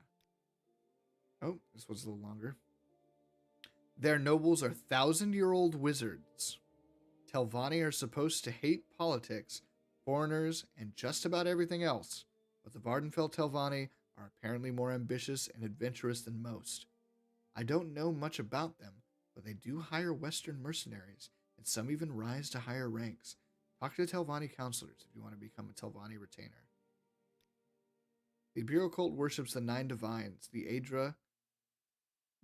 Oh, this was a little longer. Their nobles are 1,000-year-old wizards. Telvanni are supposed to hate politics, foreigners, and just about everything else, but the Vardenfell Telvanni are apparently more ambitious and adventurous than most. I don't know much about them, but they do hire Western mercenaries, and some even rise to higher ranks. Talk to Telvanni counselors if you want to become a Telvanni retainer. The Imperial cult worships the 9 divines, the Aedra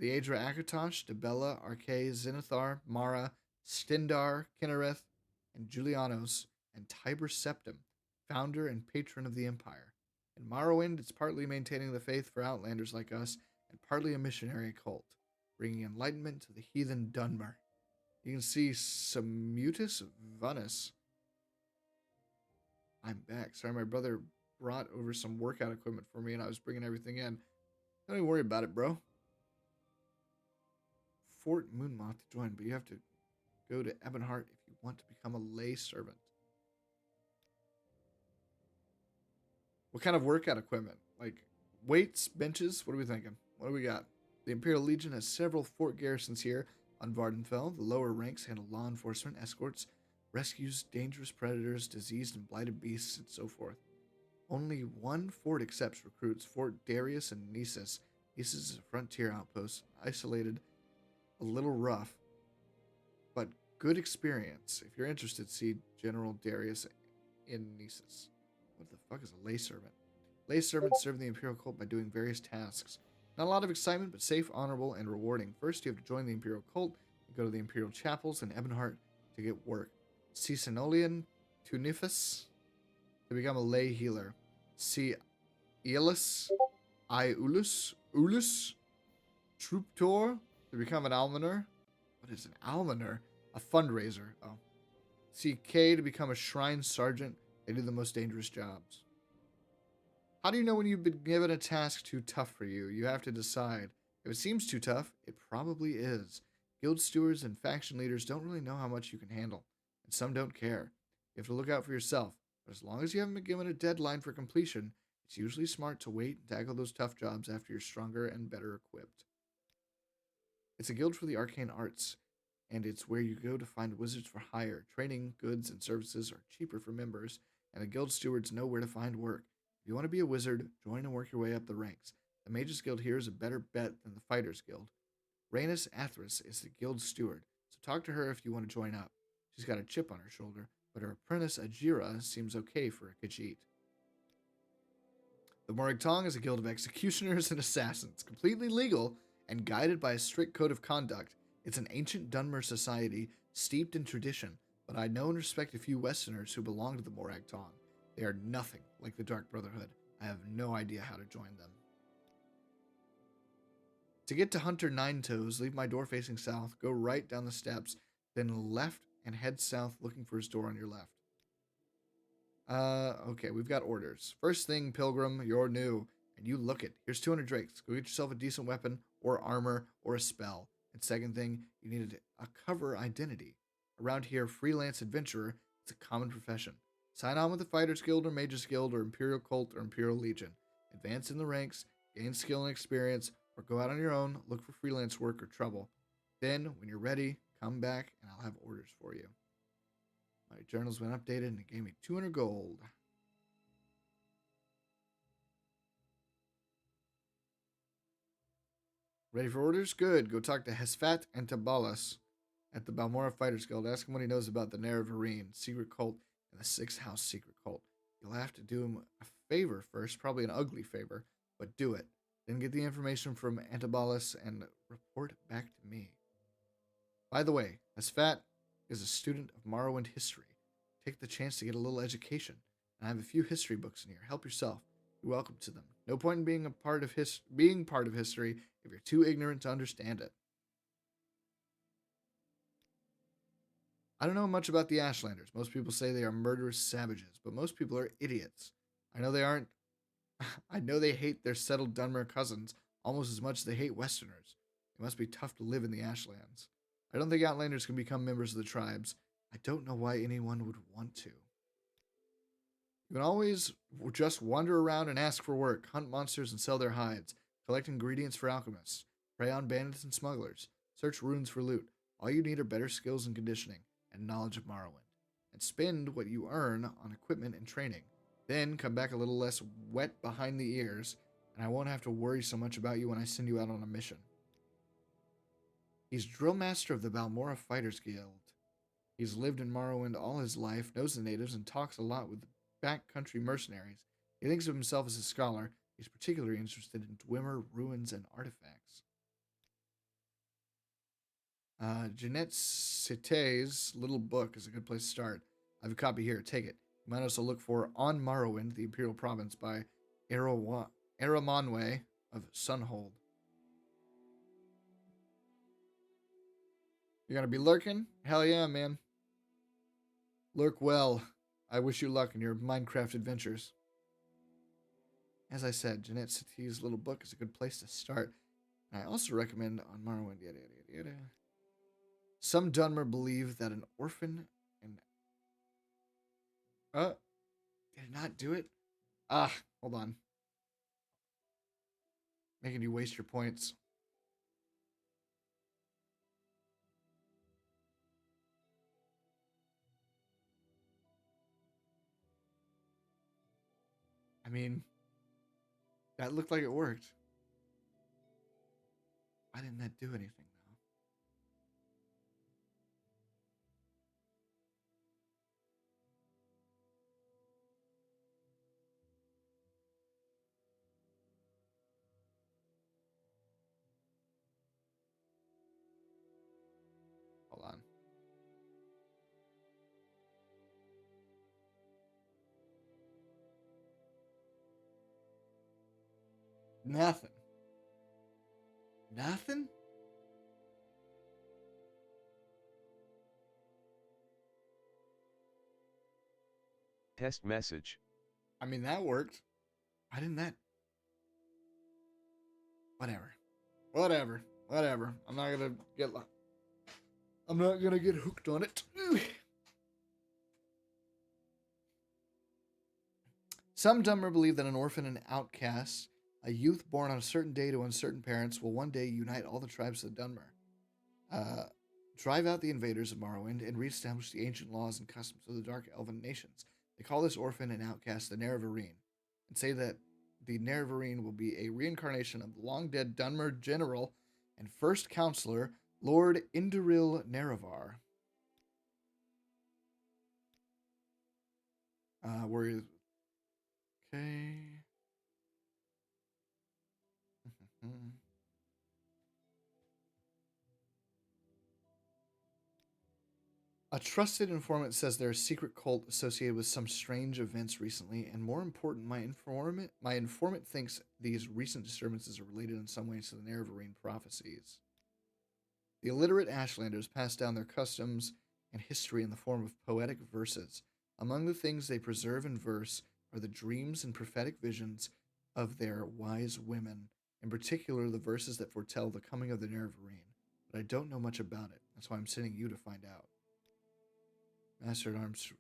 Akatosh, Debella, Arkay, Zenithar, Mara, Stindar, Kinnereth, and Julianos, and Tiber Septim, founder and patron of the Empire. In Morrowind, it's partly maintaining the faith for Outlanders like us, and partly a missionary cult, bringing enlightenment to the heathen Dunmer. You can see Samutus Vanus. I'm back. Sorry, my brother brought over some workout equipment for me, and I was bringing everything in. Don't even worry about it, bro. Fort Moonmoth to join, but you have to go to Ebonheart if you want to become a lay servant. What kind of workout equipment? Like weights, benches? What are we thinking? What do we got? The Imperial Legion has several fort garrisons here on Vardenfell. The lower ranks handle law enforcement, escorts, rescues dangerous predators, diseased and blighted beasts, and so forth. Only one fort accepts recruits, Fort Darius in Nisus. Nisus is a frontier outpost, isolated, a little rough, but good experience. If you're interested, see General Darius in Nisus. What the fuck is a lay servant? Lay servants serve the Imperial cult by doing various tasks. Not a lot of excitement, but safe, honorable, and rewarding. First, you have to join the Imperial cult and go to the Imperial chapels in Ebonheart to get work. See Senolian Tunifus to become a lay healer. See Ielus Ulus Truptor to become an almoner. What is an almoner? A fundraiser. Oh. See K to become a shrine sergeant. They do the most dangerous jobs. How do you know when you've been given a task too tough for you? You have to decide. If it seems too tough, it probably is. Guild stewards and faction leaders don't really know how much you can handle, and some don't care. You have to look out for yourself, but as long as you haven't been given a deadline for completion, it's usually smart to wait and tackle those tough jobs after you're stronger and better equipped. It's a guild for the arcane arts, and it's where you go to find wizards for hire. Training, goods, and services are cheaper for members, and the guild stewards know where to find work. If you want to be a wizard, join and work your way up the ranks. The Mages Guild here is a better bet than the Fighters Guild. Rhaenys Athris is the guild steward, so talk to her if you want to join up. She's got a chip on her shoulder, but her apprentice Ajira seems okay for a Khajiit. The Moragtong is a guild of executioners and assassins, completely legal and guided by a strict code of conduct. It's an ancient Dunmer society steeped in tradition, but I know and respect a few Westerners who belong to the Moragtong. They are nothing like the Dark Brotherhood. I have no idea how to join them. To get to Hunter Ninetoes, leave my door facing south, go right down the steps, then left and head south looking for his door on your left. Okay, we've got orders. First thing, Pilgrim, you're new, and you look it. Here's 200 drakes. Go get yourself a decent weapon, or armor, or a spell. And second thing, you needed a cover identity. Around here, freelance adventurer is a common profession. Sign on with the Fighters Guild or Mages Guild or Imperial Cult or Imperial Legion. Advance in the ranks, gain skill and experience, or go out on your own, look for freelance work or trouble. Then, when you're ready, come back and I'll have orders for you. My journal's been updated and it gave me 200 gold. Ready for orders? Good. Go talk to Hesfat and Tabalas at the Balmora Fighters Guild. Ask him what he knows about the Nerevarine secret cult and the Sixth House secret cult. You'll have to do him a favor first, probably an ugly favor, but do it. Then get the information from Antibalas and report back to me. By the way, Hesfat is a student of Morrowind history. Take the chance to get a little education. And I have a few history books in here. Help yourself. You're welcome to them. No point in being part of history if you're too ignorant to understand it. I don't know much about the Ashlanders. Most people say they are murderous savages, but most people are idiots. I know they aren't. I know they hate their settled Dunmer cousins almost as much as they hate Westerners. It must be tough to live in the Ashlands. I don't think Outlanders can become members of the tribes. I don't know why anyone would want to. You can always just wander around and ask for work, hunt monsters and sell their hides, collect ingredients for alchemists, prey on bandits and smugglers, search ruins for loot. All you need are better skills and conditioning, and knowledge of Morrowind. And spend what you earn on equipment and training. Then come back a little less wet behind the ears, and I won't have to worry so much about you when I send you out on a mission. He's drill master of the Balmora Fighters Guild. He's lived in Morrowind all his life, knows the natives, and talks a lot with backcountry mercenaries. He thinks of himself as a scholar. He's particularly interested in Dwemer ruins and artifacts. Jeanette Cite's little book is a good place to start. I have a copy here. Take it. You might also look for On Morrowind, the Imperial Province by Aramonwe of Sunhold. You're gonna be lurking? Hell yeah, man. Lurk well. I wish you luck in your Minecraft adventures. As I said, Jeanette Cite's little book is a good place to start. And I also recommend On Morrowind, yada, yada, yada. Some Dunmer believe that an orphan and... did it not do it? Hold on. Making you waste your points. I mean, that looked like it worked. Why didn't that do anything, though? Hold on. Nothing. Nothing? Test message. I mean, that worked. Why didn't that? Whatever. I'm not gonna get hooked on it. Some Dunmer believe that an orphan and outcast, a youth born on a certain day to uncertain parents, will one day unite all the tribes of the Dunmer, drive out the invaders of Morrowind, and reestablish the ancient laws and customs of the Dark Elven nations. They call this orphan and outcast the Nerevarine, and say that the Nerevarine will be a reincarnation of the long-dead Dunmer general and first counselor, Lord Indaril Nerevar. Okay. A trusted informant says there's a secret cult associated with some strange events recently, and more important, my informant thinks these recent disturbances are related in some ways to the Nerevarine prophecies. The illiterate Ashlanders pass down their customs and history in the form of poetic verses. Among the things they preserve in verse are the dreams and prophetic visions of their wise women, in particular the verses that foretell the coming of the Nerevarine. But I don't know much about it. That's why I'm sending you to find out. Master-at-Arms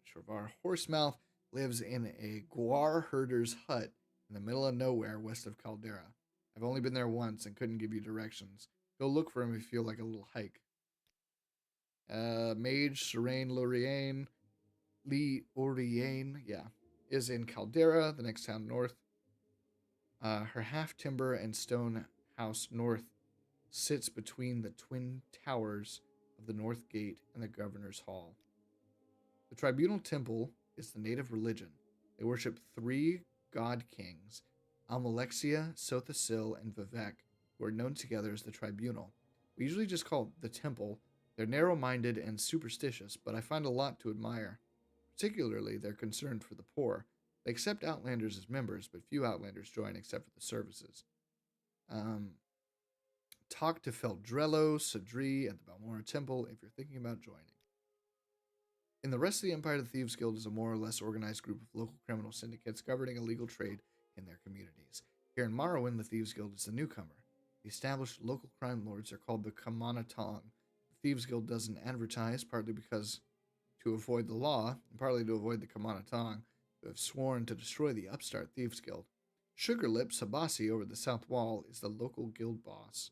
Shorvar Horsemouth lives in a Guar herder's hut in the middle of nowhere west of Caldera. I've only been there once and couldn't give you directions. Go look for him if you feel like a little hike. Mage Serene Loriane, is in Caldera, the next town north. Her half-timber and stone House North sits between the twin towers of the North Gate and the Governor's Hall. The Tribunal Temple is the native religion. They worship three god kings, Almalexia, Sothasil, and Vivek, who are known together as the Tribunal. We usually just call it the Temple. They're narrow-minded and superstitious, but I find a lot to admire. Particularly, they're concerned for the poor. They accept Outlanders as members, but few Outlanders join except for the services. Talk to Feldrello, Sadri, and the Balmora Temple if you're thinking about joining. In the rest of the Empire, the Thieves Guild is a more or less organized group of local criminal syndicates governing illegal trade in their communities. Here in Morrowind, the Thieves Guild is the newcomer. The established local crime lords are called the Kamanatong. The Thieves Guild doesn't advertise, partly because to avoid the law, and partly to avoid the Kamanatong, who have sworn to destroy the upstart Thieves Guild. Sugarlip Sabasi over the south wall is the local guild boss.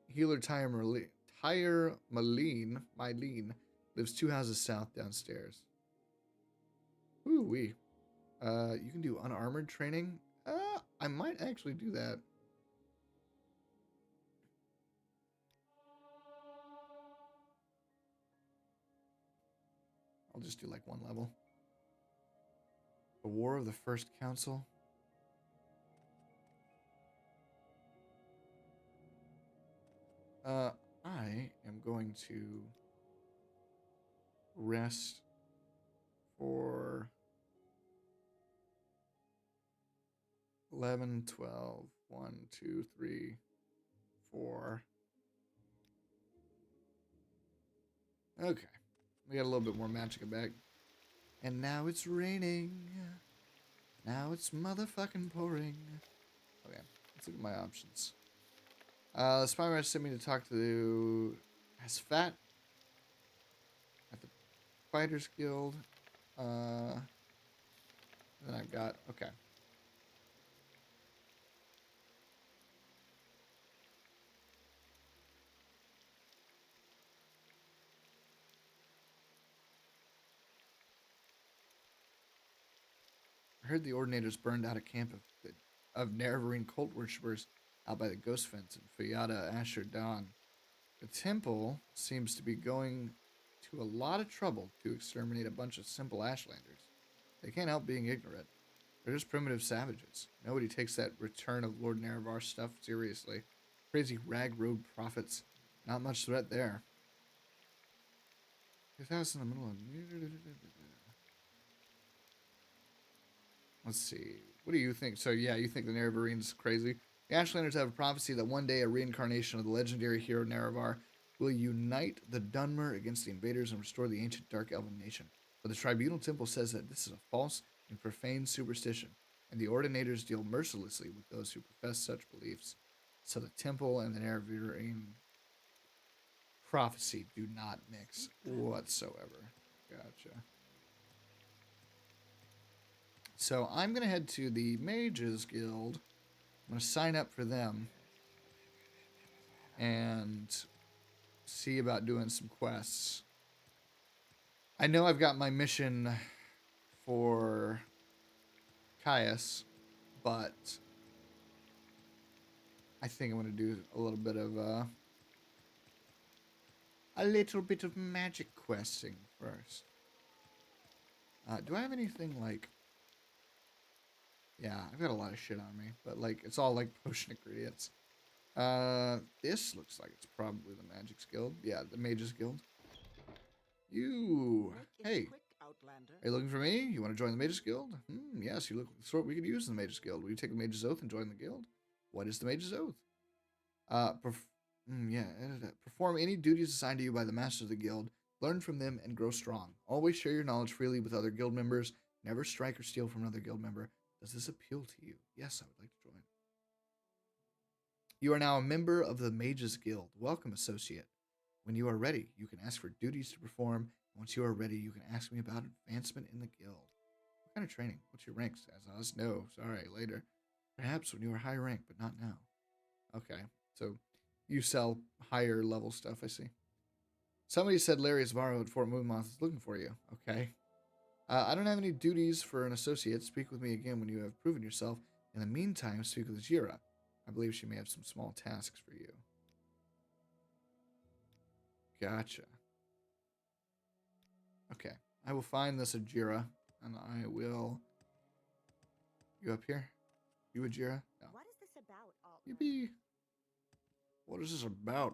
Healer Tyre Mylene lives 2 houses south downstairs. Ooh-wee. You can do unarmored training. I might actually do that. I'll just do like 1 level. The War of the First Council. I am going to rest for 11, 12, 1, 2, 3, 4. Okay. We got a little bit more magic back. And now it's raining. Now it's motherfucking pouring. Okay, let's look at my options. Spymaster sent me to talk to Asfat at the Fighters Guild. Then I've got, okay. I heard the Ordinators burned out a camp of Nerevarine cult worshippers out by the Ghost Fence in Fayada Asher Dawn. The temple seems to be going to a lot of trouble to exterminate a bunch of simple Ashlanders. They can't help being ignorant. They're just primitive savages. Nobody takes that return of Lord Nerevar stuff seriously. Crazy rag road prophets. Not much threat there. 2000 in the middle of... Let's see. What do you think? So, yeah, you think the Nerevarines crazy? The Ashlanders have a prophecy that one day a reincarnation of the legendary hero Nerevar will unite the Dunmer against the invaders and restore the ancient Dark Elven nation. But the Tribunal Temple says that this is a false and profane superstition, and the Ordinators deal mercilessly with those who profess such beliefs. So the Temple and the Nerevarine prophecy do not mix whatsoever. Gotcha. So I'm going to head to the Mages Guild. I'm going to sign up for them and see about doing some quests. I know I've got my mission for Caius, but I think I'm going to do a little bit of magic questing first. Do I have anything like... Yeah, I've got a lot of shit on me, but like it's all like potion ingredients. This looks like it's probably the Magic's Guild. Yeah, the Mages Guild. You, hey, are you looking for me? You want to join the Mages Guild? Yes, you look like the sort we could use in the Mages Guild. Will you take the Mage's Oath and join the guild? What is the Mage's Oath? Perform any duties assigned to you by the Master of the Guild. Learn from them and grow strong. Always share your knowledge freely with other guild members. Never strike or steal from another guild member. Does this appeal to you? Yes, I would like to join. You are now a member of the Mages Guild. Welcome, associate. When you are ready, you can ask for duties to perform. Once you are ready, you can ask me about advancement in the guild. What kind of training? What's your rank, Azaz? No, sorry, later. Perhaps when you are high rank, but not now. Okay, so you sell higher level stuff, I see. Somebody said Larry Zavaro at Fort Moonmoth is looking for you. Okay. I don't have any duties for an associate. Speak with me again when you have proven yourself. In the meantime, speak with Jira. I believe she may have some small tasks for you. Gotcha. Okay. I will find this Ajira, and I will... You up here? You Ajira? No. What is this about, Altman? Yippee. What is this about?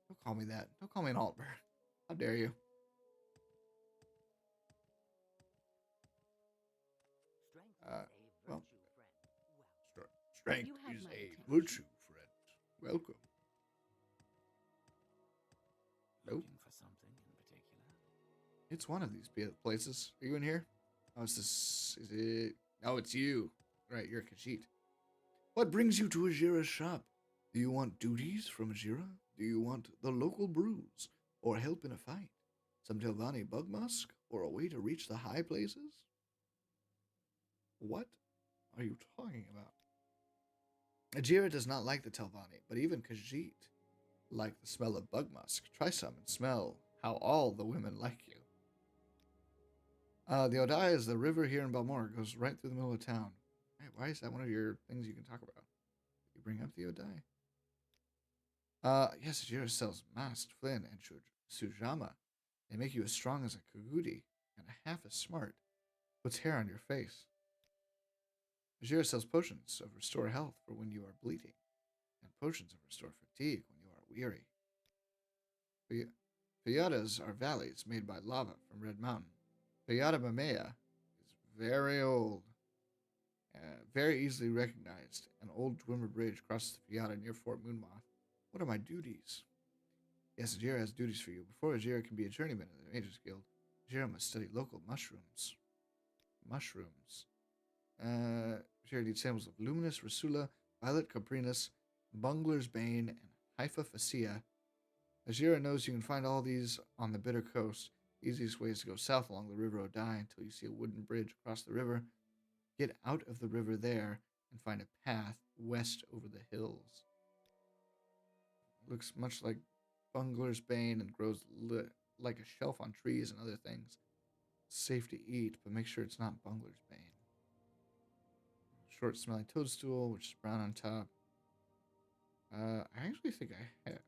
Don't call me that. Don't call me an Altman. How dare you? Well, strength You have is my a attention. virtue, friend. Welcome. Nope. Looking for something in particular? It's one of these places. Are you in here? Oh, is this... Is it... Oh, it's you. Right, you're Khajiit. What brings you to Ajira's shop? Do you want duties from Ajira? Do you want the local brews? Or help in a fight? Some Telvanni bug musk? Or a way to reach the high places? What are you talking about? Ajira does not like the Telvanni, but even Khajiit like the smell of bug musk. Try some and smell how all the women like you. The Odai is the river here in Balmora. It goes right through the middle of town. Hey, why is that one of your things you can talk about? You bring up the Odai. Yes, Ajira sells mast, flint, and sujama. They make you as strong as a Kagudi and half as smart. Puts hair on your face. Ajira sells potions of restore health for when you are bleeding, and potions of restore fatigue when you are weary. Piyadas are valleys made by lava from Red Mountain. Piyada Mamea is very old, very easily recognized. An old Dwimmer bridge crosses the Piyada near Fort Moonmoth. What are my duties? Yes, Ajira has duties for you. Before Ajira can be a journeyman in the Mages Guild, Ajira must study local mushrooms. Ajira needs samples of Luminous, Rasula, Violet Caprinus, Bungler's Bane, and Haifa Facea. Ajira knows you can find all these on the Bitter Coast. Easiest way is to go south along the River Odai until you see a wooden bridge across the river. Get out of the river there and find a path west over the hills. Looks much like Bungler's Bane and grows like a shelf on trees and other things. Safe to eat, but make sure it's not Bungler's Bane. Short smelling toadstool, which is brown on top. I actually think I have.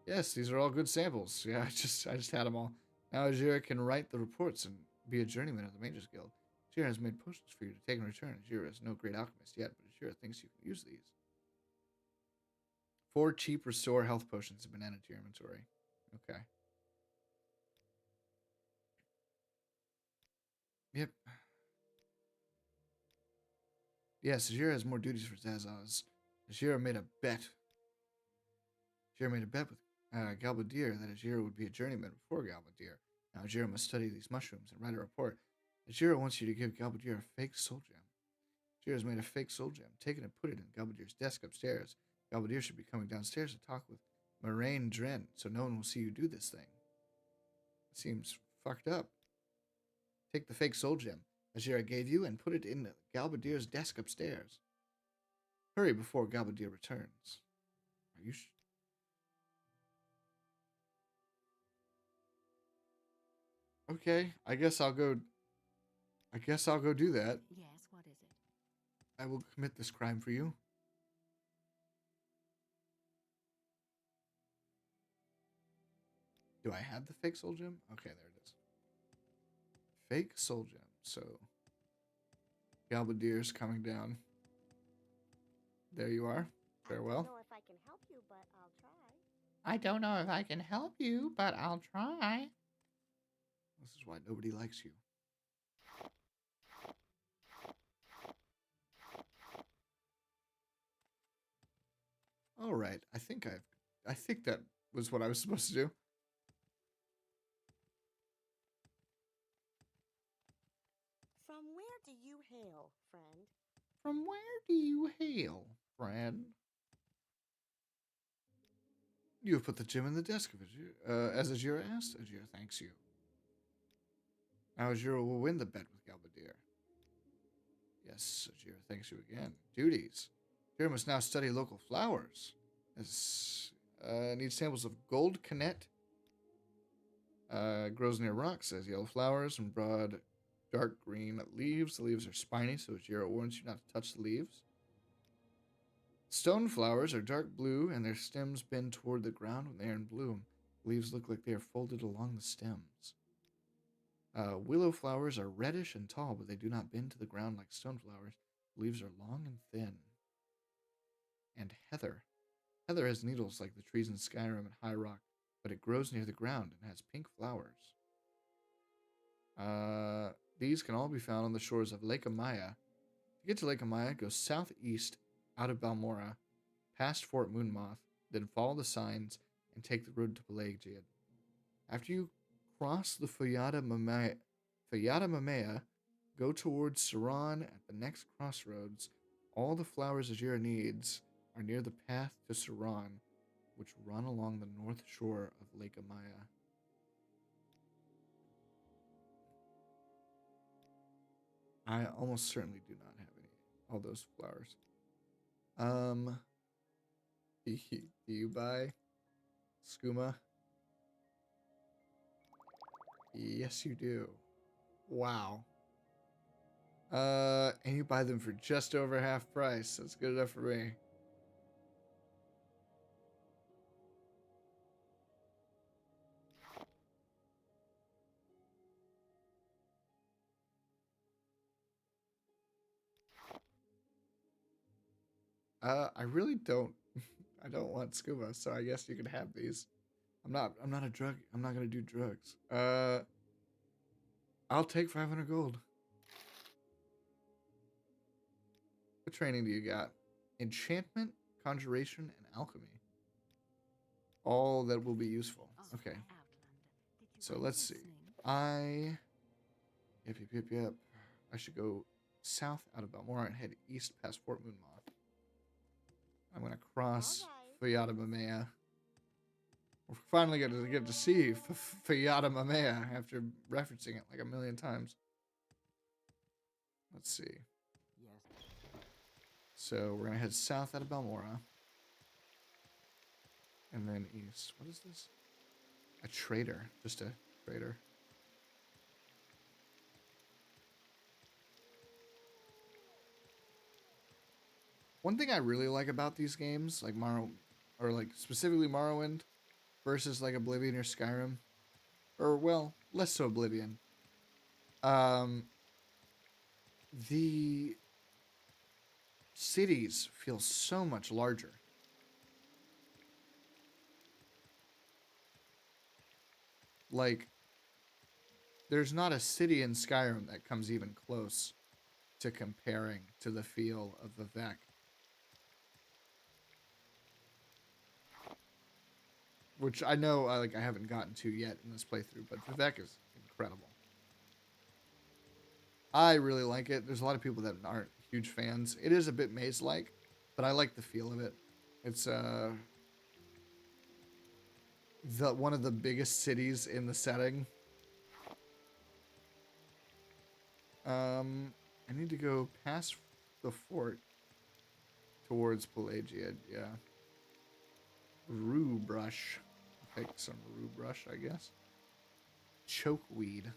Yes, these are all good samples. Yeah, I just had them all. Now Ajira can write the reports and be a journeyman of the Mages Guild. Ajira has made potions for you to take in return. Ajira is no great alchemist yet, but Ajira thinks you can use these. 4 cheap restore health potions have been added to your inventory. Okay. Yep. Yes, Ajira has more duties for Zazaz. Ajira made a bet. Ajira made a bet with Galbadir that Ajira would be a journeyman before Galbadir. Now Ajira must study these mushrooms and write a report. Ajira wants you to give Galbadir a fake soul gem. Ajira has made a fake soul gem. Take it and put it in Galbadir's desk upstairs. Galbadir should be coming downstairs to talk with Moraine Dren, so no one will see you do this thing. It seems fucked up. Take the fake soul gem Ajira gave you and put it in Galbadir's desk upstairs. Hurry before Galbadir returns. Are you Okay, I guess I'll go do that. Yes, what is it? I will commit this crime for you. Do I have the fake soul gem? Okay, there it is. Fake soul gem. So, Galbadir's coming down. There you are. Farewell. I don't know if I can help you, but I'll try. I don't know if I can help you, but I'll try. This is why nobody likes you. All right. I think that was what I was supposed to do. From where do you hail, friend? From where do you hail, friend? You have put the gem in the desk of Ajira. As Ajira asked, Ajira thanks you. Now Ajira will win the bet with Galbadir. Yes, Ajira thanks you again. Duties. Ajira must now study local flowers. Needs samples of gold canet, Grows near rocks, has yellow flowers and broad, dark green leaves. The leaves are spiny, so Jiro warns you not to touch the leaves. Stone flowers are dark blue, and their stems bend toward the ground when they are in bloom. The leaves look like they are folded along the stems. Willow flowers are reddish and tall, but they do not bend to the ground like stone flowers. The leaves are long and thin. And heather. Heather has needles like the trees in Skyrim and High Rock, but it grows near the ground and has pink flowers. These can all be found on the shores of Lake Amaya. To get to Lake Amaya, go southeast out of Balmora, past Fort Moonmoth, then follow the signs and take the road to Pelagiad. After you cross the Fayada Mamea, go towards Saran at the next crossroads. All the flowers Ajira needs are near the path to Saran, which run along the north shore of Lake Amaya. I almost certainly do not have all those flowers. Do you buy skooma? Yes, you do. Wow. And you buy them for just over half price. That's good enough for me. I really don't. I don't want scuba, so I guess you can have these. I'm not gonna do drugs. I'll take 500 gold. What training do you got? Enchantment, conjuration, and alchemy. All that will be useful. Okay. So let's see. Yep. I should go south out of Balmora and head east past Fort Moonmoth. I'm gonna cross Fayada Mamea. We're finally gonna get to see Fayada Mamea after referencing it like a million times. Let's see. So we're gonna head south out of Balmora. And then east. What is this? A trader. Just a trader. One thing I really like about these games, like specifically Morrowind versus like Oblivion or Skyrim, or well, less so Oblivion. The cities feel so much larger. Like, there's not a city in Skyrim that comes even close to comparing to the feel of Vivek. Which I know I haven't gotten to yet in this playthrough, but Vivek is incredible. I really like it. There's a lot of people that aren't huge fans. It is a bit maze-like, but I like the feel of it. It's one of the biggest cities in the setting. I need to go past the fort towards Pelagiad, yeah. Rue brush. Take some rue brush, I guess. Chokeweed.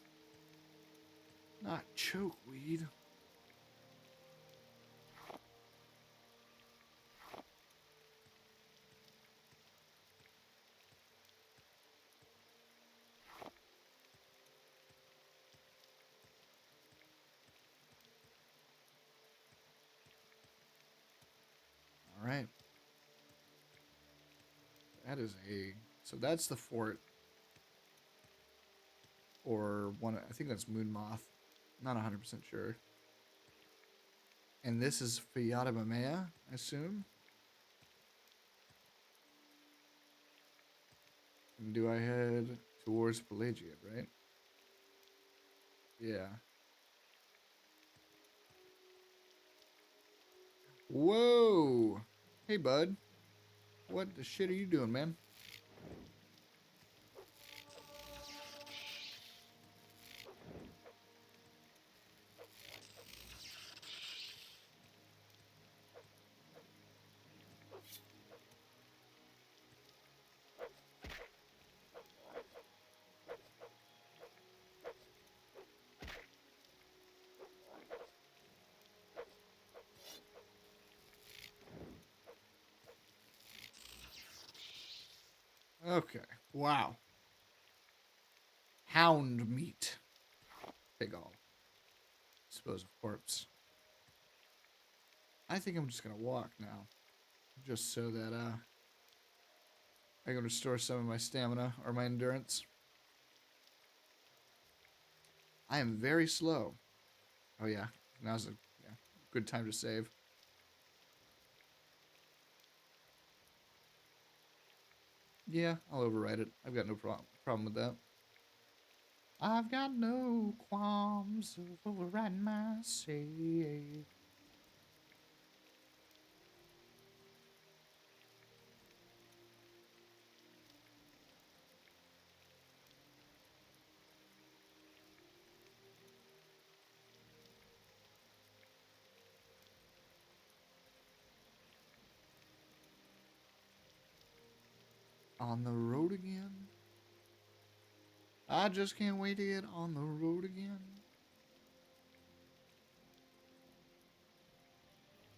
Not chokeweed. All right. That is so that's the fort. Or one, I think that's Moonmoth. Not 100% sure. And this is Fayada Mamea, I assume. And do I head towards Pelagiad, right? Yeah. Whoa! Hey, bud. What the shit are you doing, man? Okay. Wow. Hound meat. Pig all. Dispose of corpse. I think I'm just gonna walk now. Just so that I can restore some of my stamina or my endurance. I am very slow. Oh yeah. Now's a good time to save. Yeah, I'll override it. I've got no problem with that. I've got no qualms of overriding my save. On the road again. I just can't wait to get on the road again.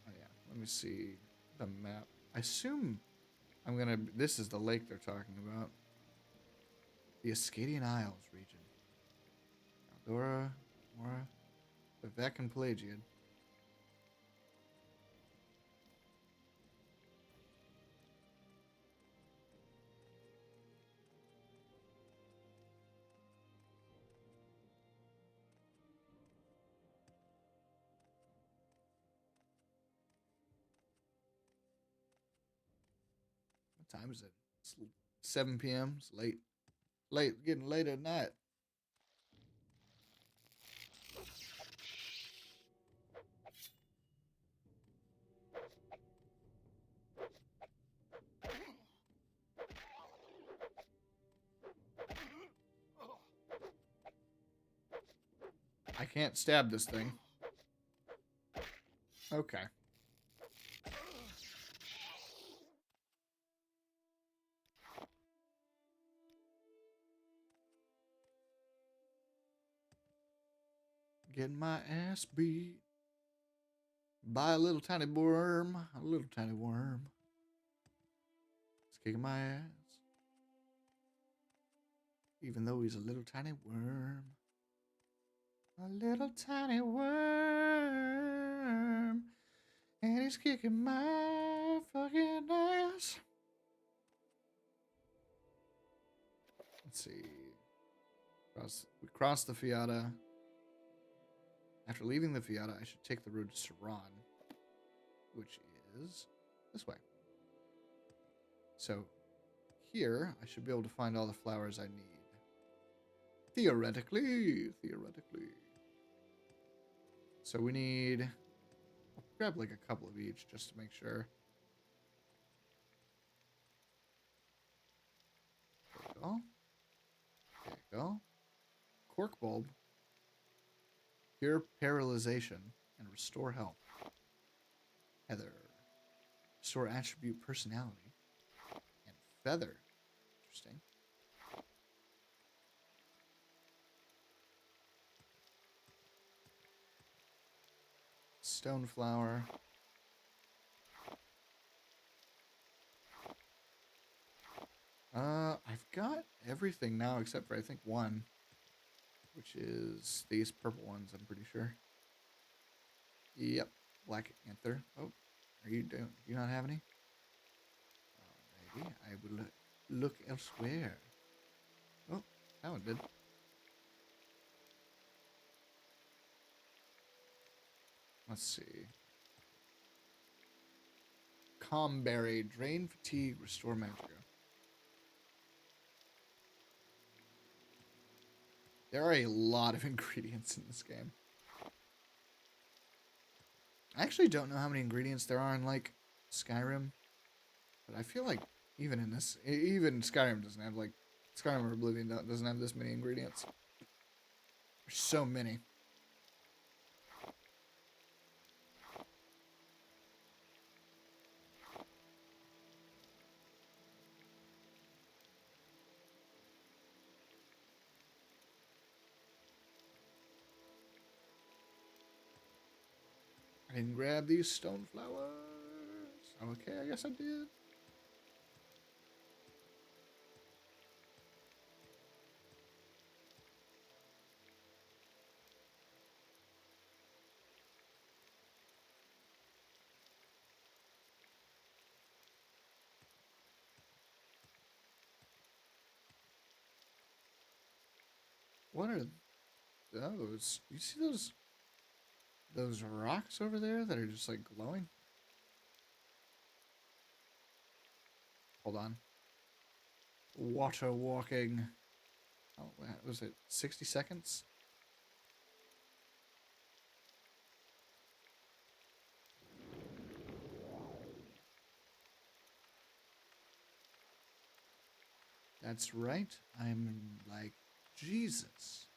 Oh yeah, let me see the map. I assume this is the lake they're talking about. The Ascadian Isles region. Aldora, Mora, Vivek, and Pelagian. What time is it? It's 7 p.m. It's late. Late, getting late at night. I can't stab this thing. Okay. Getting my ass beat by a little tiny worm. A little tiny worm. He's kicking my ass. Even though he's a little tiny worm. A little tiny worm. And he's kicking my fucking ass. Let's see. We crossed the Fiata. After leaving the Fiata, I should take the road to Saran, which is this way. So here, I should be able to find all the flowers I need. Theoretically. So we need... I'll grab like a couple of each just to make sure. There you go. There you go. Cork bulb. Cure paralyzation and restore health. Heather. Restore attribute personality. And feather. Interesting. Stone flower. I've got everything now except for I think one, which is these purple ones, I'm pretty sure. Yep, Black Anther. Oh, are you doing? Do you not have any? Alrighty, I will look elsewhere. Oh, that one did. Let's see. Comberry, drain fatigue, restore magica. There are a lot of ingredients in this game. I actually don't know how many ingredients there are in, like, Skyrim. But I feel like even in this... Even Skyrim doesn't have, like... Skyrim or Oblivion doesn't have this many ingredients. There's so many. I didn't grab these stone flowers. Okay, I guess I did. What are those? You see those rocks over there that are just like glowing? Hold on. Water walking. Oh, what was it? 60 seconds? That's right. I'm like Jesus.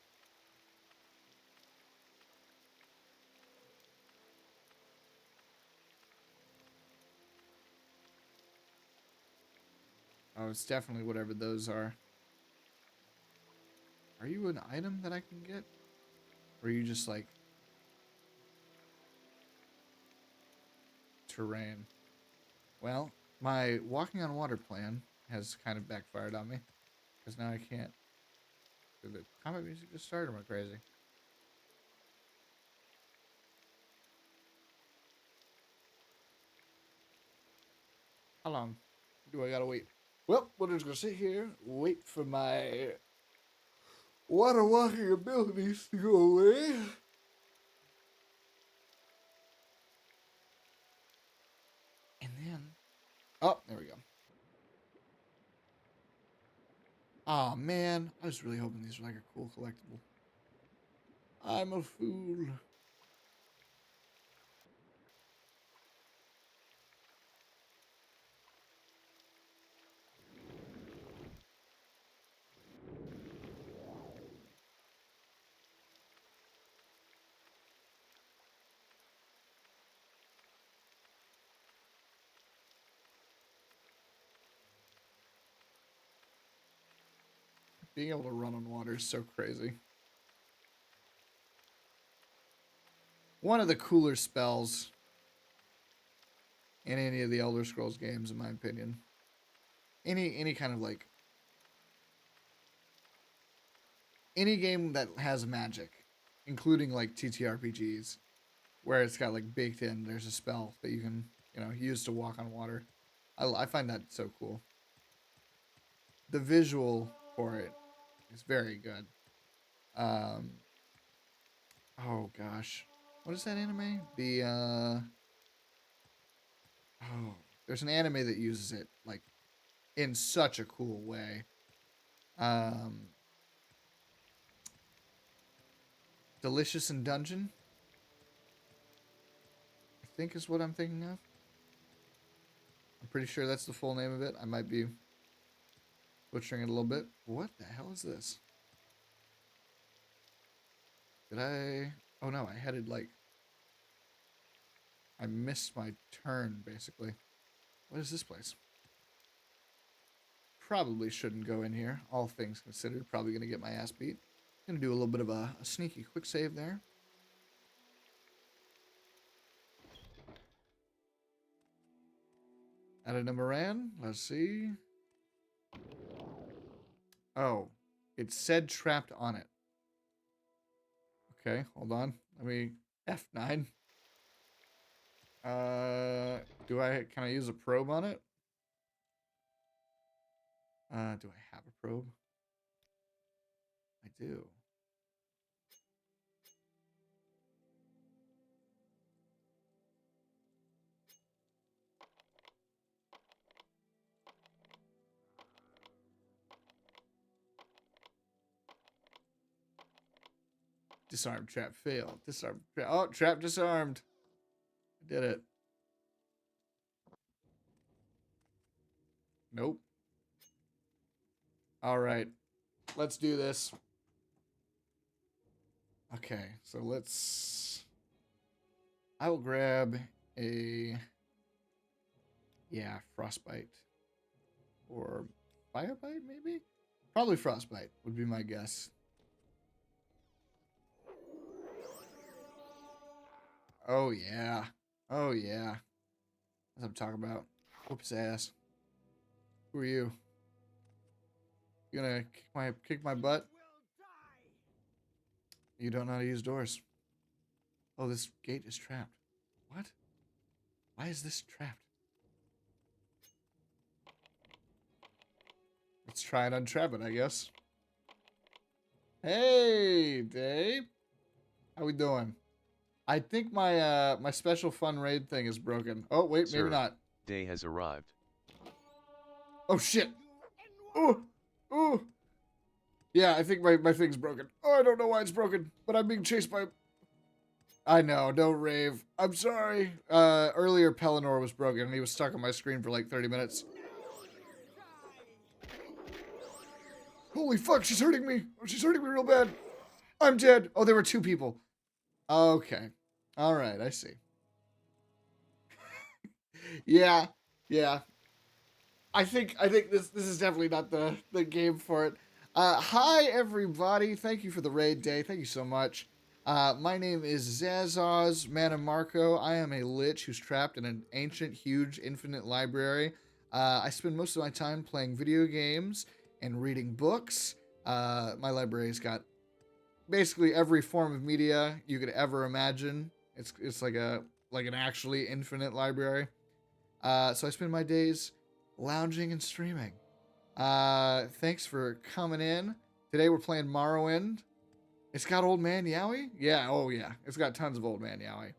Oh, it's definitely whatever those are. Are you an item that I can get? Or are you just like terrain? Well, my walking on water plan has kind of backfired on me. Because now I can't. Did the combat music just start or am I crazy? How long do I gotta wait? Well, we're just gonna sit here, wait for my water walking abilities to go away. And then, oh, there we go. Oh man, I was really hoping these were like a cool collectible. I'm a fool. Being able to run on water is so crazy. One of the cooler spells in any of the Elder Scrolls games, in my opinion. Any kind of like any game that has magic, including like TTRPGs, where it's got like baked in, there's a spell that you can, use to walk on water. I find that so cool. The visual for it is very good. Oh gosh, what is that anime? Oh, there's an anime that uses it like in such a cool way. Delicious in Dungeon, I think is what I'm thinking of. I'm pretty sure that's the full name of it. I might be butchering it a little bit. What the hell is this? Did I? Oh no, I headed like... I missed my turn, basically. What is this place? Probably shouldn't go in here, all things considered. Probably going to get my ass beat. Going to do a little bit of a sneaky quick save there. Added a Moran. Let's see. Oh, it said trapped on it. Okay, hold on. Let me... F9. Can I use a probe on it? Do I have a probe? I do. Disarm, trap, failed. Disarm, trap. Oh, trap disarmed. I did it. Nope. All right. Let's do this. Okay, so let's... I will grab a... Yeah, frostbite. Or firebite, maybe? Probably frostbite would be my guess. Oh, yeah. Oh, yeah. That's what I'm talking about. Whoop his ass. Who are you? You gonna kick my butt? You don't know how to use doors. Oh, this gate is trapped. What? Why is this trapped? Let's try and untrap it, I guess. Hey, Dave. How we doing? I think my special fun raid thing is broken. Oh, wait, maybe Sir, not. day has arrived. Oh, shit. Oh, oh. Yeah, I think my thing's broken. Oh, I don't know why it's broken, but I'm being chased by... I know, don't rave. I'm sorry. Earlier, Pelennor was broken, and he was stuck on my screen for like 30 minutes. Holy fuck, she's hurting me. Oh, she's hurting me real bad. I'm dead. Oh, there were 2 people. Okay. All right, I see. Yeah, yeah. I think this is definitely not the game for it. Hi everybody. Thank you for the raid day. Thank you so much. My name is Zazaz Manamarco. I am a lich who's trapped in an ancient, huge, infinite library. I spend most of my time playing video games and reading books. My library's got basically every form of media you could ever imagine. It's like an actually infinite library. So I spend my days lounging and streaming. Thanks for coming in. Today we're playing Morrowind. It's got Old Man Yowie? Yeah, oh yeah. It's got tons of Old Man Yowie.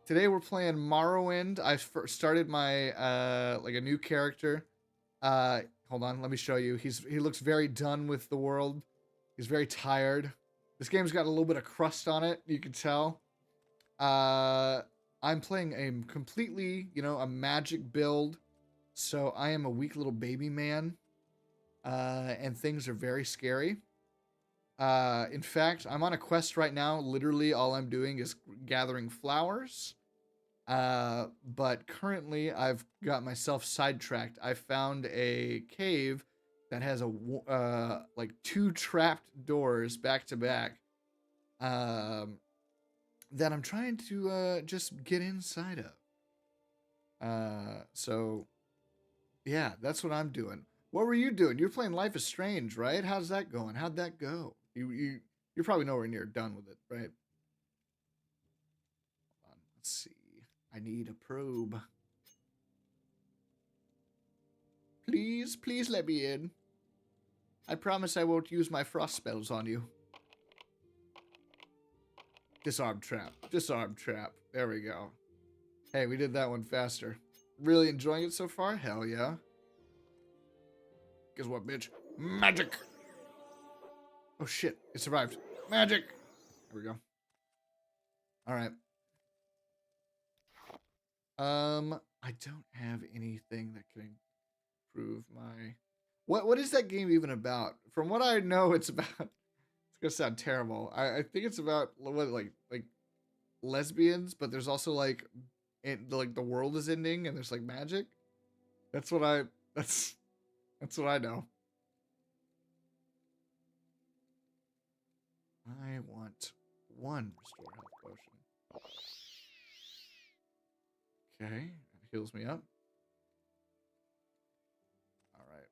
Today we're playing Morrowind. I started my like a new character. Hold on, let me show you. He looks very done with the world. He's very tired. This game's got a little bit of crust on it, you can tell. I'm playing a completely, a magic build. So I am a weak little baby man. And things are very scary. In fact, I'm on a quest right now. Literally all I'm doing is gathering flowers. But currently I've got myself sidetracked. I found a cave that has like 2 trapped doors back to back. That I'm trying to just get inside of. So yeah, that's what I'm doing. What were you doing? You're playing Life is Strange, right? How's that going? How'd that go? You're probably nowhere near done with it, right? Hold on, let's see. I need a probe. Please, please let me in. I promise I won't use my frost spells on you. Disarm trap. Disarm trap. There we go. Hey, we did that one faster. Really enjoying it so far? Hell yeah. Guess what, bitch? Magic! Oh shit, it survived. Magic! There we go. Alright. I don't have anything that can improve my... What is that game even about? From what I know, it's about... It's gonna sound terrible. I think it's about, what, like lesbians, but there's also, like the world is ending and there's, like, magic. That's what I... That's what I know. I want 1 restore health potion. Okay, that heals me up. Alright.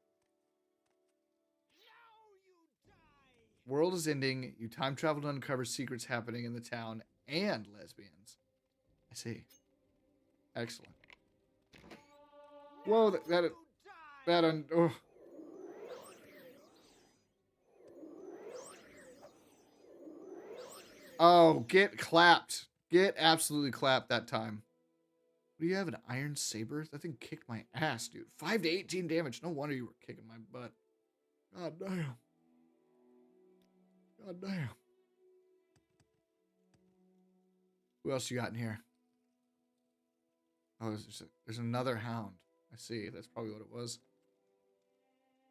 World is ending. You time travel to uncover secrets happening in the town and lesbians. I see. Excellent. Whoa, oh. Oh, get clapped. Get absolutely clapped that time. What do you have, an iron saber? That thing kicked my ass, dude. 5 to 18 damage. No wonder you were kicking my butt. God damn. God damn. Who else you got in here? Oh, there's another hound. I see. That's probably what it was.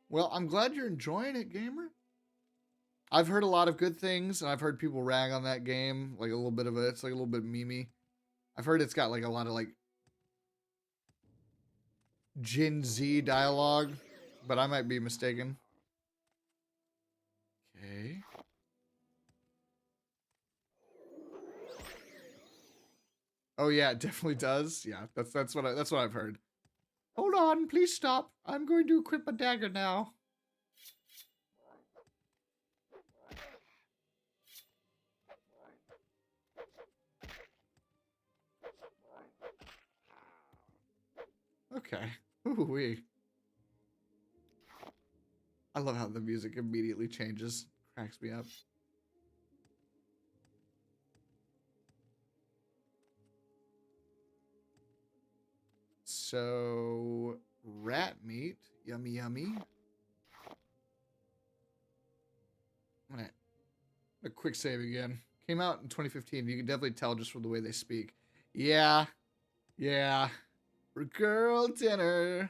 Well, I'm glad you're enjoying it, gamer. I've heard a lot of good things, and I've heard people rag on that game. Like a little bit of it's like a little bit memey. I've heard it's got like a lot of like Gen Z dialogue, but I might be mistaken. Okay. Oh yeah, it definitely does. Yeah, that's what I've heard. Hold on, please stop. I'm going to equip a dagger now. Okay. Ooh-wee. I love how the music immediately changes. Cracks me up. So, rat meat. Yummy, yummy. I'm gonna a quick save again. Came out in 2015. You can definitely tell just from the way they speak. Yeah. Yeah. For girl dinner.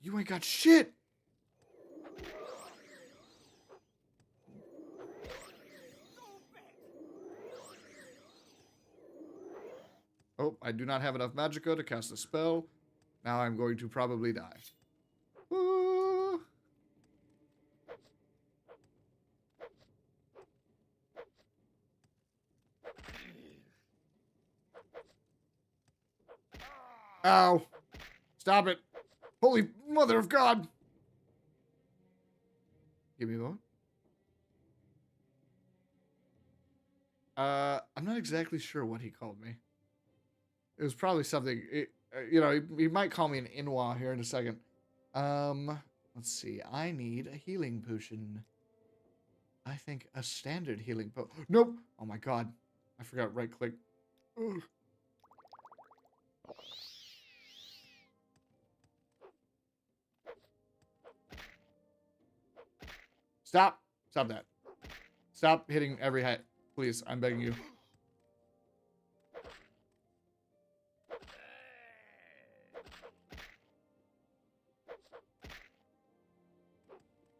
You ain't got shit. Oh, I do not have enough magicka to cast a spell. Now I'm going to probably die. Ooh. Ow. Stop it. Holy mother of God. Give me a moment. I'm not exactly sure what he called me. It was probably something, you know, he might call me an Inwa here in a second. Let's see. I need a healing potion. I think a standard healing potion. Nope. Oh my God. I forgot right click. Ugh. Stop. Stop that. Stop hitting every hit. Please, I'm begging you.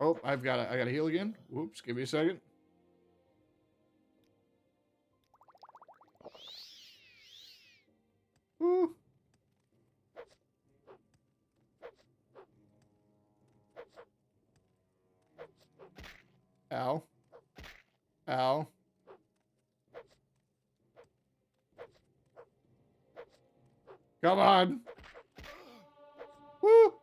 Oh, I gotta heal again. Whoops, give me a second. Ooh. Ow. Ow. Come on. Woo.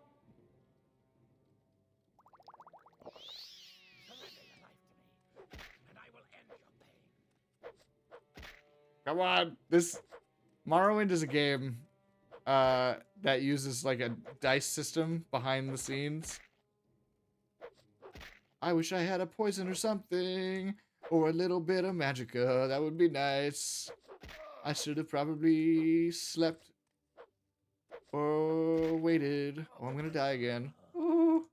Come on. This Morrowind is a game that uses like a dice system behind the scenes. I wish I had a poison or something, or a little bit of magicka. That would be nice. I should have probably slept or waited. Oh, I'm gonna die again. Ooh.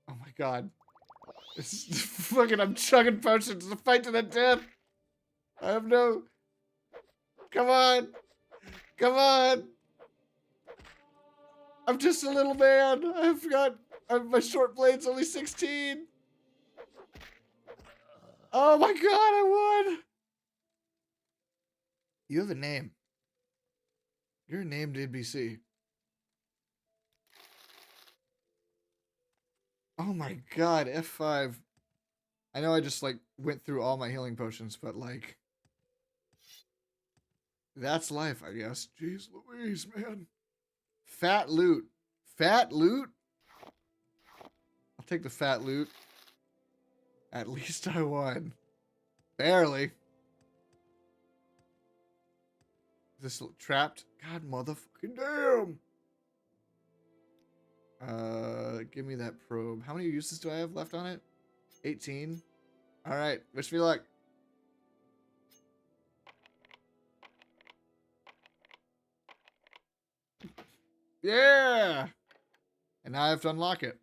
Oh my God. This is fucking, I'm chugging potions. It's a fight to the death. I have no... Come on. Come on. I'm just a little man. I forgot. My short blade's only 16. Oh my God, I won. You have a name. You're a named NPC. Oh my God, F5. I know I just like went through all my healing potions, but like... That's life, I guess. Jeez Louise, man. Fat loot. Fat loot? I'll take the fat loot. At least I won. Barely. Is this trapped? God motherfucking damn. Give me that probe. How many uses do I have left on it? 18. All right. Wish me luck. Yeah. And now I have to unlock it.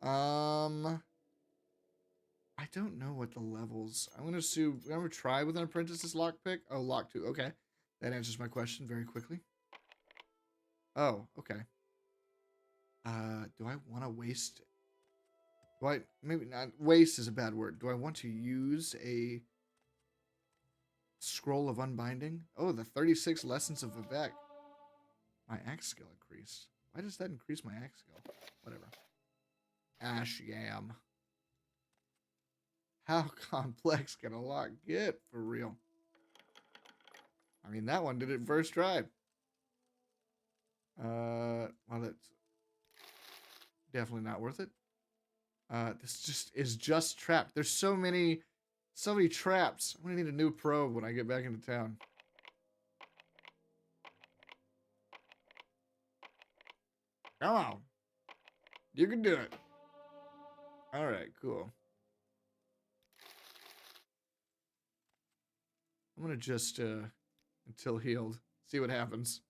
I don't know what the levels. I'm gonna try with an apprentice's lockpick. Oh, lock 2. Okay. That answers my question very quickly. Oh, okay. Do I want to waste? Maybe not. Waste is a bad word. Do I want to use a scroll of unbinding? Oh, the 36 lessons of Vivek. My axe skill increased. Why does that increase my axe skill? Whatever. Ash yam. How complex can a lock get for real? I mean, that one did it first try. Well, that's definitely not worth it. This just is just trapped. There's so many traps. I'm gonna need a new probe when I get back into town. Come on. You can do it. Alright, cool. I'm gonna just, until healed, see what happens.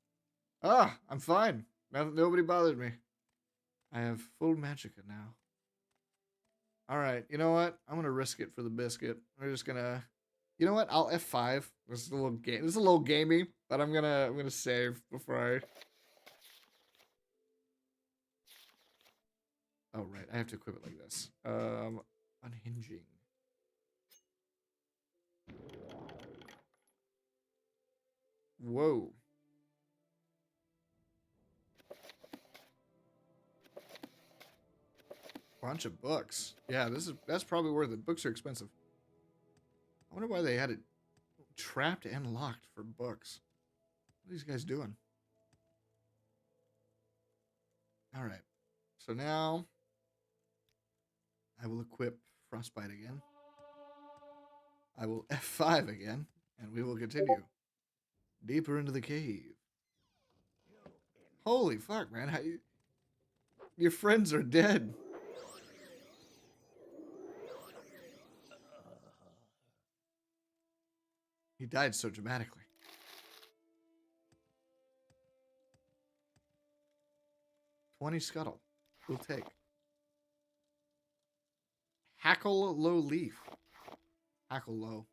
Ah, I'm fine. Nobody bothered me. I have full magicka now. Alright, you know what? I'm gonna risk it for the biscuit. We're just gonna... You know what? I'll F5. This is a little game. This is a little gamey, but I'm gonna save before I... Oh, right. I have to equip it like this. Unhinging. Whoa. Bunch of books. Yeah, that's probably worth it. Books are expensive. I wonder why they had it trapped and locked for books. What are these guys doing? All right. So now I will equip Frostbite again. I will F5 again, and we will continue deeper into the cave. Holy fuck, man. Your friends are dead. He died so dramatically. $20 scuttle. We'll take. Hackle low leaf. Hackle low.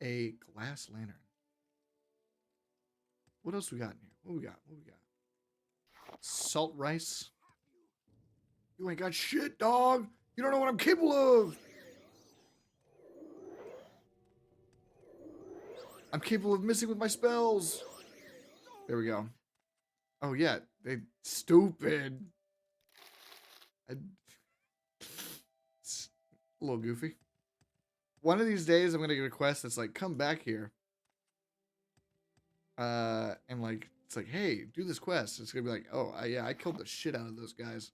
A glass lantern. What else we got in here? What we got? Salt rice. You ain't got shit, dog. You don't know what I'm capable of. I'm capable of missing with my spells. There we go. Oh, yeah. They stupid. It's a little goofy. One of these days, I'm going to get a quest that's like, come back here. And like, it's like, hey, do this quest. It's going to be like, oh, yeah, I killed the shit out of those guys.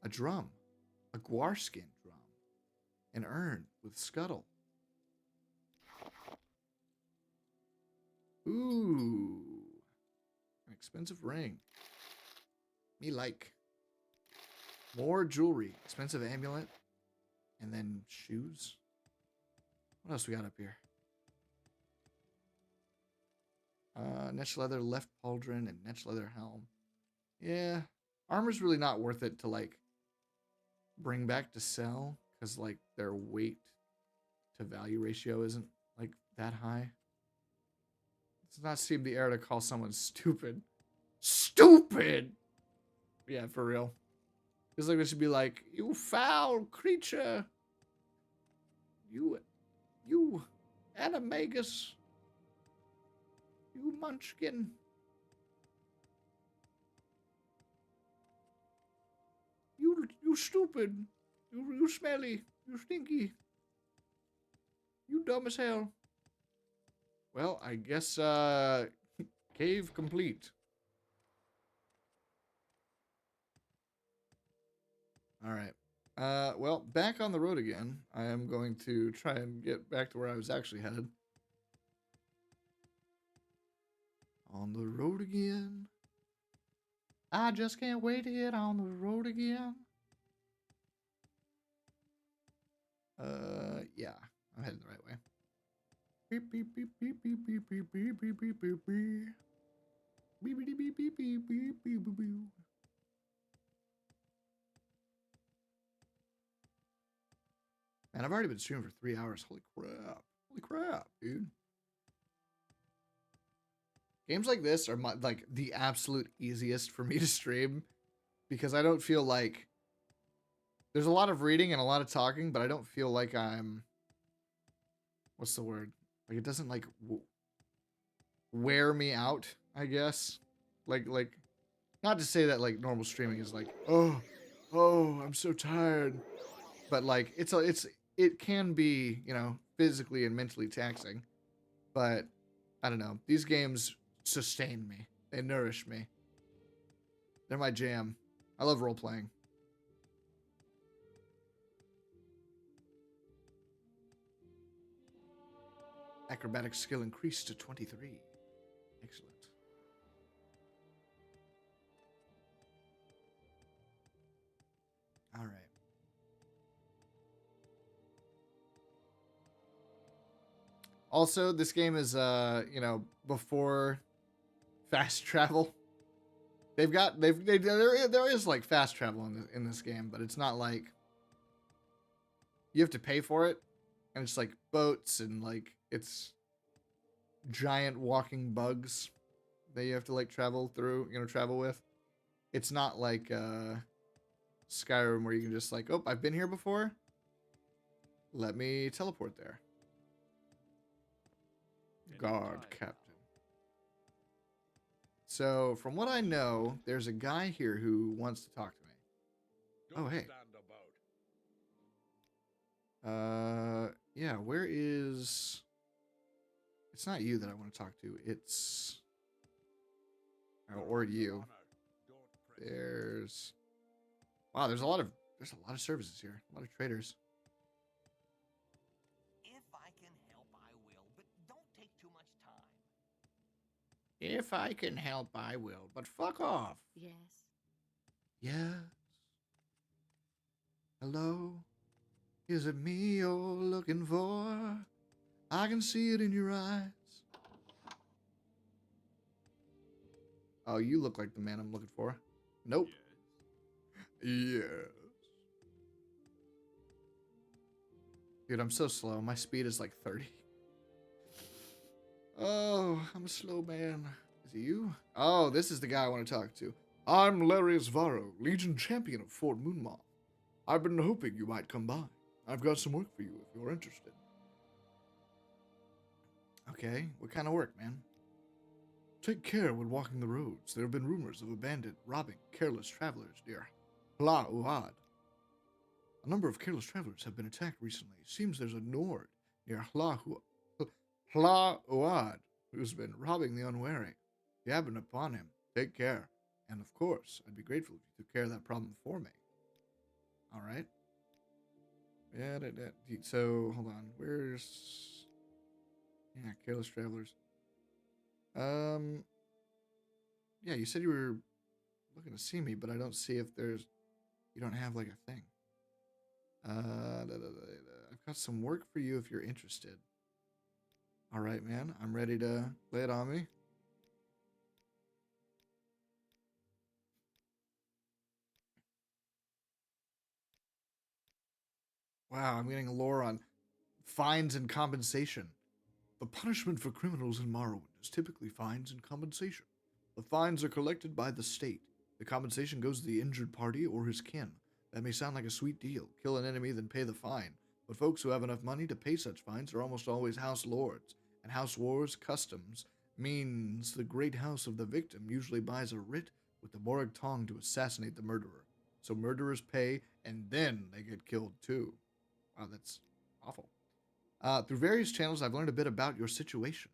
A drum. A guarskin drum. An urn with scuttle. Ooh. An expensive ring. Me like. More jewelry. Expensive amulet. And then shoes. What else we got up here? Netch leather, left pauldron, and netch leather helm. Yeah. Armor's really not worth it to, like, bring back to sell. Because, like, their weight to value ratio isn't, like, that high. It does not seem the era to call someone stupid. Stupid! Yeah, for real. Feels like they should be like, you foul creature. You animagus. You munchkin. You stupid. You smelly. You stinky. You dumb as hell. Well, I guess, cave complete. Alright. Well, back on the road again. I am going to try and get back to where I was actually headed. On the road again. I just can't wait to get on the road again. Yeah. I'm heading the right way. Beep, beep, beep, beep, beep, beep, beep, beep, beep, beep, beep, beep. Beep, beep, beep, beep, beep, beep, beep, beep, beep. Man, I've already been streaming for 3 hours. Holy crap. Holy crap, dude. Games like this are like the absolute easiest for me to stream because I don't feel like there's a lot of reading and a lot of talking, but I don't feel like I'm, what's the word? Like it doesn't like wear me out, I guess. Like not to say that like normal streaming is like, oh, I'm so tired. But like it can be, you know, physically and mentally taxing. But I don't know. These games sustain me. They nourish me. They're my jam. I love role-playing. Acrobatic skill increased to 23. Excellent. All right. Also, this game is, before fast travel. There is like fast travel in this game, but it's not like you have to pay for it, and it's like boats and like it's giant walking bugs that you have to like travel with. It's not like Skyrim where you can just like, oh, I've been here before. Let me teleport there. Guard captain. So, from what I know, there's a guy here who wants to talk to me. Oh, hey. Yeah, where is... It's not you that I want to talk to. It's... or you. There's... Wow, there's a lot of services here. A lot of traders. If I can help, I will, but don't take too much time. If I can help, I will, but fuck off. Yes. Yes. Hello? Is it me you're looking for? I can see it in your eyes. Oh, you look like the man I'm looking for. Nope. Yes. Dude, I'm so slow. My speed is like 30. Oh, I'm a slow man. Is it you? Oh, this is the guy I want to talk to. I'm Larry Svaro, Legion Champion of Fort Moonmoth. I've been hoping you might come by. I've got some work for you if you're interested. Okay, what kind of work, man? Take care when walking the roads. There have been rumors of abandoned, robbing, careless travelers near Hla Uad. A number of careless travelers have been attacked recently. Seems there's a Nord near Hla Uad who's been robbing the unwary. If you happen upon him, take care. And of course, I'd be grateful if you took care of that problem for me. All right. Yeah, so hold on. Where's... Yeah, careless travelers. Yeah, you said you were looking to see me, but I don't see if there's... You don't have like a thing. I've got some work for you if you're interested. All right, man. I'm ready to lay it on me. Wow, I'm getting lore on fines and compensation. The punishment for criminals in Morrowind is typically fines and compensation. The fines are collected by the state. The compensation goes to the injured party or his kin. That may sound like a sweet deal. Kill an enemy, then pay the fine. But folks who have enough money to pay such fines are almost always house lords. And house wars customs means the great house of the victim usually buys a writ with the Morag Tong to assassinate the murderer. So murderers pay, and then they get killed too. Wow, that's awful. Through various channels, I've learned a bit about your situation.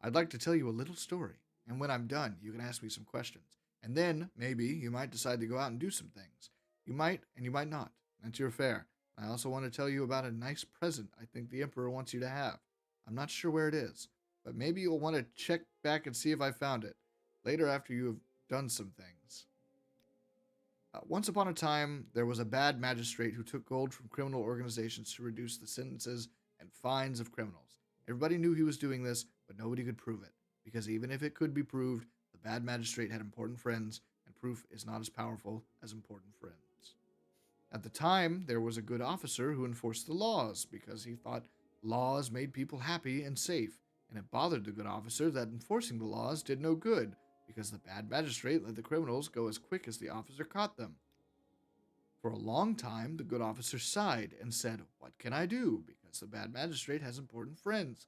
I'd like to tell you a little story, and when I'm done, you can ask me some questions. And then, maybe, you might decide to go out and do some things. You might, and you might not. That's your affair. I also want to tell you about a nice present I think the Emperor wants you to have. I'm not sure where it is, but maybe you'll want to check back and see if I found it. Later after you have done some things. Once upon a time, there was a bad magistrate who took gold from criminal organizations to reduce the sentences and fines of criminals. Everybody knew he was doing this, but nobody could prove it, because even if it could be proved, the bad magistrate had important friends, and proof is not as powerful as important friends. At the time, there was a good officer who enforced the laws, because he thought laws made people happy and safe, and it bothered the good officer that enforcing the laws did no good, because the bad magistrate let the criminals go as quick as the officer caught them. For a long time, the good officer sighed and said, "What can I do? Because the bad magistrate has important friends,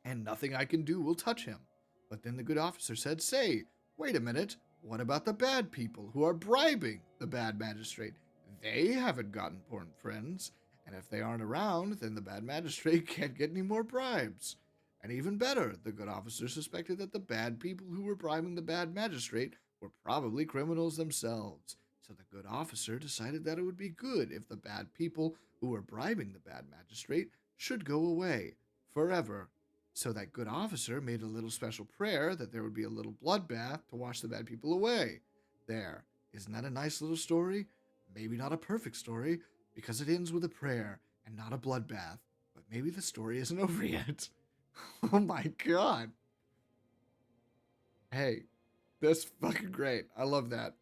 and nothing I can do will touch him." But then the good officer said, "Say, wait a minute, what about the bad people who are bribing the bad magistrate? They haven't got important friends, and if they aren't around, then the bad magistrate can't get any more bribes." And even better, the good officer suspected that the bad people who were bribing the bad magistrate were probably criminals themselves. So the good officer decided that it would be good if the bad people who were bribing the bad magistrate should go away forever. So that good officer made a little special prayer that there would be a little bloodbath to wash the bad people away. There. Isn't that a nice little story? Maybe not a perfect story, because it ends with a prayer and not a bloodbath. But maybe the story isn't over yet. Oh my god. Hey, that's fucking great. I love that.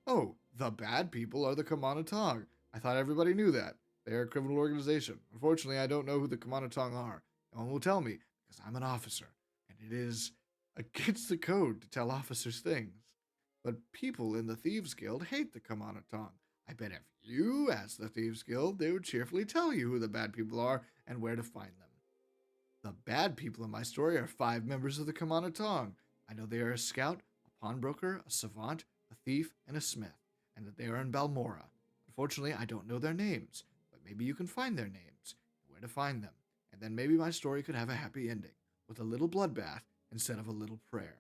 Oh, the bad people are the Kamanatong. I thought everybody knew that. They are a criminal organization. Unfortunately, I don't know who the Kamanatong are. No one will tell me, because I'm an officer, and it is against the code to tell officers things. But people in the Thieves Guild hate the Kamanatong. I bet if you asked the Thieves Guild, they would cheerfully tell you who the bad people are and where to find them. The bad people in my story are 5 members of the Kamanatong. I know they are a scout, a pawnbroker, a savant, a thief, and a smith, and that they are in Balmora. Unfortunately, I don't know their names, but maybe you can find their names and where to find them, and then maybe my story could have a happy ending, with a little bloodbath instead of a little prayer.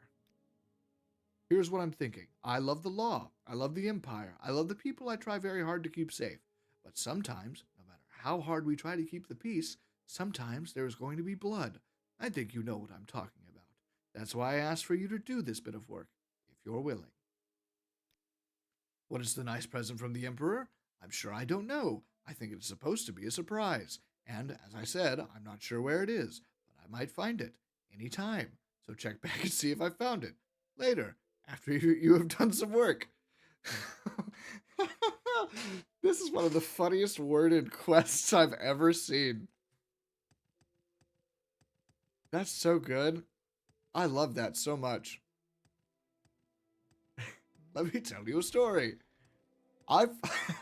Here's what I'm thinking. I love the law. I love the empire. I love the people I try very hard to keep safe. But sometimes, no matter how hard we try to keep the peace, sometimes there is going to be blood. I think you know what I'm talking about. That's why I asked for you to do this bit of work, if you're willing. What is the nice present from the Emperor? I'm sure I don't know. I think it's supposed to be a surprise. And, as I said, I'm not sure where it is, but I might find it any time. So check back and see if I found it. Later, after you have done some work. This is one of the funniest worded quests I've ever seen. That's so good. I love that so much. Let me tell you a story. I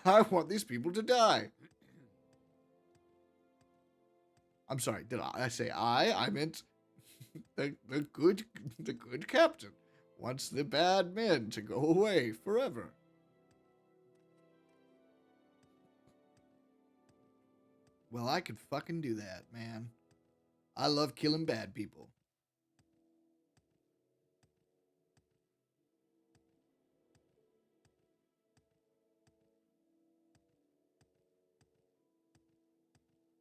want these people to die. I'm sorry, did I say I meant the good captain wants the bad men to go away forever. Well, I could fucking do that, man. I love killing bad people.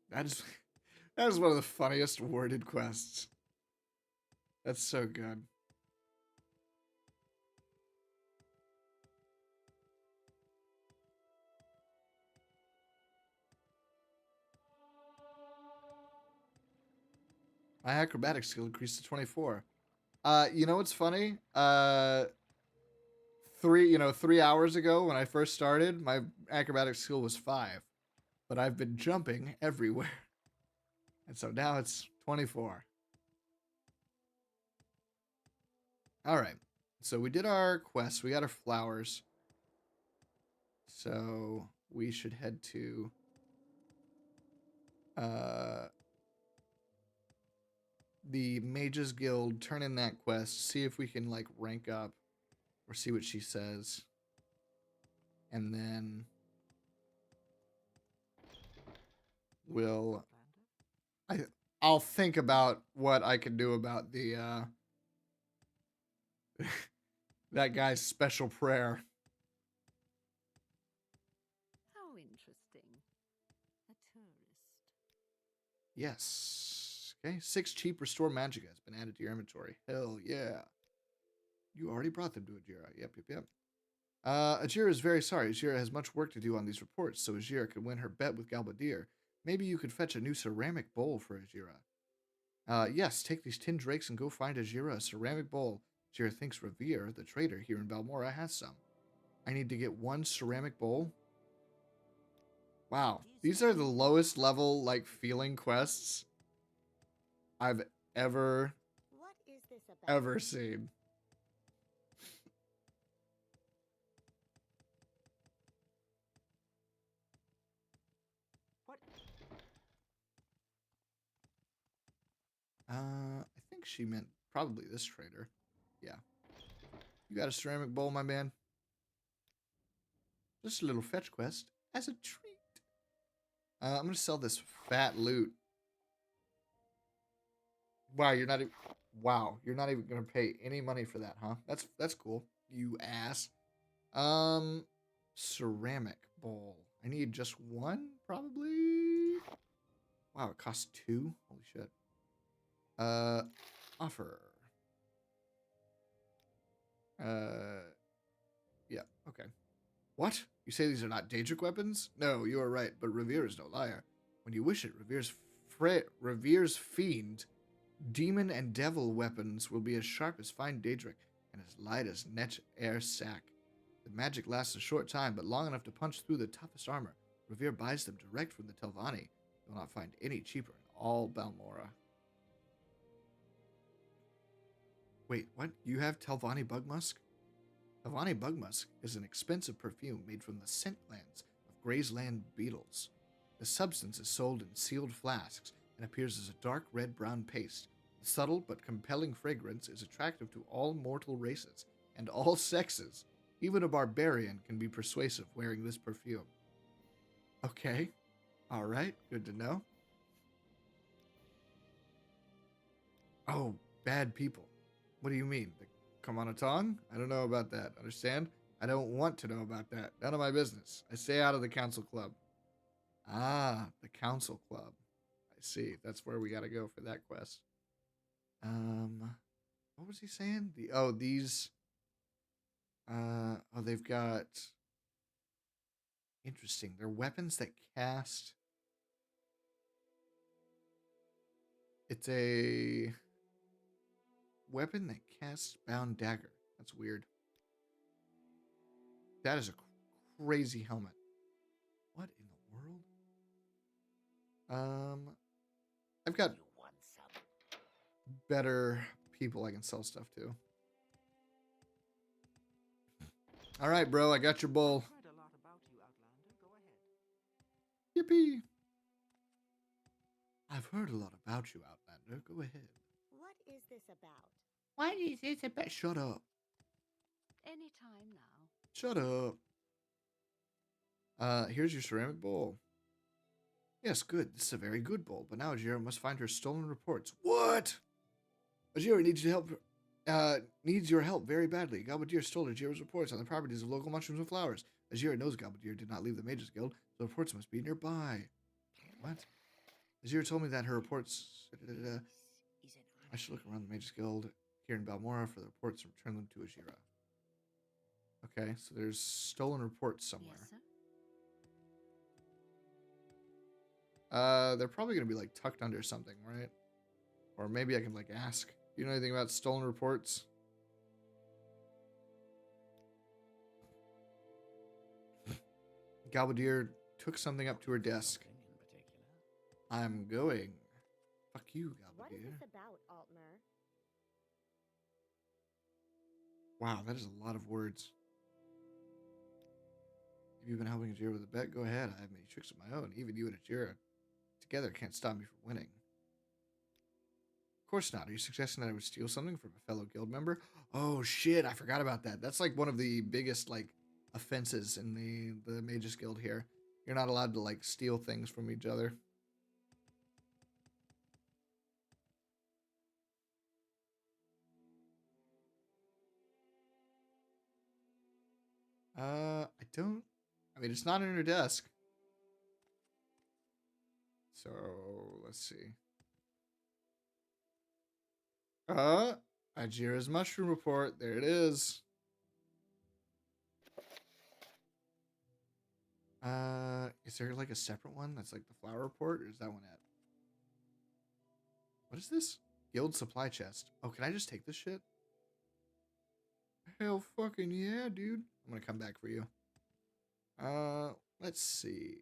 That is one of the funniest worded quests. That's so good. My acrobatic skill increased to 24. You know what's funny? 3 hours ago when I first started, my acrobatic skill was 5. But I've been jumping everywhere. And so now it's 24. Alright. So we did our quest. We got our flowers. So we should head to the Mages Guild, turn in that quest, see if we can like rank up or see what she says. And then I'll think about what I can do about the that guy's special prayer. How interesting. A tourist. Yes. Okay, 6 cheap restore magic has been added to your inventory. Hell yeah. You already brought them to Ajira. Yep. Ajira is very sorry. Ajira has much work to do on these reports, so Ajira can win her bet with Galbadir. Maybe you could fetch a new ceramic bowl for Ajira. Yes, take these tin drakes and go find Ajira a ceramic bowl. Ajira thinks Revere, the trader here in Balmora, has some. I need to get 1 ceramic bowl. Wow, these are the lowest level, like, feeling quests I've ever seen. I think she meant probably this trader. Yeah. You got a ceramic bowl, my man? Just a little fetch quest as a treat. I'm gonna sell this fat loot. Wow, you're not even gonna pay any money for that, huh? That's cool. you ass. Ceramic bowl. I need just one, probably. Wow, it costs 2. Holy shit. Offer. Yeah, okay. What? You say these are not Daedric weapons? No, you are right, but Revere is no liar. When you wish it, Revere's fiend, demon and devil weapons will be as sharp as fine Daedric and as light as net air sack. The magic lasts a short time, but long enough to punch through the toughest armor. Revere buys them direct from the Telvanni. You will not find any cheaper in all Balmora. Wait, what? You have Telvanni bug musk? Telvanni bug musk is an expensive perfume made from the scent glands of Graysland beetles. The substance is sold in sealed flasks and appears as a dark red-brown paste. The subtle but compelling fragrance is attractive to all mortal races and all sexes. Even a barbarian can be persuasive wearing this perfume. Okay. All right. Good to know. Oh, bad people. What do you mean? The Kamanatong? I don't know about that. Understand? I don't want to know about that. None of my business. I stay out of the council club. Ah, the council club. I see. That's where we got to go for that quest. What was he saying? These. They've got. Interesting. They're weapons that cast. It's a weapon that casts bound dagger. That's weird. That is a crazy helmet. What in the world? I've got better people I can sell stuff to. All right, bro. I got your bull. I've heard a lot about you, Outlander. Go ahead. Yippee. I've heard a lot about you, Outlander. Go ahead. What is this about? What is this about? Shut up. Any time now. Shut up. Here's your ceramic bowl. Yes, good. This is a very good bowl. But now Ajira must find her stolen reports. What? Ajira needs your help. Needs your help very badly. Galbadir stole Ajira's reports on the properties of local mushrooms and flowers. Ajira knows Galbadir did not leave the Mages Guild, so reports must be nearby. What? Ajira told me that her reports. I should look around the Mages Guild here in Balmora for the reports and return them to Ajira. Okay, so there's stolen reports somewhere. Yes, sir. They're probably gonna be like tucked under something, right? Or maybe I can like ask. Do you know anything about stolen reports? Galbadir took something up to her desk. I'm going. Fuck you, Galbadir. What is this about, Altmer? Wow, that is a lot of words. Have you been helping Ajira with a bet? Go ahead. I have many tricks of my own. Even you and Ajira together can't stop me from winning. Of course not. Are you suggesting that I would steal something from a fellow guild member? Oh shit, I forgot about that. That's like one of the biggest like offenses in the Mages Guild here. You're not allowed to like steal things from each other. I mean, it's not in her desk. So, let's see. Ajira's mushroom report. There it is. Is there like a separate one that's like the flower report, or is that one it? What is this? Guild supply chest. Oh, can I just take this shit? Hell fucking yeah, dude. I'm gonna come back for you. Let's see.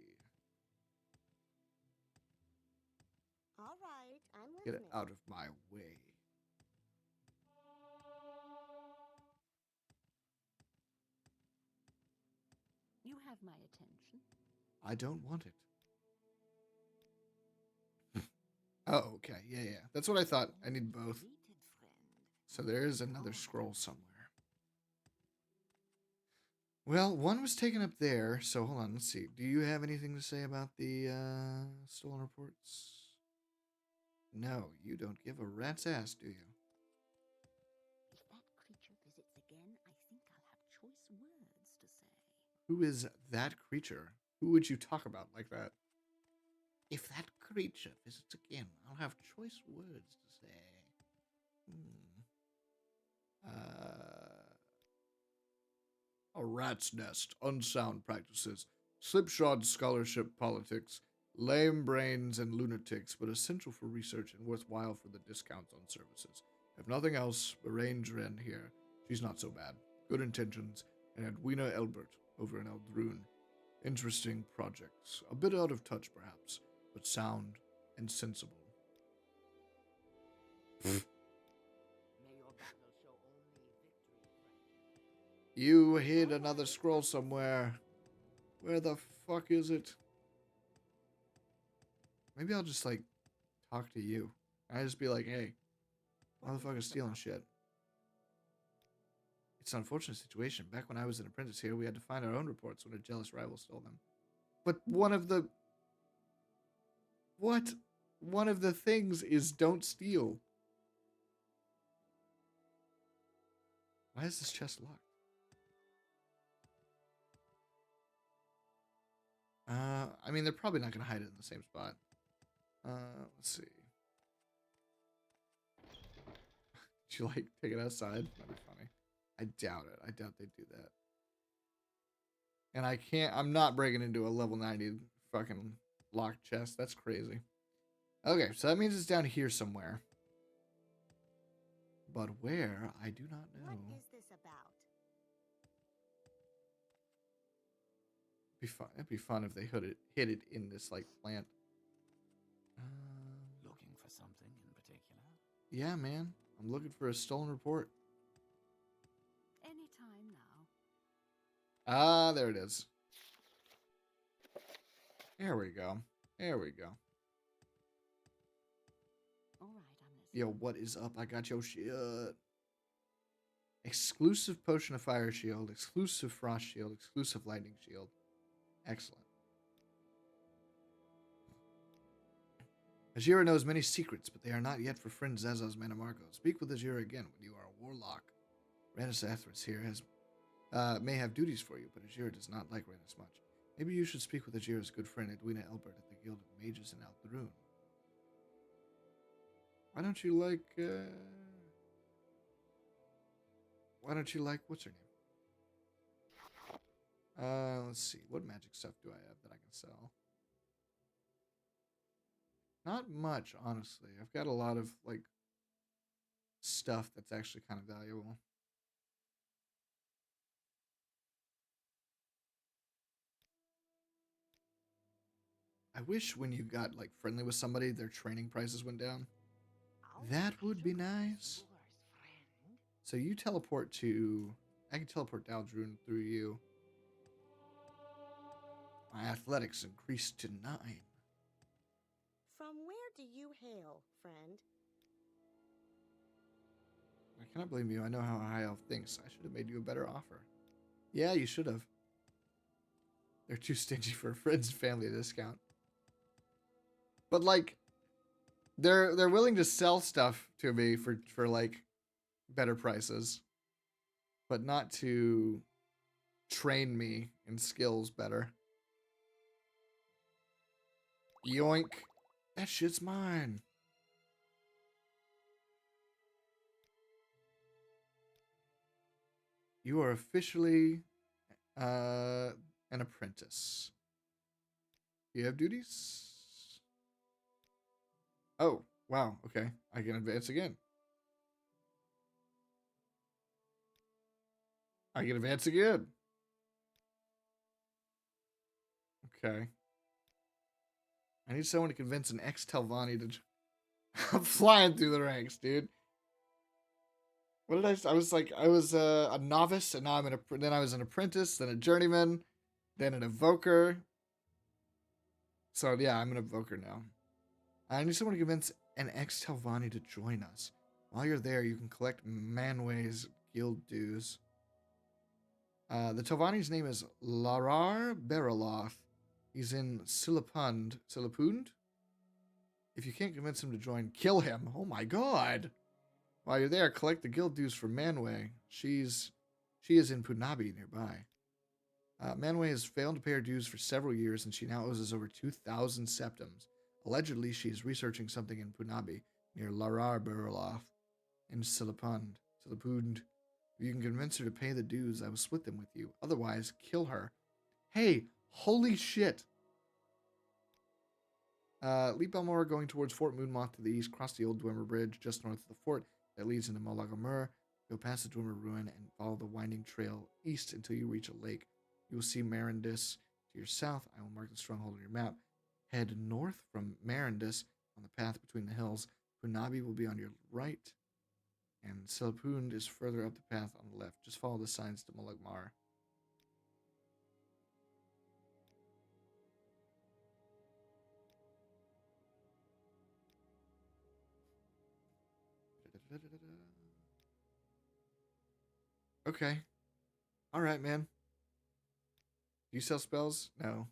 All right, I'm Get listening. it out of my way. You have my attention. I don't want it. Oh, okay. Yeah. That's what I thought. I need both. So there is another scroll somewhere. Well, one was taken up there, so hold on, let's see. Do you have anything to say about the stolen reports? No, you don't give a rat's ass, do you? If that creature visits again, I think I'll Who is that creature? Who would you talk about like that? If that creature visits again, I'll have choice words to say. A rat's nest, unsound practices, slipshod scholarship politics, lame brains and lunatics, but essential for research and worthwhile for the discounts on services. If nothing else, arrange Ren here. She's not so bad. Good intentions, and Edwina Elbert over in Eldrune. Interesting projects. A bit out of touch, perhaps, but sound and sensible. You hid another scroll somewhere. Where the fuck is it? Maybe I'll just, like, talk to you. I just be like, hey, motherfucker's stealing shit. It's an unfortunate situation. Back when I was an apprentice here, we had to find our own reports when a jealous rival stole them. But one of the... What? One of the things is don't steal. Why is this chest locked? I mean, they're probably not going to hide it in the same spot. Let's see. Did you, like, take it outside? That'd be funny. I doubt it. I doubt they'd do that. And I can't... I'm not breaking into a level 90 fucking locked chest. That's crazy. Okay, so that means it's down here somewhere. But where? I do not know. What is this about? It'd be fun if they hid it in this, like, plant. Looking for something in particular? Yeah, man. I'm looking for a stolen report. Anytime now. Ah, there it is. There we go. There we go. All right, I'm listening. Yo, what is up? I got your shit. Exclusive Potion of Fire Shield, exclusive Frost Shield, exclusive Lightning Shield. Excellent. Ajira knows many secrets, but they are not yet for friend Zazaz Manamarco. Speak with Ajira again when you are a warlock. Ranus Athras here may have duties for you, but Ajira does not like Ranus much. Maybe you should speak with Ajira's good friend Edwina Elbert at the Guild of Mages in Altharoon. Why don't you like, what's her name? Let's see. What magic stuff do I have that I can sell? Not much, honestly. I've got a lot of, like, stuff that's actually kind of valuable. I wish when you got, like, friendly with somebody, their training prices went down. That would be nice. So you teleport to... I can teleport to Aldrune through you. My athletics increased to 9. From where do you hail, friend? I cannot blame you. I know how a high elf thinks. I should have made you a better offer. Yeah, you should have. They're too stingy for a friends and family discount. But, like, they're willing to sell stuff to me for like better prices, but not to train me in skills better. Yoink. That shit's mine. You are officially an apprentice. You have duties? Oh, wow. Okay. I can advance again. I can advance again. Okay. I need someone to convince an ex-Telvanni to... I'm flying through the ranks, dude. What did I was like, I was a novice, and now then I was an apprentice, then a journeyman, then an evoker. So, yeah, I'm an evoker now. I need someone to convince an ex-Telvanni to join us. While you're there, you can collect Manway's guild dues. The Telvanni's name is Larar Beraloth. He's in Silapund. If you can't convince him to join, kill him. Oh my god. While you're there, collect the guild dues for Manway. She is in Punabi nearby. Manwë has failed to pay her dues for several years, and she now owes us over 2,000 septims. Allegedly, she is researching something in Punabi, near Lararburloth, in Silapund. Silapund. If you can convince her to pay the dues, I will split them with you. Otherwise, kill her. Hey, holy shit! Leap Elmore going towards Fort Moonmoth to the east, cross the old Dwemer Bridge just north of the fort that leads into Molagamur, go past the Dwemer Ruin, and follow the winding trail east until you reach a lake. You will see Marindus to your south. I will mark the stronghold on your map. Head north from Marindus on the path between the hills. Punabi will be on your right, and Silapund is further up the path on the left. Just follow the signs to Molagmar. Okay. All right, man. Do you sell spells? No.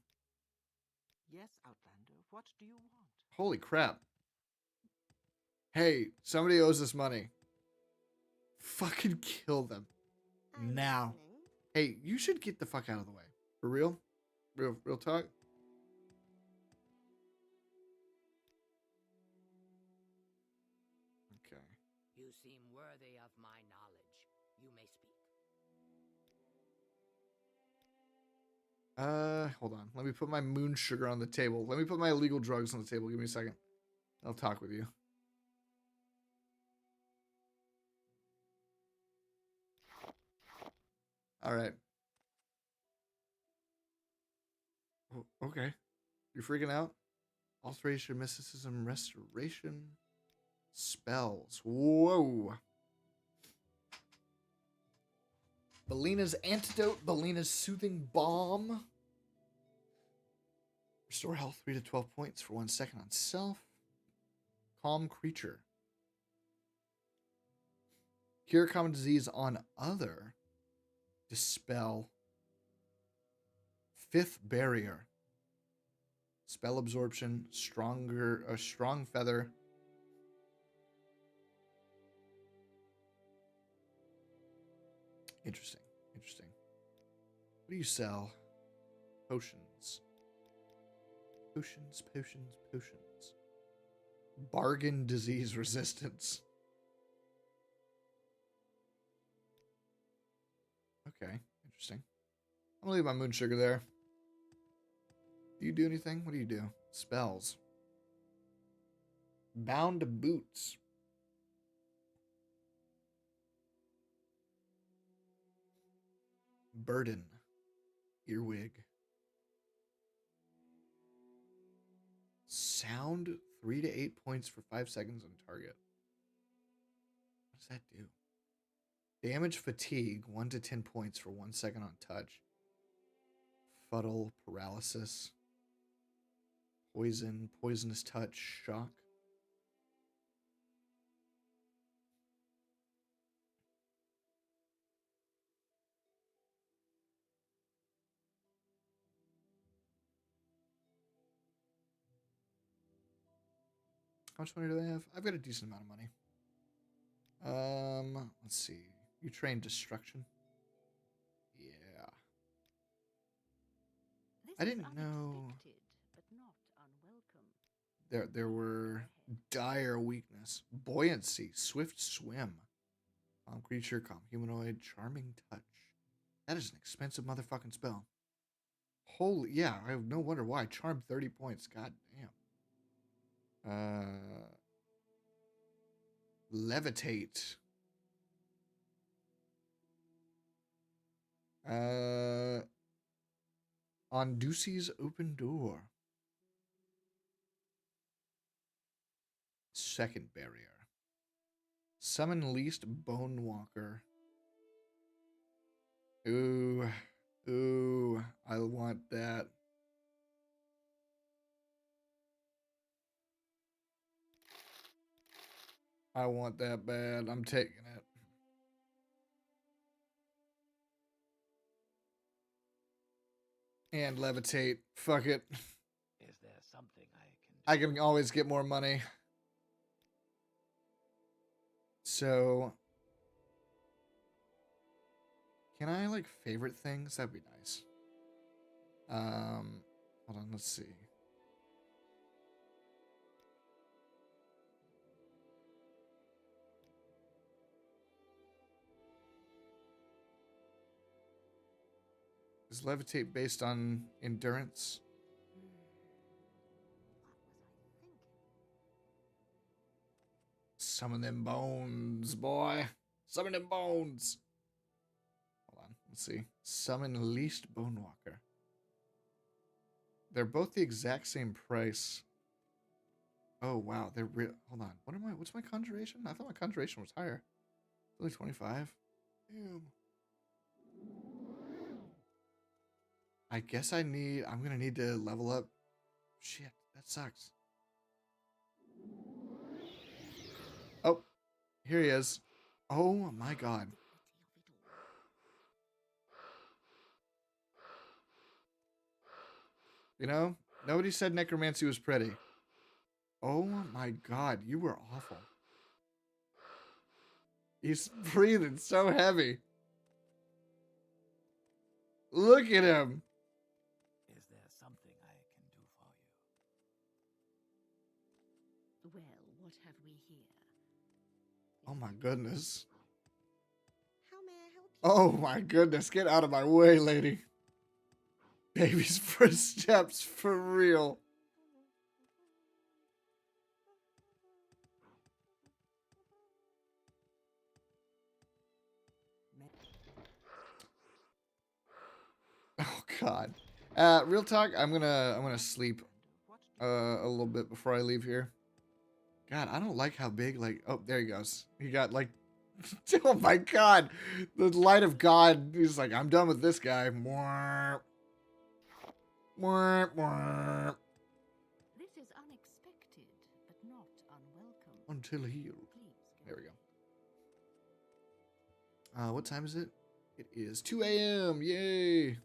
Yes, Outlander, what do you want? Holy crap. Hey, somebody owes us money. Fucking kill them. Now. Hey, you should get the fuck out of the way. For real? Real talk? Okay. You seem worthy of my knowledge. You may speak. Hold on. Let me put my moon sugar on the table. Let me put my illegal drugs on the table. Give me a second. I'll talk with you. All right. Okay. You're freaking out? Alteration, mysticism, restoration, spells. Whoa. Belina's antidote, Belina's soothing balm. Restore health 3 to 12 points for 1 second on self. Calm creature. Cure common disease on other. Dispel. Fifth barrier. Spell absorption. Strong feather. Interesting. What do you sell? Potions. Potions. Bargain disease resistance. Okay, interesting. I'm gonna leave my moon sugar there. Do you do anything? What do you do? Spells. Bound boots. Burden. Earwig. Sound 3 to 8 points for 5 seconds on target. What does that do? Damage fatigue 1 to 10 points for 1 second on touch. Fuddle, paralysis. Poison, poisonous touch, shock. How much money do I have? I've got a decent amount of money. Let's see. You train destruction. Yeah. I didn't know but not unwelcome. there were dire weakness, buoyancy, swift swim, calm creature, calm humanoid, charming touch. That is an expensive motherfucking spell. Holy, yeah, I have no wonder why. Charm 30 points. God damn. Levitate. On Ducey's open door. Second barrier. Summon least Bone Walker. Ooh, I want that. I want that bad. I'm taking it. And levitate. Fuck it. Is there something I can do? I can always get more money. So, can I like favorite things? That'd be nice. Hold on, let's see. Is levitate based on endurance? Summon them bones, boy. Summon them bones. Hold on, let's see. Summon least bone walker. They're both the exact same price. Oh wow, they're real. Hold on. What's my conjuration? I thought my conjuration was higher. It's only 25. Damn. I guess I'm gonna need to level up. Shit, that sucks. Oh, here he is. Oh my god. You know, nobody said necromancy was pretty. Oh my god, you were awful. He's breathing so heavy. Look at him. Is there something I can do for you? Well, what have we here? Oh my goodness. How may I help you? Oh my goodness, get out of my way, lady. Baby's first steps for real. Oh god. Real talk, I'm gonna sleep a little bit before I leave here. God, I don't like how big, like, oh, there he goes. He got like, oh my god, the light of God. He's like, I'm done with this guy. Mwah. Mwah, mwah. This is unexpected, but not unwelcome. Until healed. There we go. What time is it? It is 2 a.m. Yay.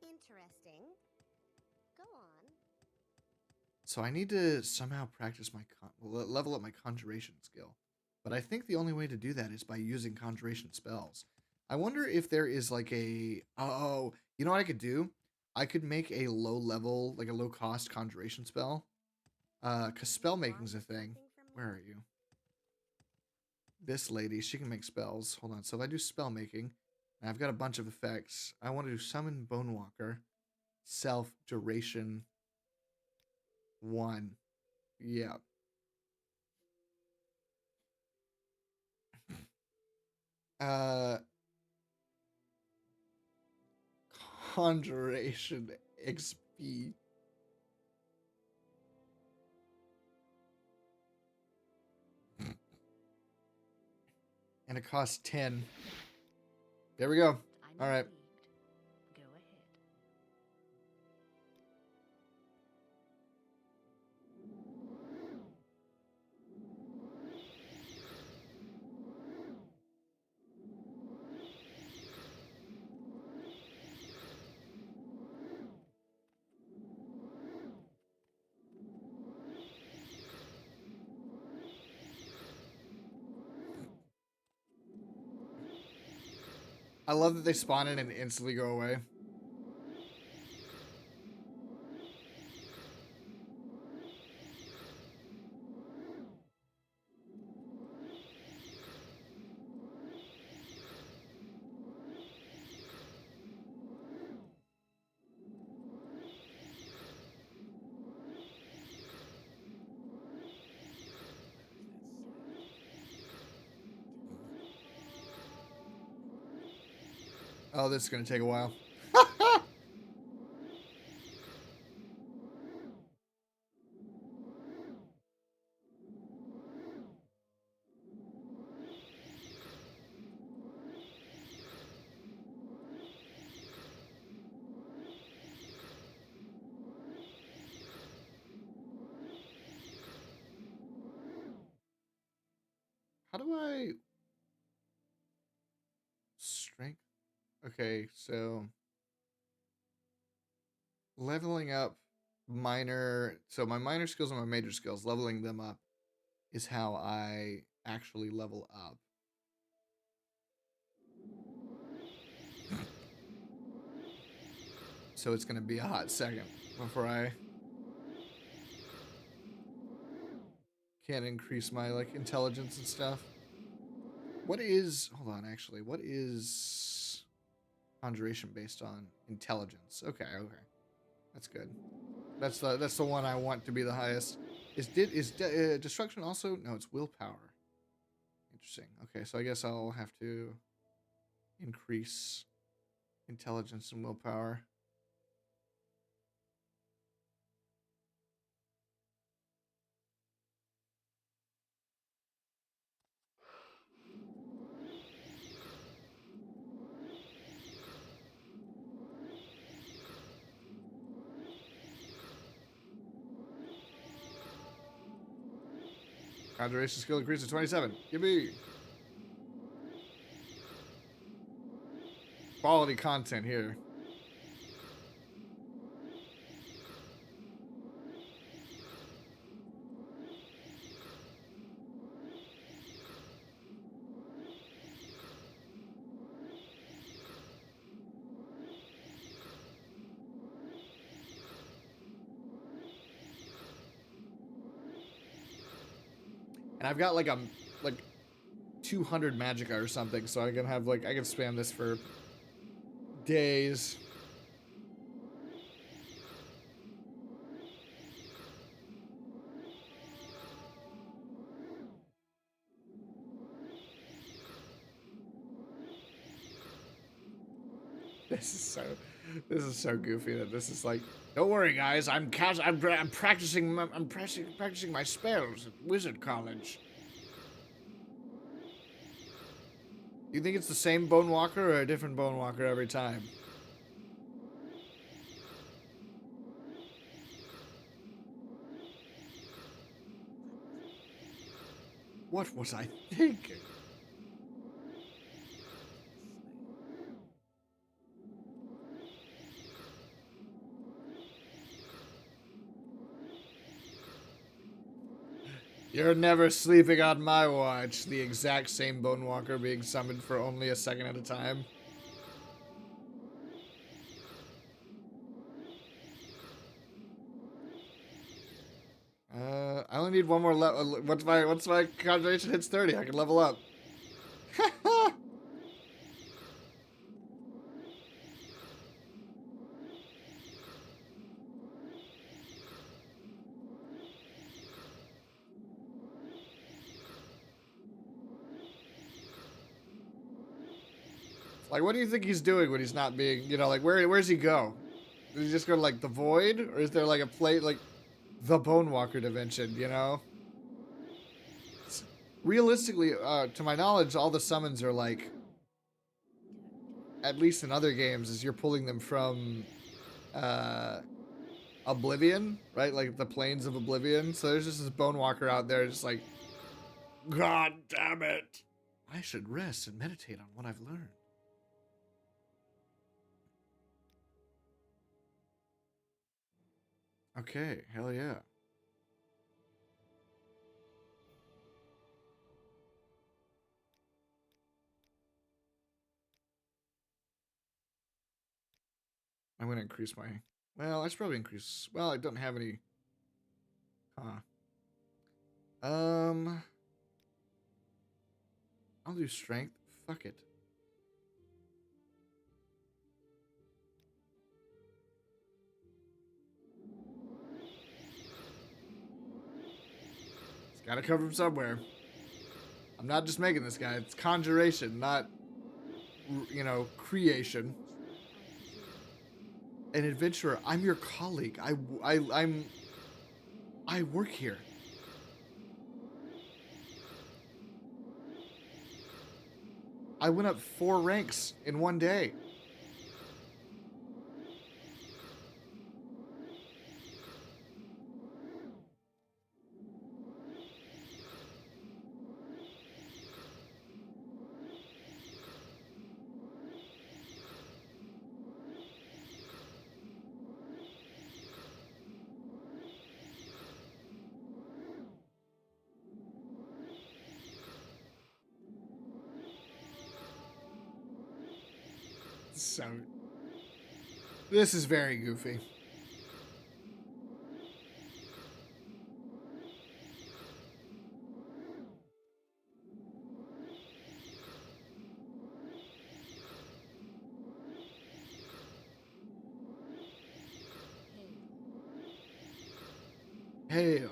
Interesting. Go on. So I need to somehow practice my level up my conjuration skill. But I think the only way to do that is by using conjuration spells. I wonder if there is like a... Oh, you know what I could do? I could make a low level, like a low cost conjuration spell. Because spell making's a thing. Where are you? This lady, she can make spells. Hold on. So if I do spell making, and I've got a bunch of effects. I want to do summon Bone Walker. Self duration 1. Yeah. Conjuration XP. And it costs 10. There we go. All right. Go ahead. I love that they spawn in and instantly go away. Oh, this is going to take a while. How do I... Strength? Okay, so... Leveling up minor... So my minor skills and my major skills, leveling them up is how I actually level up. So it's going to be a hot second before I can increase my like intelligence and stuff. What is, hold on, actually, what is conjuration based on? Intelligence. Okay, okay. That's good. That's the one I want to be the highest. Is destruction also? No, it's willpower. Interesting. Okay, so I guess I'll have to increase intelligence and willpower. Conjuration skill increase to 27. Give me quality content here. And I've got like 200 magicka or something, so I can have like I can spam this for days. This is so goofy that this is like, don't worry guys, I'm practicing my spells at Wizard College. You think it's the same Bone Walker or a different Bone Walker every time? What was I thinking? You're never sleeping on my watch. The exact same Bone Walker being summoned for only a second at a time. I only need one more level. Once my conjuration hits 30, I can level up. Like, what do you think he's doing when he's not being, you know, like, where's he go? Does he just go to, like, the void? Or is there, like, a plate, like, the Bone Walker dimension, you know? Realistically, to my knowledge, all the summons are, like, at least in other games, is you're pulling them from, Oblivion, right? Like, the planes of Oblivion. So there's just this Bone Walker out there just like, God damn it! I should rest and meditate on what I've learned. Okay, hell yeah. I'm gonna increase my, well, I should probably increase, well, I don't have any, I'll do strength, fuck it. It's gotta come from somewhere. I'm not just making this guy, it's conjuration, not, you know, creation. An adventurer. I'm your colleague. I work here. I went up 4 ranks in one day. So This is very goofy. Hail.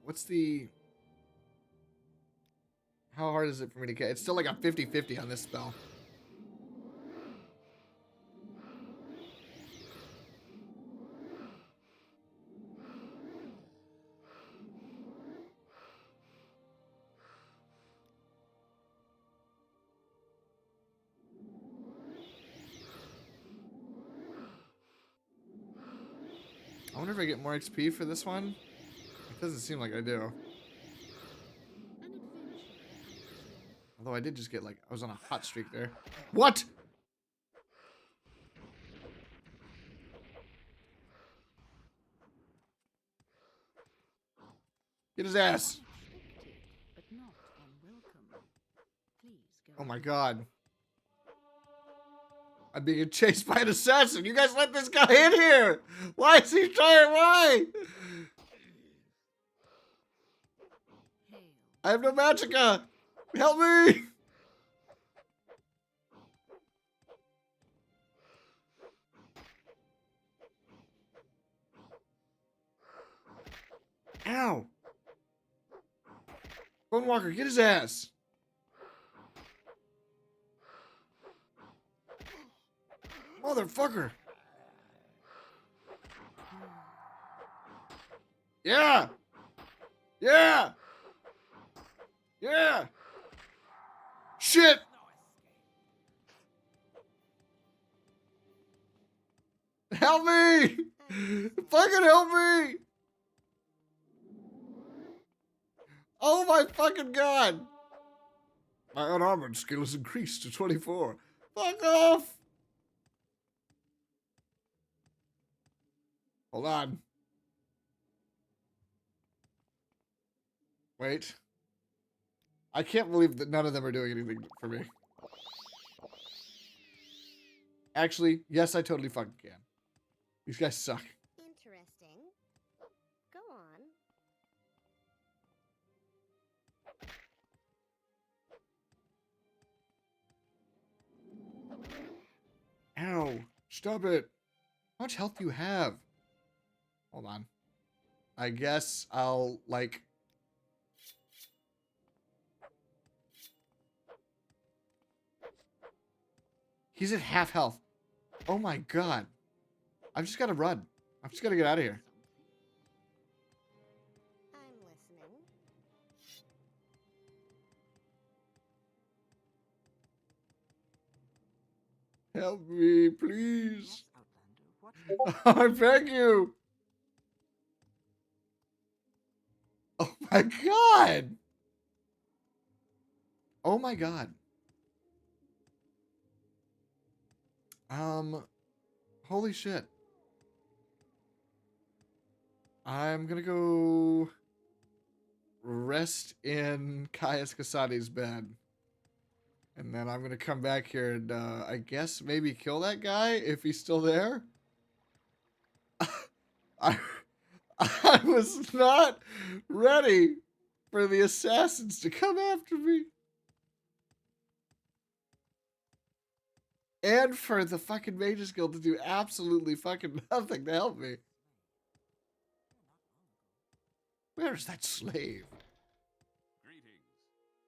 What's the... How hard is it for me to get? It's still like a 50-50 on this spell. I wonder if I get more XP for this one. It doesn't seem like I do. Although I did just get like, I was on a hot streak there. What? Get his ass. But not unwelcome. Please go. Oh my god. I'm being chased by an assassin. You guys let this guy in here. Why is he trying? Why? I have no magicka. Help me. Ow. Bone Walker, get his ass. Motherfucker. Yeah. Yeah. Yeah. Shit. Help me. Fucking help me. Oh my fucking god. My unarmored skill is increased to 24. Fuck off. Hold on. Wait. I can't believe that none of them are doing anything for me. Actually, yes, I totally fucking can. These guys suck. Interesting. Go on. Ow. Stop it. How much health do you have? Hold on. I guess I'll, like... He's at half health. Oh my god. I've just got to run. I've just got to get out of here. I'm listening. Help me, please. I beg you. Oh my god. Oh my god. Holy shit. I'm gonna go rest in Caius Casati's bed. And then I'm gonna come back here and, I guess maybe kill that guy if he's still there. I was not ready for the assassins to come after me. And for the fucking Mages Guild to do absolutely fucking nothing to help me. Where is that slave?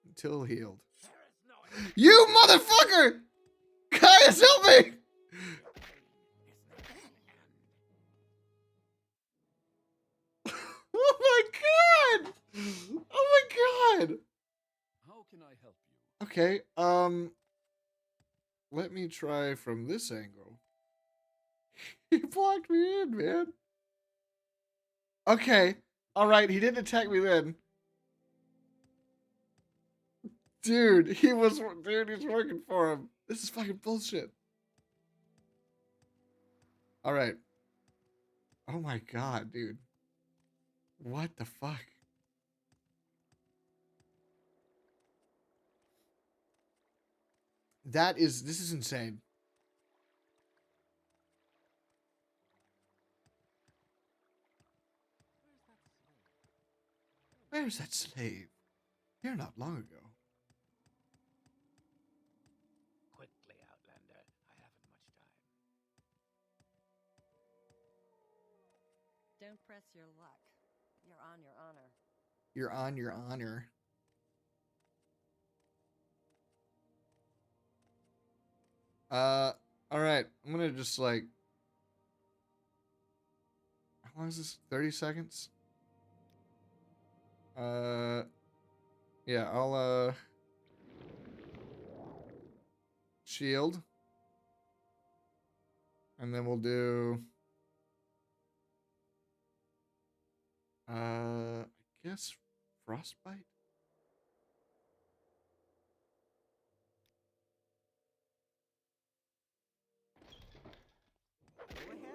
Until healed. You motherfucker! Caius, help me! Oh my god! Oh my god! How can I help you? Okay, let me try from this angle. He blocked me in, man. Okay, alright, he didn't attack me then. Dude, he's working for him. This is fucking bullshit. Alright. Oh my god, dude. What the fuck? This is insane. Where's that slave? Here not long ago. Quickly, Outlander. I haven't much time. Don't press your luck. You're on your honor. You're on your honor. Alright. I'm gonna just like... How long is this? 30 seconds? Yeah, I'll, shield. And then we'll do... I guess frostbite?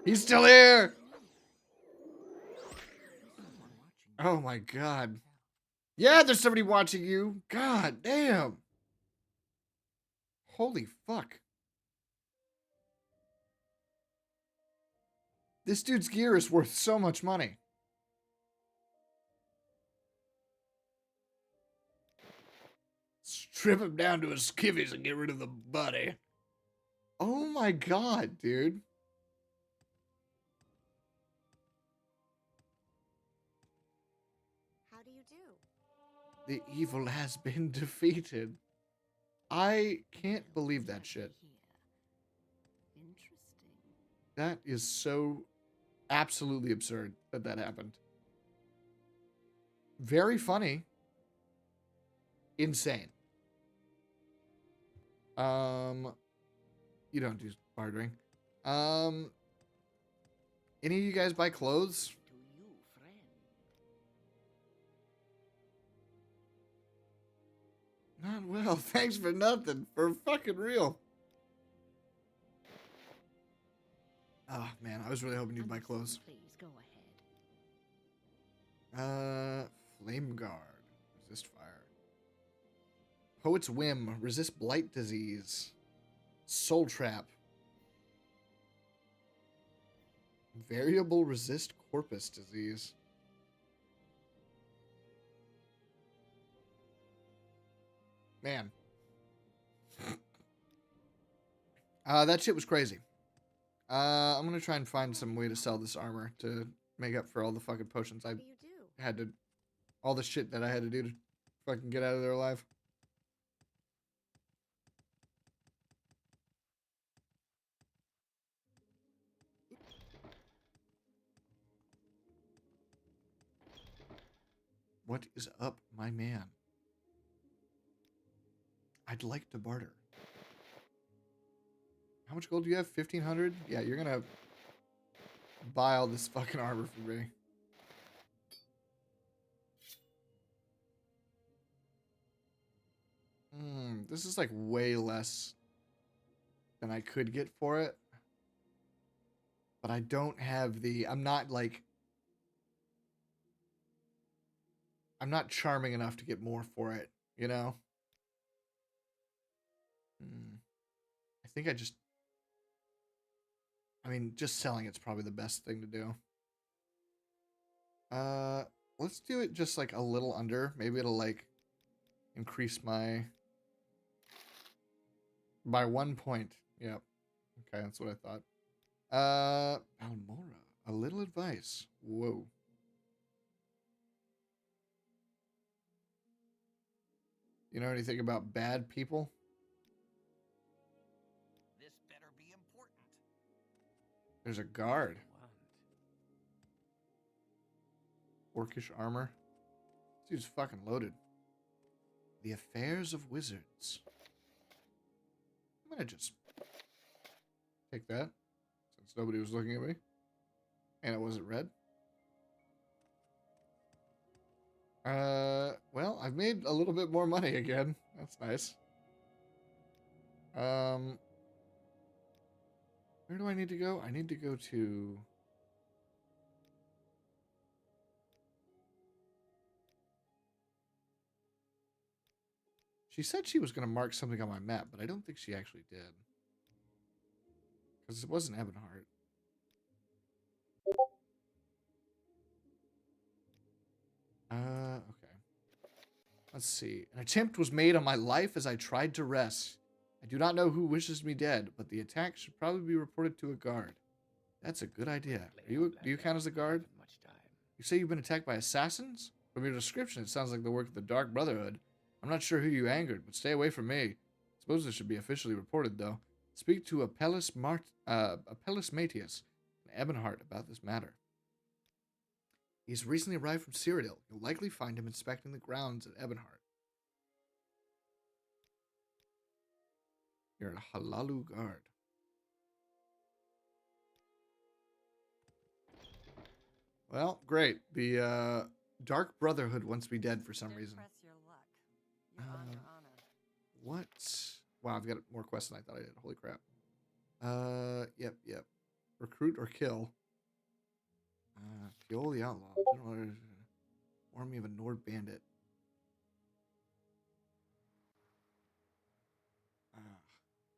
He's still here! Oh my god. Yeah, there's somebody watching you. God damn. Holy fuck. This dude's gear is worth so much money. Strip him down to his skivvies and get rid of the body. Oh my god, dude. How do you do? The evil has been defeated. I can't believe that shit. Interesting. That is so absolutely absurd that that happened. Very funny. Insane. You don't do bartering. Any of you guys buy clothes? To you, friend. Not well. Thanks for nothing. For fucking real. Oh man, I was really hoping you'd buy clothes. Please go ahead. Flame guard. Resist fire. Poet's whim. Resist blight disease. Soul trap. Variable resist corpus disease. Man. That shit was crazy. I'm gonna try and find some way to sell this armor to make up for all the fucking potions I had to... All the shit that I had to do to fucking get out of there alive. What is up, my man? I'd like to barter. How much gold do you have? 1,500? Yeah, you're gonna buy all this fucking armor for me. This is like way less than I could get for it. But I don't have the... I'm not charming enough to get more for it, you know? I think I mean, just selling it's probably the best thing to do. Let's do it just like a little under. Maybe it'll like increase my... By 1 point. Yep. Okay, that's what I thought. Almora. A little advice. Whoa. You know anything about bad people? This better be important. There's a guard. Orcish armor. This dude's fucking loaded. The affairs of wizards. I'm gonna just take that since nobody was looking at me and it wasn't red. Well, I've made a little bit more money again. That's nice. Where do I need to go? I need to go to... She said she was going to mark something on my map, but I don't think she actually did. Because it wasn't Ebonheart. Okay. Let's see. An attempt was made on my life as I tried to rest. I do not know who wishes me dead, but the attack should probably be reported to a guard. That's a good idea. Do you count as a guard? You say you've been attacked by assassins? From your description, it sounds like the work of the Dark Brotherhood. I'm not sure who you angered, but stay away from me. Suppose this should be officially reported, though. Speak to Apelles Matius and Ebonheart about this matter. He's recently arrived from Cyrodiil. You'll likely find him inspecting the grounds at Ebonheart. You're a Halalu guard. Well, great. The Dark Brotherhood wants me dead for some reason. Press your luck. You're on your honor. What? Wow, I've got more quests than I thought I did. Holy crap. Yep. Recruit or kill. Kill the outlaw. Army of a Nord bandit.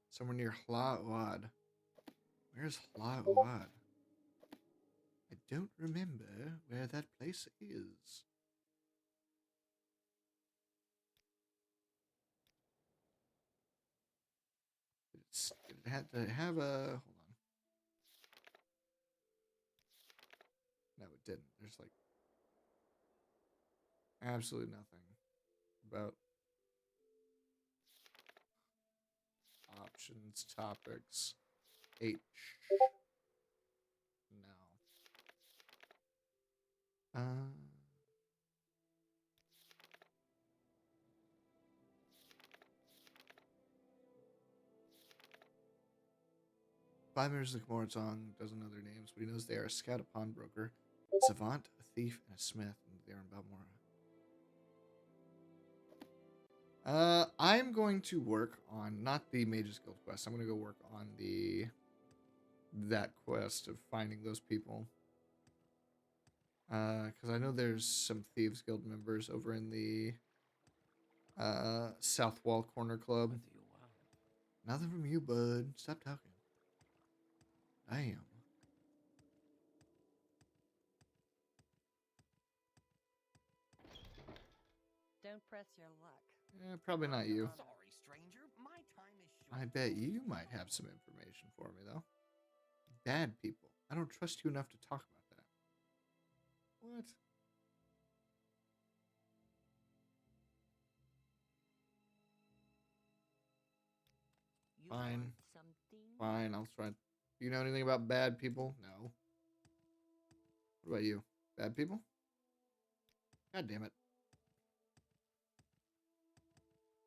Somewhere near Hla'uad. Where's Hla'uad? I don't remember where that place is. Did it have to have a... Hold on. No, it didn't. There's like absolutely nothing about options, topics, H. No. 5 members of the Comoratong doesn't know their names, but he knows they are a scout, a pawnbroker, a savant, a thief, and a smith, and they're in Balmora. I'm going to work on, not the Mages Guild quest, I'm going to go work on that quest of finding those people. Because I know there's some Thieves Guild members over in the South Wall Corner Club. Nothing from you, bud. Stop talking. Damn. Don't press your luck. Probably not you. Sorry, stranger. My time is short. I bet you might have some information for me, though. Bad people. I don't trust you enough to talk about that. What? Fine. Fine, I'll try. Do you know anything about bad people? No. What about you? Bad people? God damn it.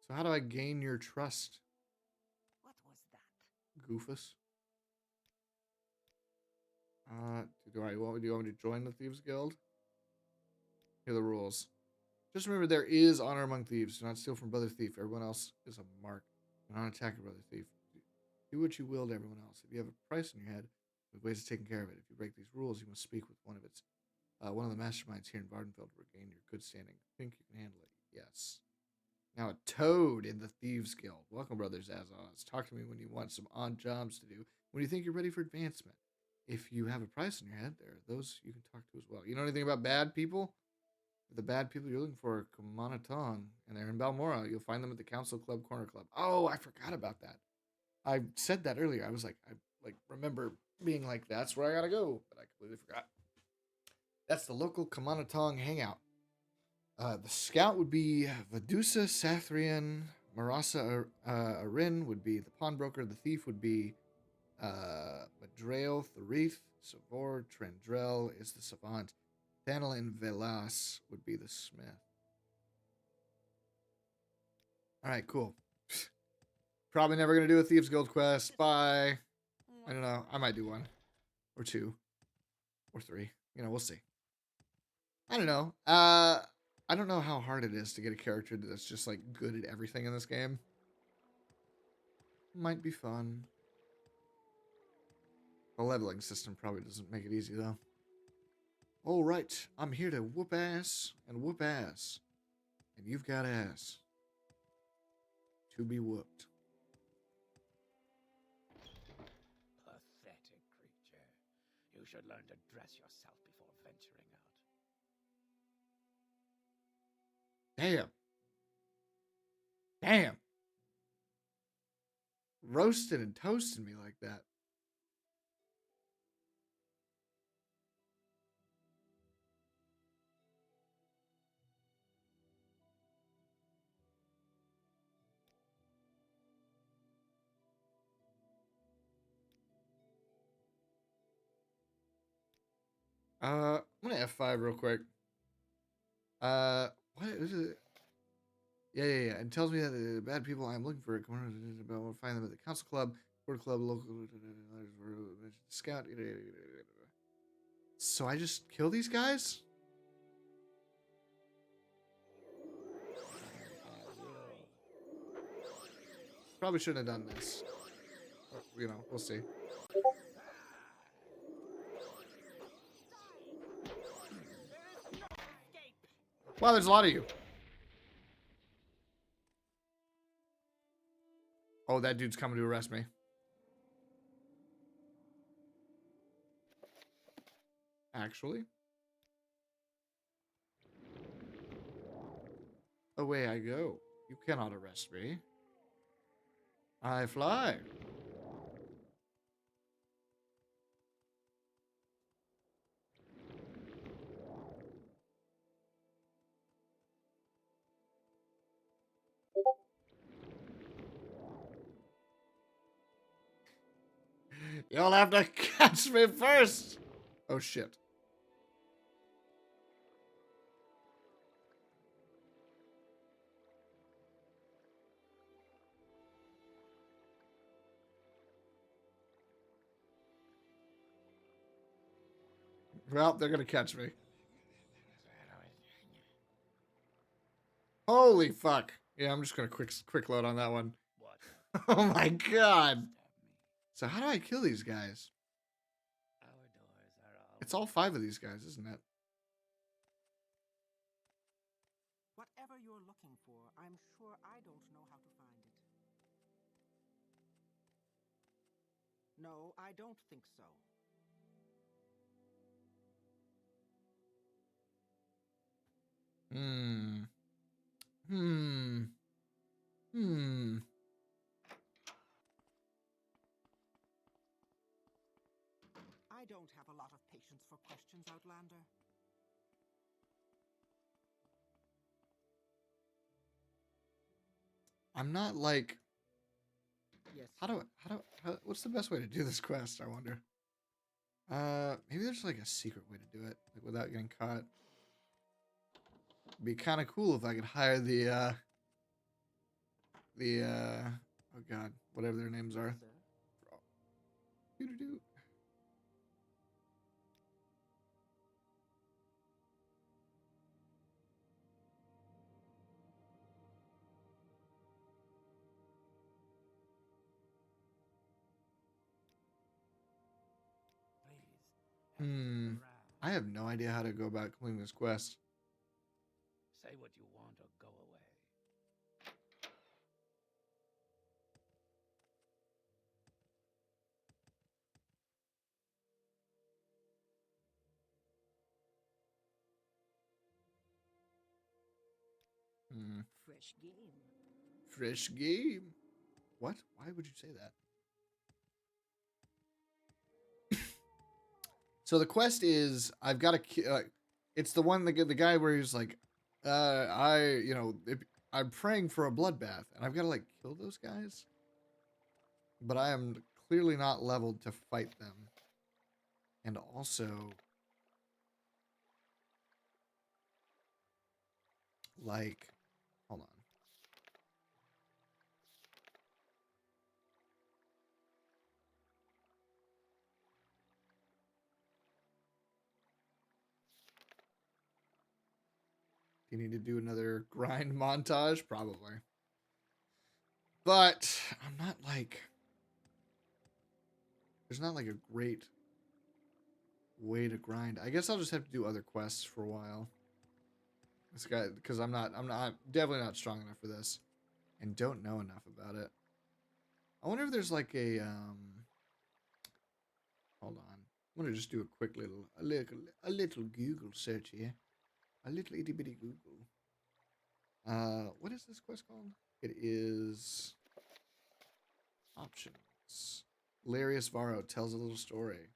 So how do I gain your trust? What was that? Goofus. Do you want me to join the Thieves Guild? Here are the rules. Just remember, there is honor among thieves. Do not steal from brother thief. Everyone else is a mark. Do not attack a brother thief. Do what you will to everyone else. If you have a price in your head, we have ways of taking care of it. If you break these rules, you must speak with one of the masterminds here in Vardenfell to regain your good standing. Think you can handle it? Yes. Now a toad in the Thieves Guild. Welcome, brothers Azaz. Talk to me when you want some odd jobs to do. When you think you're ready for advancement. If you have a price in your head, there are those you can talk to as well. You know anything about bad people? The bad people you're looking for are Comanatong, and they're in Balmora. You'll find them at the Council Club Corner Club. Oh, I forgot about that. I said that earlier. I was like, I remember being like, that's where I gotta go, but I completely forgot. That's the local Comanatong hangout. The scout would be Vedusa Sathrian. Marasa Arin would be the pawnbroker. The thief would be Madrail Tharith. Savor Trendrell is the savant. Thanalin Velas would be the smith. All right, cool. Probably never gonna do a Thieves Guild quest. Bye. I don't know. I might do one. Or two. Or three. You know, we'll see. I don't know. I don't know how hard it is to get a character that's just like good at everything in this game. Might be fun. The leveling system probably doesn't make it easy though. Alright, I'm here to whoop ass and whoop ass. And you've got ass to be whooped. Pathetic creature. You should learn to dress yourself before venturing out. Damn. Damn. Roasted and toasted me like that. I'm gonna F5 real quick. What is it? Yeah. It tells me that the bad people I'm looking for about find them at the council club, board club, local scout. So I just kill these guys? Probably shouldn't have done this. You know, we'll see. Wow, there's a lot of you. Oh, that dude's coming to arrest me. Actually. Away I go. You cannot arrest me. I fly. You'll have to catch me first. Oh, shit. Well, they're going to catch me. Holy fuck. Yeah, I'm just going to quick load on that one. What? Oh, my God. So how do I kill these guys? Our doors are all It's all 5 of these guys, isn't it? Whatever you're looking for, I'm sure I don't know how to find it. No, I don't think so. I don't have a lot of patience for questions, Outlander. I'm not like... Yes. What's the best way to do this quest, I wonder? Maybe there's like a secret way to do it, like without getting caught. It'd be kind of cool if I could hire the oh god, whatever their names are. Doo-doo-doo. Please. I have no idea how to go about completing this quest. Say what you want or go away. Fresh game. Fresh game. What? Why would you say that? So the quest is I've got to. It's the one the guy where he's like, I'm praying for a bloodbath, and I've got to like kill those guys. But I am clearly not leveled to fight them, and also like, hold on. we need to do another grind montage, probably. But I'm not like, there's not like a great way to grind. I guess I'll just have to do other quests for a while. This guy, because I'm definitely not strong enough for this, and don't know enough about it. I wonder if there's like a hold on. I'm gonna just do a quick little Google search here, a little itty bitty Google. What is this quest called? It is options. Larius Varro tells a little story.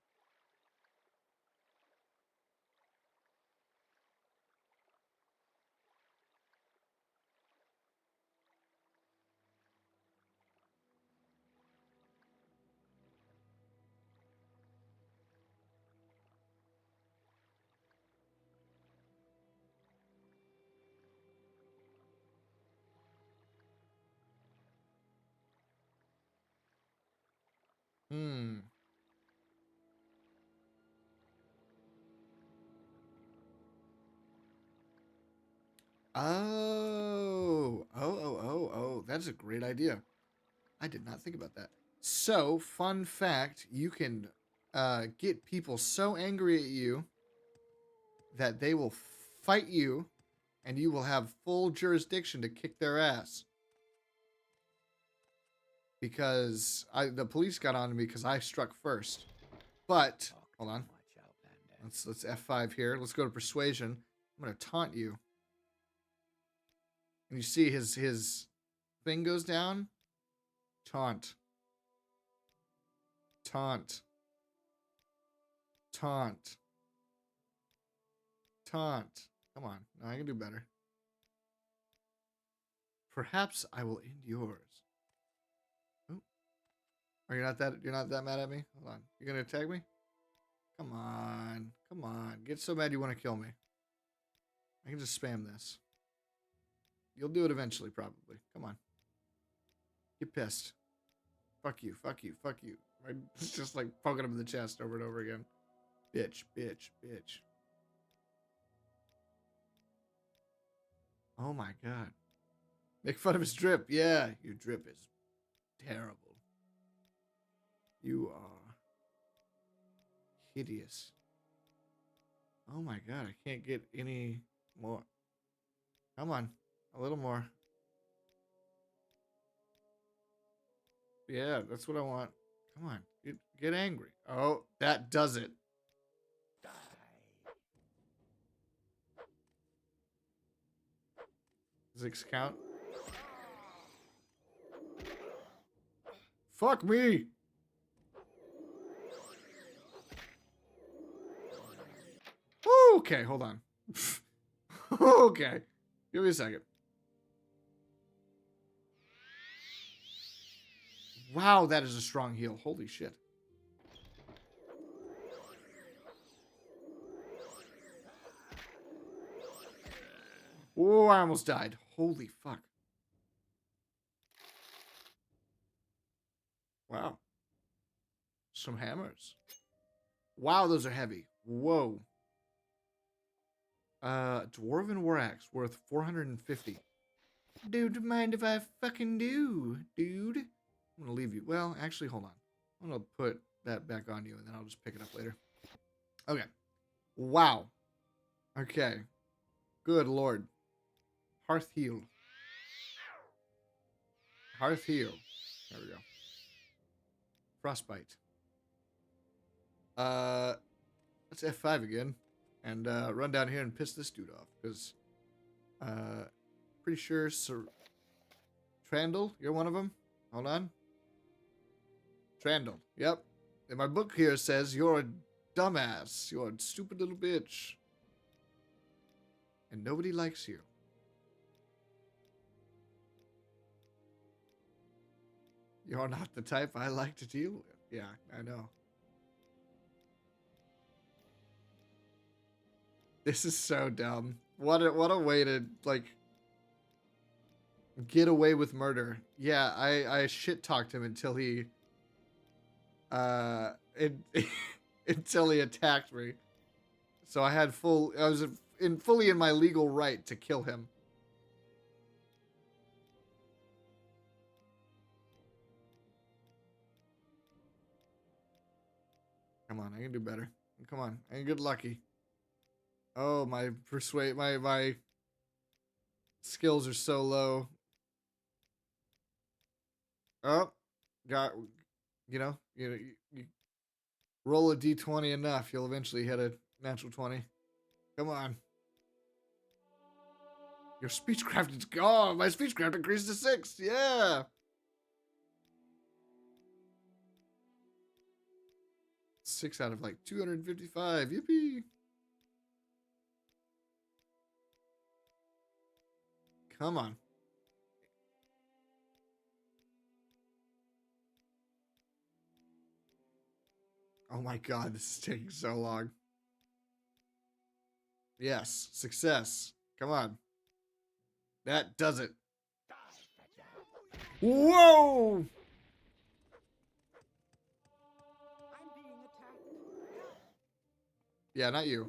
Oh. That's a great idea. I did not think about that. So, fun fact, you can get people so angry at you that they will fight you and you will have full jurisdiction to kick their ass. Because the police got on to me because I struck first. But, hold on. Let's F5 here. Let's go to persuasion. I'm going to taunt you. And you see his thing goes down. Taunt. Taunt. Taunt. Taunt. Come on. No, I can do better. Perhaps I will end yours. Oh. Are you not that mad at me? Hold on. You're gonna attack me? Come on. Come on. Get so mad you want to kill me. I can just spam this. You'll do it eventually, probably. Come on. Get pissed. Fuck you, fuck you, fuck you. Right? Just like poking him in the chest over and over again. Bitch, bitch, bitch. Oh my god. Make fun of his drip. Yeah, your drip is terrible. You are hideous. Oh my god, I can't get any more. Come on, a little more. Yeah, that's what I want. Come on, get angry. Oh, that does it. Does it count? Fuck me! Okay, hold on. Okay, give me a second. Wow, that is a strong heal. Holy shit. Oh, I almost died. Holy fuck. Wow. Some hammers. Wow, those are heavy. Whoa. Dwarven War Axe worth 450. Dude, mind if I fucking do, dude? I'm gonna leave you. Well, actually, hold on. I'm gonna put that back on you, and then I'll just pick it up later. Okay. Wow. Okay. Good lord. Hearth heal. Hearth heal. There we go. Frostbite. Let's F5 again. And run down here and piss this dude off. Because, pretty sure Trandle, you're one of them? Hold on. Trandle, yep. And my book here says you're a dumbass. You're a stupid little bitch. And nobody likes you. You're not the type I like to deal with. Yeah, I know. This is so dumb. What a way to, like, get away with murder. Yeah, I shit-talked him until he, until he attacked me. So I had full, fully in my legal right to kill him. Come on, I can do better. Come on, I can get lucky. Oh, my my skills are so low. Oh, got, you roll a d20 enough, you'll eventually hit a natural 20. Come on. Your speechcraft is gone. My speechcraft increased to 6. Yeah. 6 out of like 255. Yippee. Come on. Oh my god, this is taking so long. Yes, success. Come on. That does it. Whoa! I'm being attacked. Yeah, not you.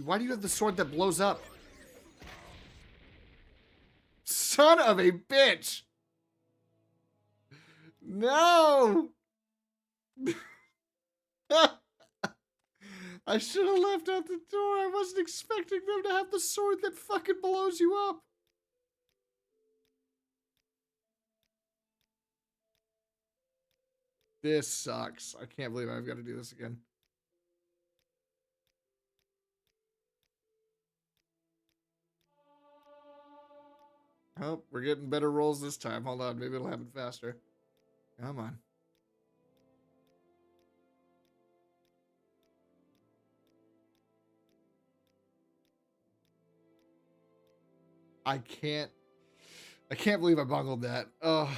Why do you have the sword that blows up? Son of a bitch! No! I should have left out the door. I wasn't expecting them to have the sword that fucking blows you up. This sucks. I can't believe I've got to do this again. Oh, we're getting better rolls this time. Hold on, maybe it'll happen faster. Come on. I can't believe I bungled that. Oh.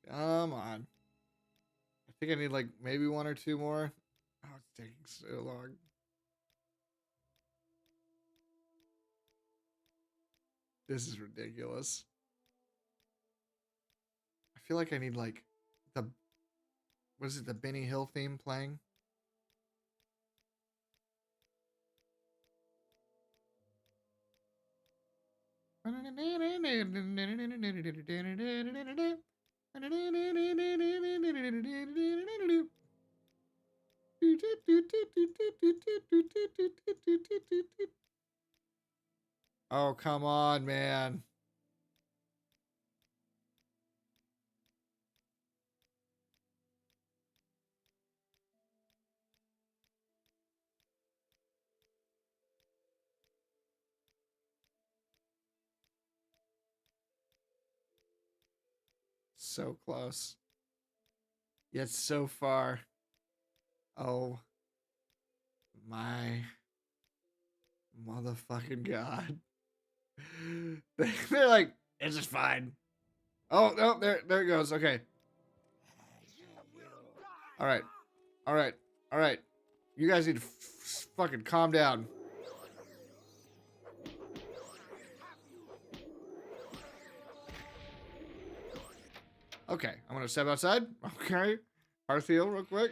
Come on. I think I need like maybe 1 or 2 more. Oh, it's taking so long. This is ridiculous. I feel like I need like the, what is it, the Benny Hill theme playing? Oh, come on, man. So close. Yet so far. Oh my motherfucking god. They're like, it's just fine. Oh, no, there it goes. Okay. All right. All right. All right. You guys need to fucking calm down. Okay, I'm gonna step outside. Okay. Hearth heal real quick.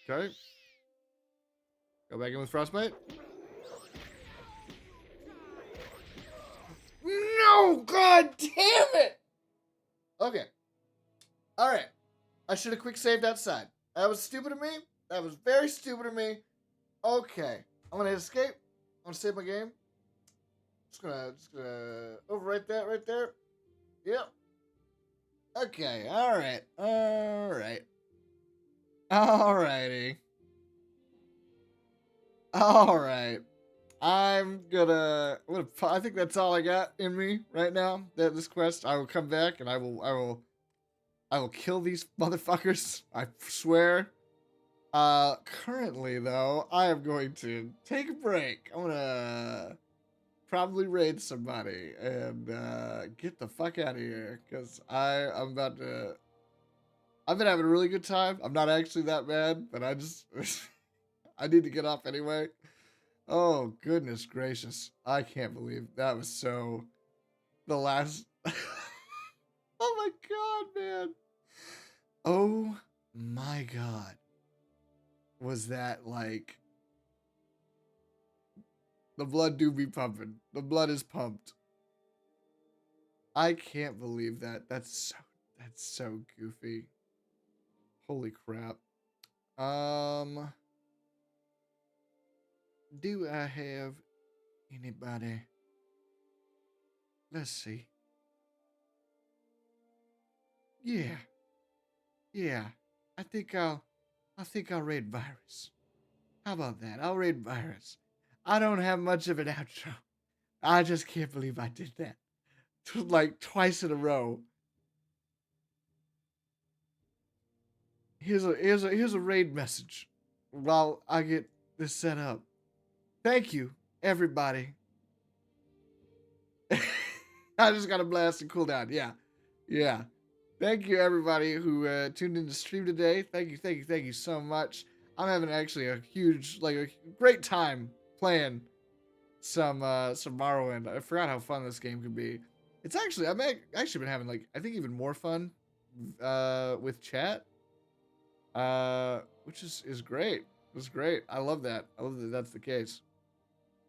Okay. Go back in with frostbite. No! God damn it! Okay. Alright. I should have quick saved outside. That was stupid of me. That was very stupid of me. Okay. I'm gonna hit escape. I'm gonna save my game. Just gonna overwrite that right there. Yep. Okay. All right. All right. All righty. All right. I think that's all I got in me right now. That this quest, I will come back and I will kill these motherfuckers. I swear. Currently though, I am going to take a break. I'm gonna probably raid somebody and get the fuck out of here because I'm about to. I've been having a really good time. I'm not actually that bad, but I just I need to get off anyway. Oh goodness gracious! I can't believe that was so. The last. Oh my god, man! Oh my god! Was that like? The blood do be pumping. The blood is pumped. I can't believe that. That's so goofy. Holy crap. Do I have anybody? Let's see. Yeah. Yeah. I think I'll raid Virus. How about that? I'll raid Virus. I don't have much of an outro. I just can't believe I did that. Like twice in a row. Here's a raid message while I get this set up. Thank you, everybody. I just got a blast and cool down. Yeah. Yeah. Thank you, everybody who tuned in to stream today. Thank you so much. I'm having actually a huge, like a great time playing some Morrowind. I forgot how fun this game could be. It's actually, actually been having like, I think even more fun with chat, which is great. It's great. I love that. I love that that's the case.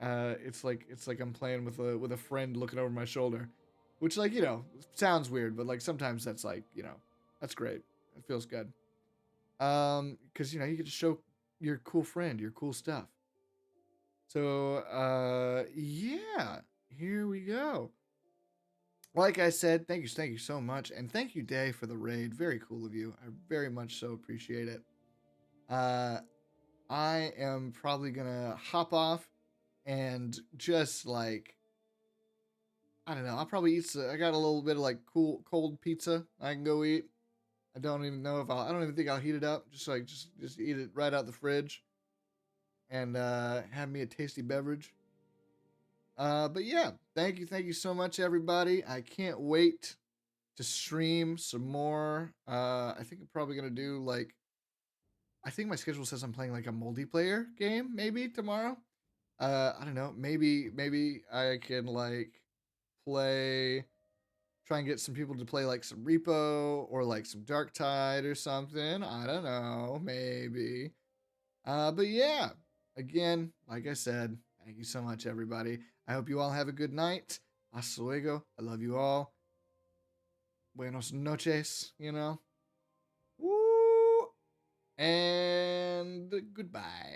It's like I'm playing with a friend looking over my shoulder, which, like, you know, sounds weird, but like sometimes that's like, you know, that's great. It feels good. Because, you know, you get to show your cool friend your cool stuff. So yeah, here we go. Like I said, thank you so much, and thank you, Day, for the raid. Very cool of you. I very much so appreciate it. I am probably gonna hop off and just like, I don't know. I'll probably eat. I got a little bit of like cold pizza I can go eat. I don't even know if I don't even think I'll heat it up. Just like just eat it right out the fridge, and have me a tasty beverage. But yeah, thank you so much, everybody. I can't wait to stream some more. I think I'm probably gonna do like. I think my schedule says I'm playing like a multiplayer game maybe tomorrow. I don't know. Maybe I can like try and get some people to play like some Repo or like some Dark Tide or something. I don't know. Maybe. But yeah, again, like I said, thank you so much, everybody. I hope you all have a good night. Hasta luego. I love you all. Buenos noches, you know. Woo! And goodbye.